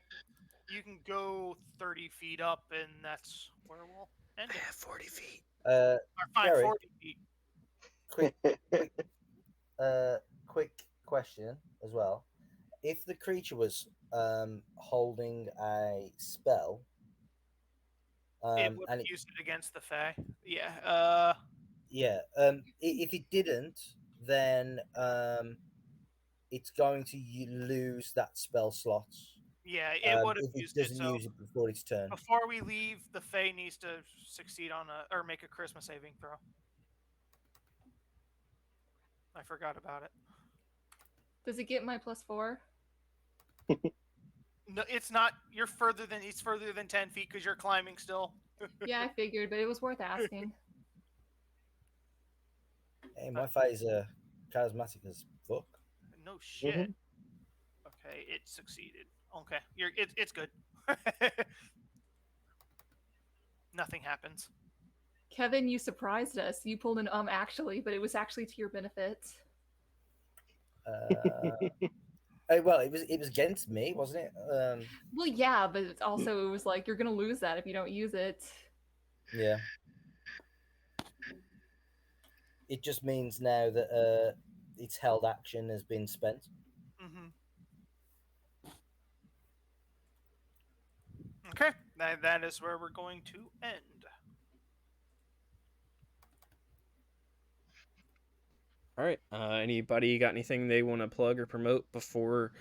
You can go 30 feet up, and that's where we'll end I it. have 40 feet. Or fine, Jerry, 40 feet. quick question as well. If the creature was holding a spell, It would and have used it against the Fae. Yeah. if it didn't, then it's going to lose that spell slot. Yeah, it would have If it used it. doesn't So use it before its turn. before we leave, the Fae needs to succeed on or make a charisma saving throw. I forgot about it. Does it get my +4? No, it's not. It's further than 10 feet because you're climbing still. Yeah, I figured, but it was worth asking. Hey, my face charismatic as fuck. No shit. Okay, it succeeded. Okay, it's good. Nothing happens. Kevin, you surprised us. You pulled an actually, but it was actually to your benefit. Well, it was against me, wasn't it? Well, yeah, but it's also it was like you're gonna lose that if you don't use it. Yeah. It just means now that its held action has been spent. Mm-hmm. Okay, that is where we're going to end. All right. Anybody got anything they want to plug or promote before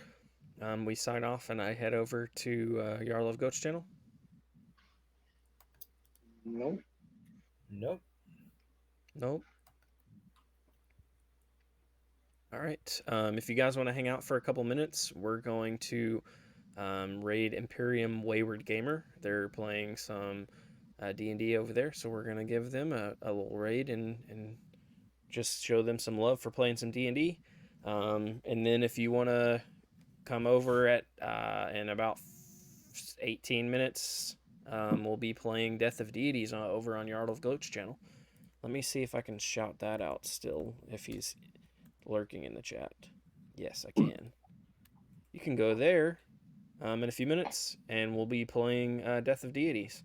we sign off and I head over to Jarl of Goat's channel? Nope. Nope. Nope. All right. If you guys want to hang out for a couple minutes, we're going to raid Imperium Wayward Gamer. They're playing some D&D over there, so we're going to give them a little raid and just show them some love for playing some D&D. And then if you want to come over at in about 18 minutes, we'll be playing Death of Deities over on Jarl of Goat's channel. Let me see if I can shout that out still, if he's lurking in the chat. Yes, I can. You can go there in a few minutes, and we'll be playing Death of Deities.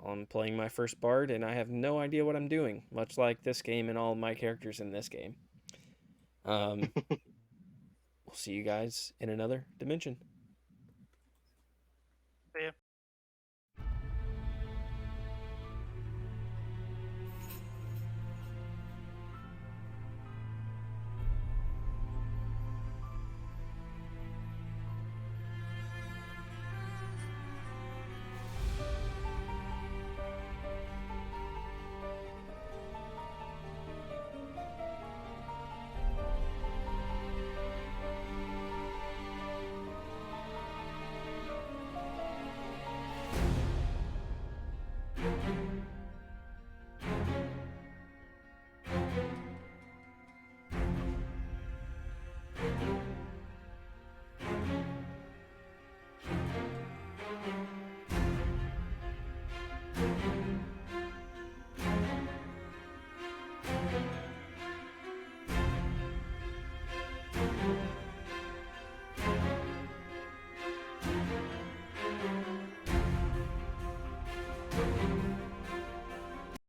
I'm playing my first bard, and I have no idea what I'm doing, much like this game and all my characters in this game. We'll see you guys in another dimension.